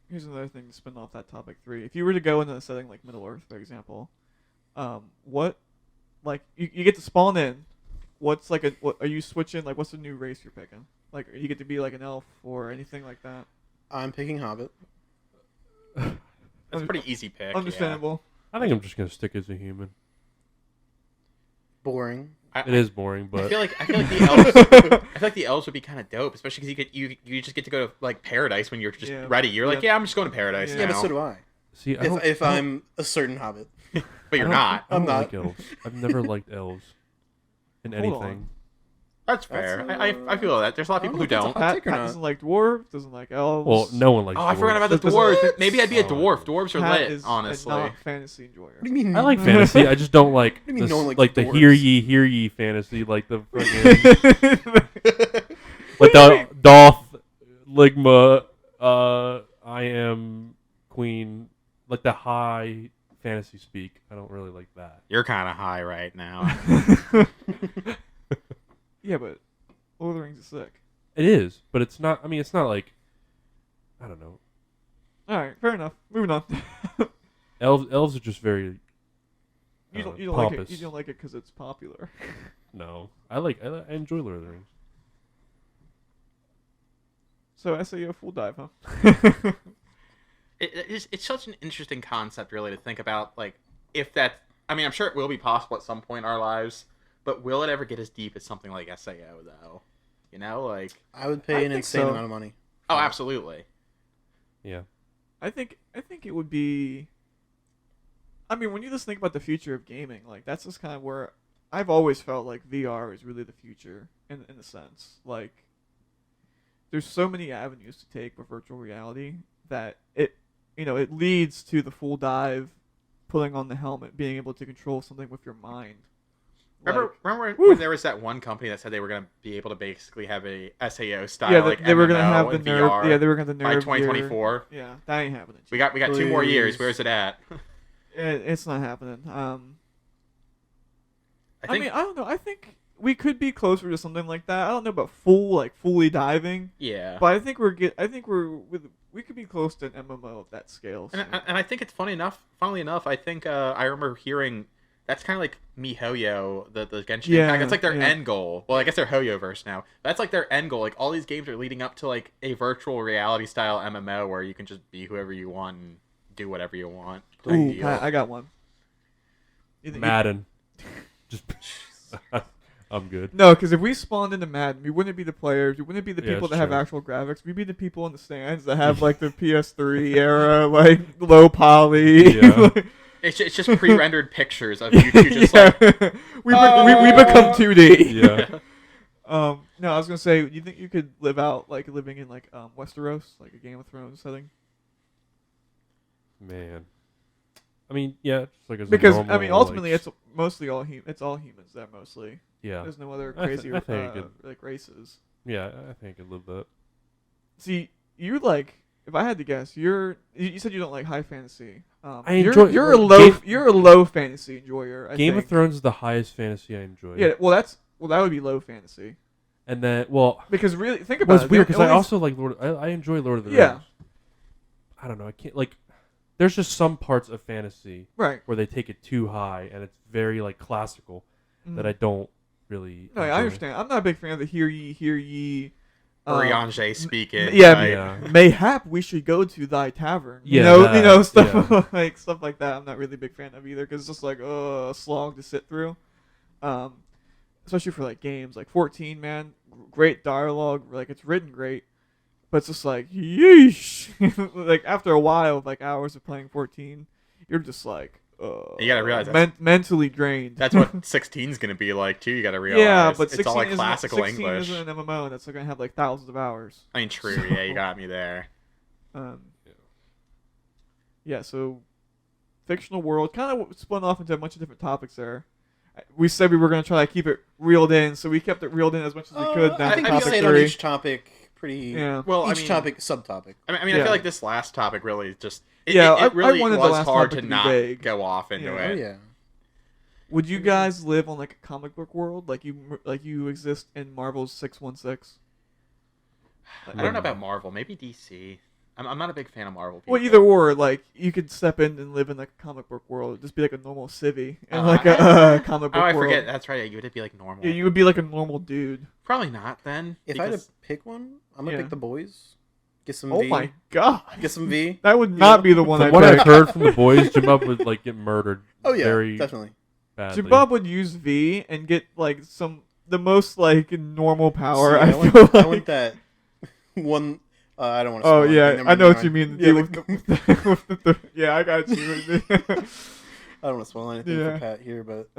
Speaker 2: here's another thing to spin off that topic 3. If you were to go into a setting like Middle Earth, for example, what, like, you get to spawn in. What's like what are you switching? Like, what's the new race you're picking? Like, you get to be like an elf or anything like that.
Speaker 4: I'm picking Hobbit.
Speaker 1: That's a pretty easy pick.
Speaker 2: Understandable.
Speaker 3: I think I'm just gonna stick as a human.
Speaker 4: Boring.
Speaker 1: Yeah.
Speaker 3: It is boring,
Speaker 1: I
Speaker 3: but
Speaker 1: feel like the elves. I feel like the elves would be kind of dope, especially because you just get to go to like paradise when you're just
Speaker 2: Yeah.
Speaker 1: ready. You're like,
Speaker 2: Yeah.
Speaker 1: yeah, I'm just going to paradise
Speaker 2: Yeah.
Speaker 1: now.
Speaker 4: Yeah, but so do I.
Speaker 3: see,
Speaker 4: If I'm a certain Hobbit.
Speaker 1: But you're
Speaker 3: I
Speaker 1: not.
Speaker 3: don't
Speaker 4: I'm
Speaker 3: like
Speaker 4: not.
Speaker 3: elves. I've never liked elves in
Speaker 2: Hold on.
Speaker 3: anything.
Speaker 1: That's fair.
Speaker 4: That's,
Speaker 1: I feel that. There's a lot of people who
Speaker 4: I don't know
Speaker 1: don't.
Speaker 4: if I'll
Speaker 2: Pat,
Speaker 4: take or
Speaker 2: Pat
Speaker 4: not.
Speaker 2: doesn't like dwarves, doesn't like elves.
Speaker 3: Well, no one likes.
Speaker 1: Oh, I forgot
Speaker 3: dwarves.
Speaker 1: about the
Speaker 2: Does-
Speaker 1: dwarves.
Speaker 2: does-
Speaker 1: Maybe I'd be a
Speaker 3: Oh.
Speaker 1: dwarf. Dwarves are
Speaker 2: Pat
Speaker 1: lit,
Speaker 2: is
Speaker 1: honestly.
Speaker 2: a not fantasy enjoyer.
Speaker 4: What do you mean?
Speaker 3: I like fantasy. I just don't like
Speaker 4: do you mean
Speaker 3: this,
Speaker 4: no one likes
Speaker 3: like the
Speaker 4: dwarves?
Speaker 3: hear ye fantasy, like the fucking like the Dolph Ligma. I am queen, like the high fantasy speak. I don't really like that.
Speaker 1: You're kind of high right now.
Speaker 2: Yeah, but Lord of the Rings is sick.
Speaker 3: It is, but it's not. I mean, it's not like I don't know.
Speaker 2: All right, fair enough. Moving on.
Speaker 3: Elves are just very
Speaker 2: You don't like it.
Speaker 3: pompous.
Speaker 2: You don't like it because it's popular.
Speaker 3: No, I enjoy Lord of the Rings.
Speaker 2: So SAO full dive, huh?
Speaker 1: It's such an interesting concept, really, to think about. Like, if that, I mean, I'm sure it will be possible at some point in our lives, but will it ever get as deep as something like SAO, though? You know, like
Speaker 4: I would pay an insane amount of money.
Speaker 1: Oh, absolutely.
Speaker 3: Yeah.
Speaker 2: I think it would be. I mean, when you just think about the future of gaming, like that's just kind of where I've always felt like VR is really the future in a sense. Like, there's so many avenues to take with virtual reality that it leads to the full dive, putting on the helmet, being able to control something with your mind.
Speaker 1: Remember when there was that one company that said they were going to be able to basically have a SAO style,
Speaker 2: they were going to have the
Speaker 1: VR
Speaker 2: nerve. Yeah, they were going to the nerve
Speaker 1: by 2024.
Speaker 2: Yeah, that ain't happening.
Speaker 1: We got 2 more years. Where's it at?
Speaker 2: It's not happening.
Speaker 1: I mean,
Speaker 2: I don't know. I think we could be closer to something like that. I don't know about fully diving.
Speaker 1: Yeah.
Speaker 2: But I think we could be close to an MMO of that scale. So.
Speaker 1: And I think it's funnily enough, I think I remember hearing that's kind of like MiHoYo, the Genshin Impact. That's like their end goal. Well, I guess they're HoYoverse now. That's like their end goal. Like all these games are leading up to like a virtual reality style MMO where you can just be whoever you want and do whatever you want.
Speaker 2: Ooh, I got one.
Speaker 3: Madden. Just I'm good.
Speaker 2: No, because if we spawned into Madden, we wouldn't be the players. We wouldn't be the people that have actual graphics. We'd be the people in the stands that have like the PS3 era, like low poly.
Speaker 3: Yeah.
Speaker 1: It's just pre-rendered pictures of you two just like
Speaker 2: we become 2D.
Speaker 3: Yeah.
Speaker 2: No, I was gonna say, do you think you could live out like living in like Westeros, like a Game of Thrones setting?
Speaker 3: Man. I mean, yeah, just like as
Speaker 2: because
Speaker 3: a normal,
Speaker 2: I mean, ultimately,
Speaker 3: like,
Speaker 2: it's mostly all it's all humans there mostly.
Speaker 3: Yeah.
Speaker 2: There's no other
Speaker 3: I
Speaker 2: crazy
Speaker 3: think
Speaker 2: like races.
Speaker 3: Yeah, I think I could live that.
Speaker 2: See, you like, if I had to guess, you said you don't like high fantasy.
Speaker 3: I enjoy.
Speaker 2: You're a low fantasy enjoyer.
Speaker 3: Game of Thrones is the highest fantasy I enjoy.
Speaker 2: Yeah, that would be low fantasy.
Speaker 3: And then,
Speaker 2: because really think about it.
Speaker 3: It's weird because I also like I enjoy Lord of the Rings.
Speaker 2: Yeah.
Speaker 3: I don't know. I can't like. There's just some parts of fantasy
Speaker 2: right
Speaker 3: where they take it too high and it's very like classical that I don't really.
Speaker 2: No,
Speaker 3: enjoy.
Speaker 2: I understand. I'm not a big fan of the hear ye.
Speaker 1: Urianger speaking.
Speaker 2: Yeah, mayhap we should go to thy tavern.
Speaker 3: Yeah,
Speaker 2: Stuff like stuff like that. I'm not really a big fan of either because it's just like a slog to sit through. Especially for like games like 14, man, great dialogue, like it's written great, but it's just like yeesh. Like after a while, like hours of playing 14, you're just like.
Speaker 1: You gotta realize
Speaker 2: mentally drained.
Speaker 1: That's what 16's gonna be like too. You gotta realize.
Speaker 2: Yeah, but
Speaker 1: it's all like classical
Speaker 2: 16
Speaker 1: English.
Speaker 2: isn't an MMO that's gonna have like thousands of hours.
Speaker 1: I mean, true. Yeah, you got me there.
Speaker 2: Yeah. So, fictional world kind of spun off into a bunch of different topics there. We said we were gonna try to keep it reeled in, so we kept it reeled in as much as we could.
Speaker 4: I think we stayed on each topic pretty.
Speaker 2: Yeah.
Speaker 1: Well,
Speaker 4: each topic subtopic.
Speaker 1: I mean, I feel like this last topic really just. It really
Speaker 2: I wanted
Speaker 1: was
Speaker 2: the last
Speaker 1: hard
Speaker 2: topic
Speaker 1: to
Speaker 2: be
Speaker 1: not
Speaker 2: vague.
Speaker 1: go off into it.
Speaker 4: Oh yeah.
Speaker 2: Would you guys live on like a comic book world, like you exist in Marvel's 616?
Speaker 1: I don't know about Marvel. Maybe DC. I'm not a big fan of Marvel people.
Speaker 2: Well, either or, like you could step in and live in like a comic book world, just be like a normal civvy in like a comic book world.
Speaker 1: Oh, I forget. That's right. You would be like normal.
Speaker 2: Yeah, you would be like a normal dude.
Speaker 1: Probably not then.
Speaker 4: If I had to pick one, I'm gonna pick the boys. Get some
Speaker 2: Oh
Speaker 4: V.
Speaker 2: my god.
Speaker 4: Get some V.
Speaker 2: That would not be the one
Speaker 3: From
Speaker 2: I
Speaker 3: what
Speaker 2: picked.
Speaker 3: I've heard from the boys, Jimbob would like get murdered.
Speaker 4: Oh yeah,
Speaker 3: very
Speaker 4: definitely.
Speaker 3: badly.
Speaker 2: Jimbob would use V and get like the most like normal power.
Speaker 4: See, I want that one. I don't want to.
Speaker 2: Oh yeah, I know what you mean.
Speaker 4: Yeah,
Speaker 2: yeah, I got you.
Speaker 4: I don't want to spoil anything for Pat here, but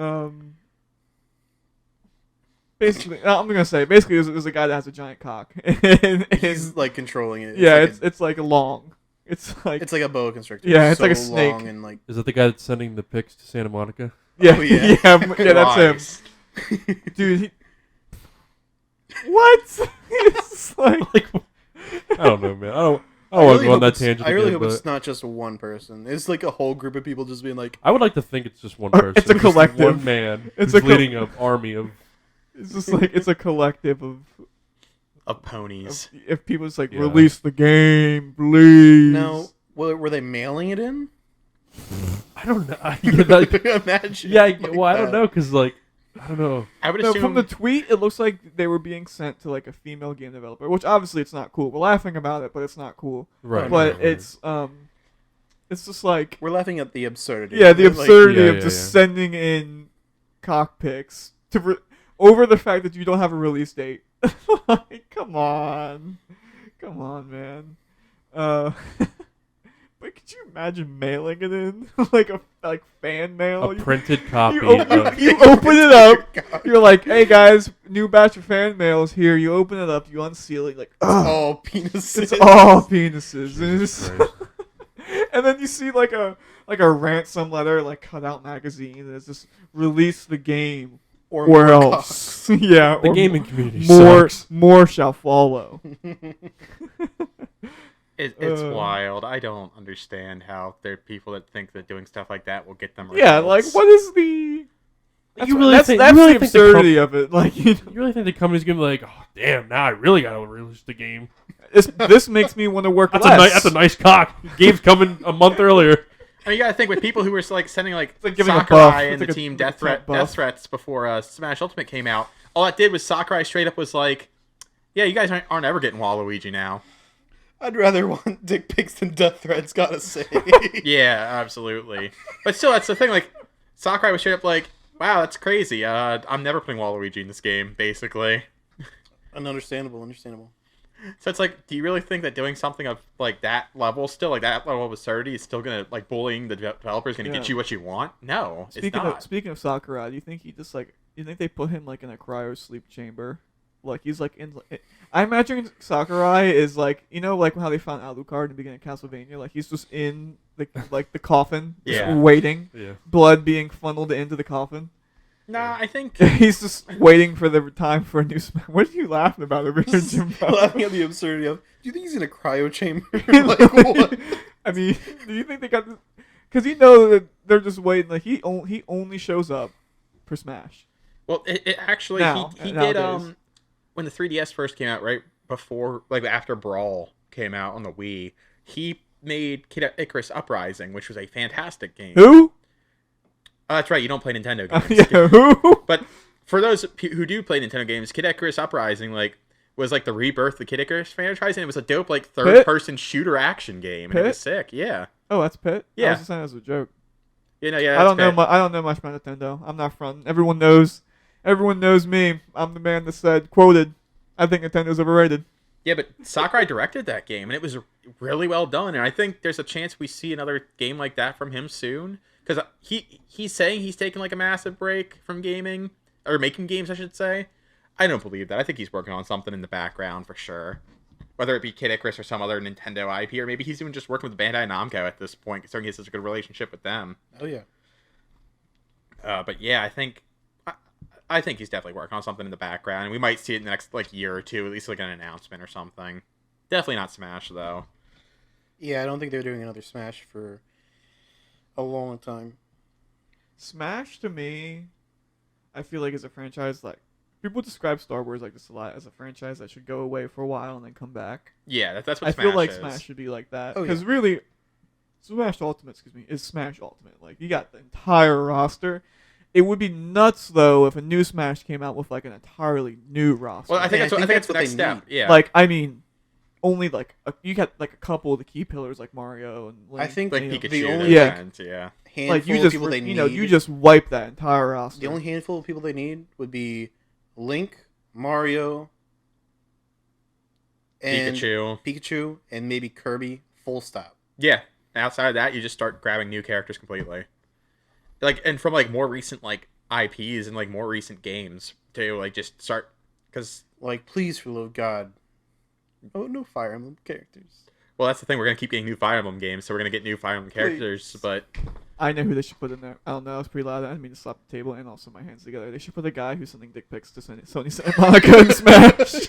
Speaker 2: basically, I'm gonna say basically there's a guy that has a giant cock, and
Speaker 4: he's like controlling it.
Speaker 2: It's like a long. It's like
Speaker 4: a boa constrictor.
Speaker 2: Yeah, it's
Speaker 4: so
Speaker 2: like a snake.
Speaker 4: long and like.
Speaker 3: Is that the guy that's sending the pics to Santa Monica?
Speaker 2: Yeah,
Speaker 4: Oh, yeah.
Speaker 2: yeah, that's him, dude. What? It's like
Speaker 3: I don't know, man. I don't want to go on that tangent.
Speaker 4: I really
Speaker 3: again,
Speaker 4: hope it's not just one person. It's like a whole group of people just being like.
Speaker 3: I would like to think it's just one person.
Speaker 2: It's a
Speaker 3: Just
Speaker 2: collective.
Speaker 3: one man
Speaker 2: It's
Speaker 3: who's
Speaker 2: a
Speaker 3: leading an army of.
Speaker 2: it's just like it's a collective
Speaker 1: Of ponies.
Speaker 2: if people just like
Speaker 3: Yeah.
Speaker 2: release the game, please.
Speaker 4: No, were they mailing it in?
Speaker 3: I don't know. Yeah,
Speaker 4: Imagine.
Speaker 3: yeah,
Speaker 4: like
Speaker 3: well, I don't
Speaker 4: that.
Speaker 3: know, because like I don't know.
Speaker 1: I would
Speaker 2: No,
Speaker 1: assume
Speaker 2: from the tweet, it looks like they were being sent to like a female game developer, which obviously it's not cool. We're laughing about it, but it's not cool.
Speaker 3: Right.
Speaker 2: But
Speaker 3: right.
Speaker 2: it's just like
Speaker 4: We're laughing at the absurdity.
Speaker 2: the absurdity
Speaker 3: Yeah,
Speaker 2: of
Speaker 3: yeah,
Speaker 2: just
Speaker 3: yeah.
Speaker 2: sending in cock pics over the fact that you don't have a release date. Like, come on, man. But could you imagine mailing it in like fan mail?
Speaker 3: A printed copy.
Speaker 2: You open,
Speaker 3: of,
Speaker 2: you open it up.
Speaker 4: God.
Speaker 2: You're like, hey guys, new batch of fan mails here. You open it up, you unseal it, like, ugh,
Speaker 4: Oh, penises.
Speaker 2: it's all penises. And,
Speaker 3: Jesus
Speaker 2: it's-
Speaker 3: Christ.
Speaker 2: and then you see like a ransom letter, like cut out magazine, and it's just release the game
Speaker 4: or
Speaker 2: or
Speaker 4: more
Speaker 2: else. Yeah,
Speaker 3: The
Speaker 2: or
Speaker 3: gaming community
Speaker 2: more
Speaker 3: sucks.
Speaker 2: more shall follow.
Speaker 1: it's wild. I don't understand how there are people that think that doing stuff like that will get them results.
Speaker 2: Yeah, like what is the? That's,
Speaker 3: You really
Speaker 2: that's,
Speaker 3: think-
Speaker 2: that's
Speaker 3: you really
Speaker 2: the
Speaker 3: think the
Speaker 2: absurdity of it. Like, you know,
Speaker 3: You really think the company's gonna be like, oh damn, now I really gotta release the game?
Speaker 2: this makes me want to work
Speaker 3: That's
Speaker 2: less.
Speaker 3: that's a nice cock. The game's coming a month earlier.
Speaker 1: I mean, you gotta think with people who were like sending like,
Speaker 2: like giving a buff.
Speaker 1: Sakurai
Speaker 2: It's
Speaker 1: and the
Speaker 2: like a-
Speaker 1: team
Speaker 2: like a
Speaker 1: death
Speaker 2: cat buff.
Speaker 1: threats before Smash Ultimate came out. All that did was Sakurai straight up was like, "Yeah, you guys aren't ever getting Waluigi now."
Speaker 4: I'd rather want dick pics than death threats, gotta say.
Speaker 1: Yeah, absolutely. But still, that's the thing. Like, Sakurai was straight up like, "Wow, that's crazy. I'm never putting Waluigi in this game." Basically.
Speaker 4: Understandable.
Speaker 1: So it's like, do you really think that doing something of like that level, still like that level of absurdity, is still gonna like bullying the developers gonna get
Speaker 2: Yeah.
Speaker 1: you what you want? No, it's
Speaker 2: Speaking
Speaker 1: not.
Speaker 2: of Sakurai, do you think he just like? You think they put him like in a cryo sleep chamber? Like he's like in. I imagine Sakurai is like, you know, like how they found Alucard in the beginning of Castlevania. Like he's just in the the coffin, just
Speaker 1: Yeah.
Speaker 2: waiting,
Speaker 3: Yeah.
Speaker 2: blood being funneled into the coffin.
Speaker 1: Nah, I think
Speaker 2: He's just waiting for the time for a new. What are you laughing about over here, Jimbo?
Speaker 4: Laughing at the absurdity of, do you think he's in a cryo chamber? Like, what?
Speaker 2: I mean, do you think they got this? Because you know that they're just waiting. Like he only shows up for Smash.
Speaker 1: Well, it actually
Speaker 2: Now,
Speaker 1: he did
Speaker 2: nowadays.
Speaker 1: when the 3DS first came out, right before like after Brawl came out on the Wii, he made Kid Icarus Uprising, which was a fantastic game.
Speaker 2: Who?
Speaker 1: Oh, that's right, you don't play Nintendo games.
Speaker 2: Yeah, who?
Speaker 1: But for those who do play Nintendo games, Kid Icarus Uprising was like the rebirth of the Kid Icarus franchise, and it was a dope like third-person shooter action game, and it was sick. Yeah.
Speaker 2: Oh, that's Pit. I
Speaker 1: Yeah.
Speaker 2: was just saying as a joke.
Speaker 1: Yeah, no, yeah.
Speaker 2: I don't
Speaker 1: that's
Speaker 2: know.
Speaker 1: fair.
Speaker 2: I don't know much about Nintendo. I'm not from. Everyone knows. Everyone knows me. I'm the man that said, quoted, "I think Nintendo's overrated."
Speaker 1: Yeah, but Sakurai directed that game, and it was really well done. And I think there's a chance we see another game like that from him soon. Because he's saying he's taking like a massive break from gaming, or making games, I should say. I don't believe that. I think he's working on something in the background for sure. Whether it be Kid Icarus or some other Nintendo IP, or maybe he's even just working with Bandai Namco at this point, considering he has such a good relationship with them.
Speaker 4: Oh, yeah.
Speaker 1: But yeah, I think he's definitely working on something in the background, and we might see it in the next like year or two, at least like an announcement or something. Definitely not Smash though.
Speaker 4: Yeah, I don't think they're doing another Smash for a long time.
Speaker 2: Smash to me, I feel like is a franchise like people describe Star Wars like this a lot as a franchise that should go away for a while and then come back.
Speaker 1: Yeah, that's what
Speaker 2: I
Speaker 1: Smash
Speaker 2: feel like
Speaker 1: is.
Speaker 2: Smash should be like that
Speaker 4: Oh,
Speaker 2: because
Speaker 4: yeah.
Speaker 2: really, Smash Ultimate, is Smash Ultimate. Like you got the entire roster. It would be nuts though if a new Smash came out with like an entirely new roster.
Speaker 1: Well, I think
Speaker 4: Yeah,
Speaker 1: that's the
Speaker 4: what
Speaker 1: next
Speaker 4: they
Speaker 1: step.
Speaker 4: need.
Speaker 1: Yeah,
Speaker 2: Like I mean, only like you got like a couple of the key pillars like Mario and Link,
Speaker 4: I think
Speaker 1: like
Speaker 2: you know,
Speaker 1: Pikachu.
Speaker 4: the only
Speaker 1: that
Speaker 2: Yeah.
Speaker 1: sense, yeah.
Speaker 4: handful
Speaker 2: like you
Speaker 4: of
Speaker 2: just
Speaker 4: people they need.
Speaker 2: you just wipe that entire roster.
Speaker 4: The only handful of people they need would be Link, Mario, and
Speaker 1: Pikachu.
Speaker 4: and maybe Kirby. Full stop.
Speaker 1: Yeah. Outside of that, you just start grabbing new characters completely. Like, and from like more recent like IPs and like more recent games to like just start because
Speaker 4: Like, please, for the love of God. Oh, no Fire Emblem characters.
Speaker 1: well, that's the thing. We're gonna keep getting new Fire Emblem games, so we're gonna get new Fire Emblem characters.
Speaker 4: Please.
Speaker 1: But
Speaker 2: I know who they should put in there. I don't know. I was pretty loud. I didn't mean to slap the table and also my hands together. They should put the guy who's sending dick pics to Sony Santa Monica and Smash.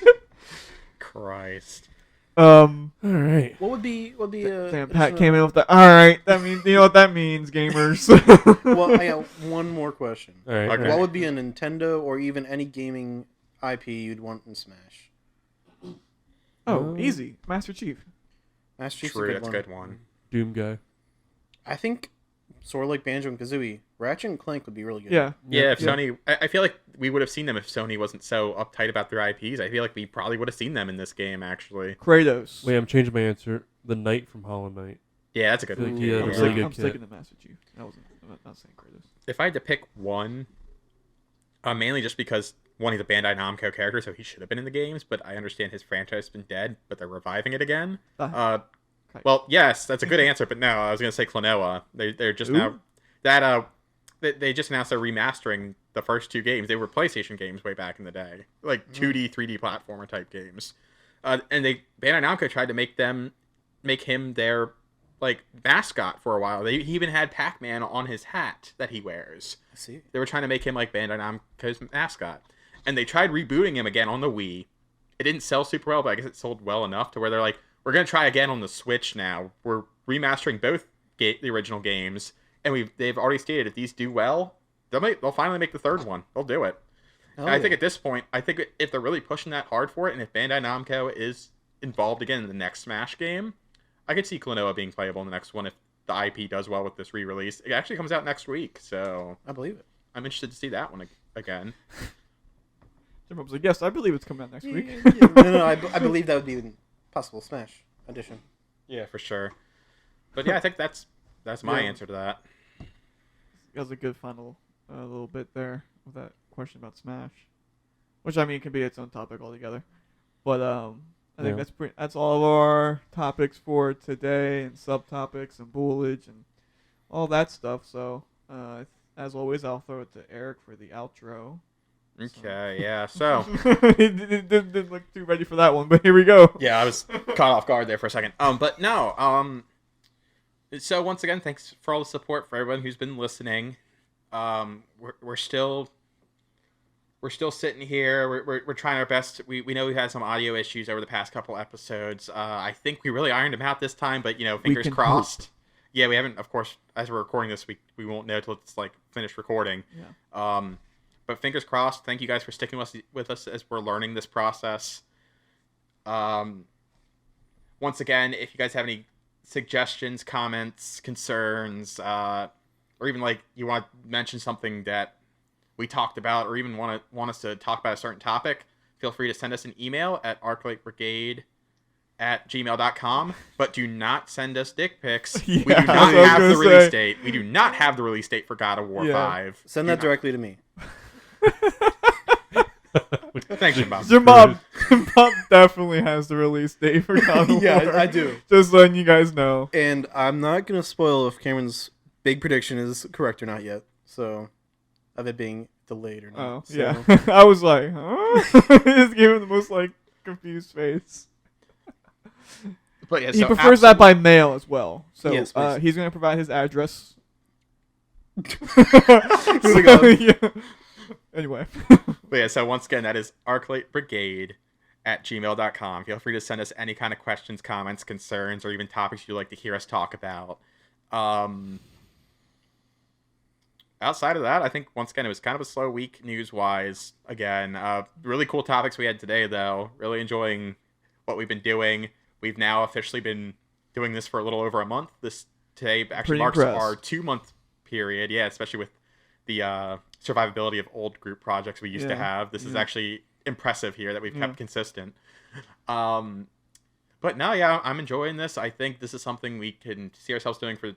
Speaker 1: Christ.
Speaker 3: All right.
Speaker 4: What would be
Speaker 2: Damn, Pat came in with the. All right, that means you know what that means, gamers.
Speaker 4: Well, I got one more question.
Speaker 3: All right.
Speaker 1: Okay.
Speaker 3: all right.
Speaker 4: What would be a Nintendo or even any gaming IP you'd want in Smash?
Speaker 2: Oh, easy, Master Chief.
Speaker 4: Master Chief's
Speaker 1: True,
Speaker 4: a good
Speaker 1: that's
Speaker 4: one.
Speaker 1: a good one.
Speaker 3: Doom guy.
Speaker 4: I think sort of like Banjo and Kazooie, Ratchet and Clank would be really good.
Speaker 2: Yeah.
Speaker 1: Yeah, if Sony, I feel like we would have seen them if Sony wasn't so uptight about their IPs. I feel like we probably would have seen them in this game, actually.
Speaker 2: Kratos.
Speaker 3: Wait, I'm changing my answer. The Knight from Hollow Knight.
Speaker 1: Yeah, that's a good one.
Speaker 3: Yeah,
Speaker 2: I'm,
Speaker 3: really
Speaker 2: sticking,
Speaker 3: good
Speaker 2: I'm
Speaker 3: kit.
Speaker 2: sticking to Master Chief. I'm not saying Kratos.
Speaker 1: If I had to pick one, mainly just because, one, he's a Bandai Namco character, so he should have been in the games, but I understand his franchise has been dead, but they're reviving it again. Well, yes, that's a good answer, but no, I was going to say Klonoa. They're just now... They just announced they're remastering the first two games. They were PlayStation games way back in the day. Like 2D, 3D platformer type games. And Bandai Namco tried to make him their like mascot for a while. He even had Pac-Man on his hat that he wears.
Speaker 4: I see.
Speaker 1: They were trying to make him like Bandai Namco's mascot. And they tried rebooting him again on the Wii. It didn't sell super well, but I guess it sold well enough to where they're like, we're going to try again on the Switch now. We're remastering both the original games. And they've already stated if these do well, they'll finally make the third one. They'll do it. And I think at this point, if they're really pushing that hard for it, and if Bandai Namco is involved again in the next Smash game, I could see Klonoa being playable in the next one if the IP does well with this re-release. It actually comes out next week, so
Speaker 4: I believe it.
Speaker 1: I'm interested to see that one again.
Speaker 2: Jimbob's like, yes, I believe it's coming out next week.
Speaker 4: No, I believe that would be a possible Smash edition.
Speaker 1: Yeah, for sure. But yeah, I think that's my answer to that.
Speaker 2: That was a good final little bit there with that question about Smash, which I mean can be its own topic altogether. But I think that's all of our topics for today, and subtopics and Boolage and all that stuff. So as always, I'll throw it to Erik for the outro.
Speaker 1: Okay, yeah. So
Speaker 2: he didn't look too ready for that one, but here we go.
Speaker 1: yeah, I was caught off guard there for a second. But no. So once again, thanks for all the support for everyone who's been listening. We're still sitting here. We're trying our best. We know we had some audio issues over the past couple episodes. I think we really ironed them out this time, but fingers crossed. Hope. Yeah, we haven't. Of course, as we're recording this, we won't know till it's like finished recording.
Speaker 2: Yeah.
Speaker 1: But fingers crossed. Thank you guys for sticking with us as we're learning this process. Once again, if you guys have any suggestions, comments, concerns, or even like you want to mention something that we talked about, or even want us to talk about a certain topic, feel free to send us an email at arclightbrigade@gmail.com. But do not send us dick pics.
Speaker 2: Yeah,
Speaker 1: we do not have the release date. We do not have the release date for God of War 5.
Speaker 4: Send that directly to me.
Speaker 1: Thanks, Jimbob.
Speaker 2: Jimbob definitely has the release date for God of War.
Speaker 4: Yeah, I do.
Speaker 2: Just letting you guys know.
Speaker 4: And I'm not going to spoil if Camryn's big prediction is correct or not yet. So, of it being delayed or not.
Speaker 2: Oh,
Speaker 4: so.
Speaker 2: yeah. I was like, huh? He just gave him the most, like, confused face.
Speaker 1: But yeah,
Speaker 2: He
Speaker 1: so
Speaker 2: prefers that by mail as well. So,
Speaker 4: Yes, please.
Speaker 2: he's going to provide his address.
Speaker 4: Yeah.
Speaker 2: Anyway.
Speaker 1: But yeah, so once again, that is arclightbrigade@gmail.com. Feel free to send us any kind of questions, comments, concerns, or even topics you'd like to hear us talk about. Outside of that, I think, once again, it was kind of a slow week news-wise. Again, really cool topics we had today, though. Really enjoying what we've been doing. We've now officially been doing this for a little over a month. Today actually
Speaker 2: Pretty
Speaker 1: marks
Speaker 2: impressed.
Speaker 1: our 2-month period. Yeah, especially with the survivability of old group projects we used to have. This is actually impressive here that we've kept consistent. But no, yeah, I'm enjoying this. I think this is something we can see ourselves doing for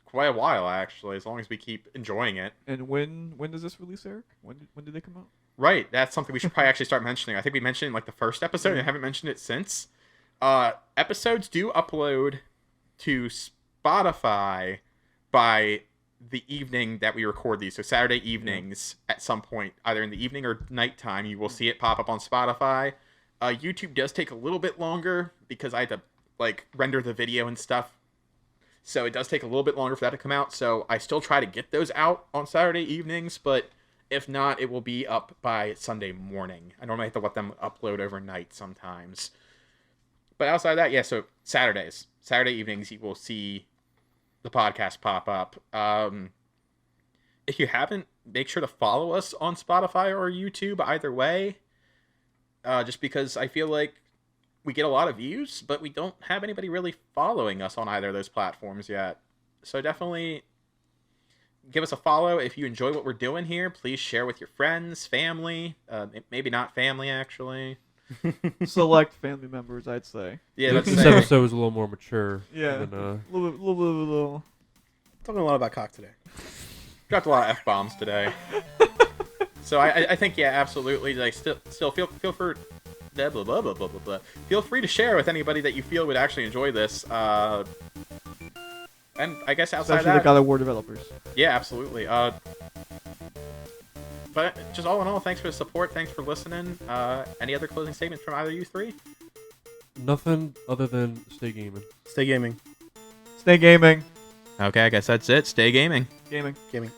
Speaker 1: quite a while, actually, as long as we keep enjoying it.
Speaker 2: And when does this release, Erik? When did they come out?
Speaker 1: Right, that's something we should probably actually start mentioning. I think we mentioned it in like the first episode, and I haven't mentioned it since. Episodes do upload to Spotify by the evening that we record these. So Saturday evenings at some point, either in the evening or nighttime, you will see it pop up on Spotify. YouTube does take a little bit longer because I had to like render the video and stuff. So it does take a little bit longer for that to come out. So I still try to get those out on Saturday evenings, but if not, it will be up by Sunday morning. I normally have to let them upload overnight sometimes. But outside of that, yeah, so Saturday evenings, you will see the podcast pop up. If you haven't, make sure to follow us on Spotify or YouTube, either way. Just because I feel like we get a lot of views, but we don't have anybody really following us on either of those platforms yet. So definitely give us a follow if you enjoy what we're doing here. Please share with your friends, family, maybe not family actually.
Speaker 2: Select family members, I'd say.
Speaker 1: Yeah,
Speaker 3: This
Speaker 1: that's
Speaker 3: episode was a little more mature.
Speaker 2: Yeah.
Speaker 3: Than,
Speaker 2: A little.
Speaker 4: Talking a lot about cock today.
Speaker 1: dropped a lot of F-bombs today. So I think, yeah, absolutely. Like, still feel for blah, blah, blah, blah, blah, blah. Feel free to share with anybody that you feel would actually enjoy this. And I guess outside of
Speaker 2: Especially the
Speaker 1: that,
Speaker 2: God of War developers.
Speaker 1: yeah, absolutely. But just all in all, thanks for the support. Thanks for listening. Any other closing statements from either of you three?
Speaker 3: Nothing other than stay gaming.
Speaker 4: Stay gaming.
Speaker 2: Stay gaming.
Speaker 1: Okay, I guess that's it. Stay gaming.
Speaker 2: Gaming.
Speaker 4: Gaming.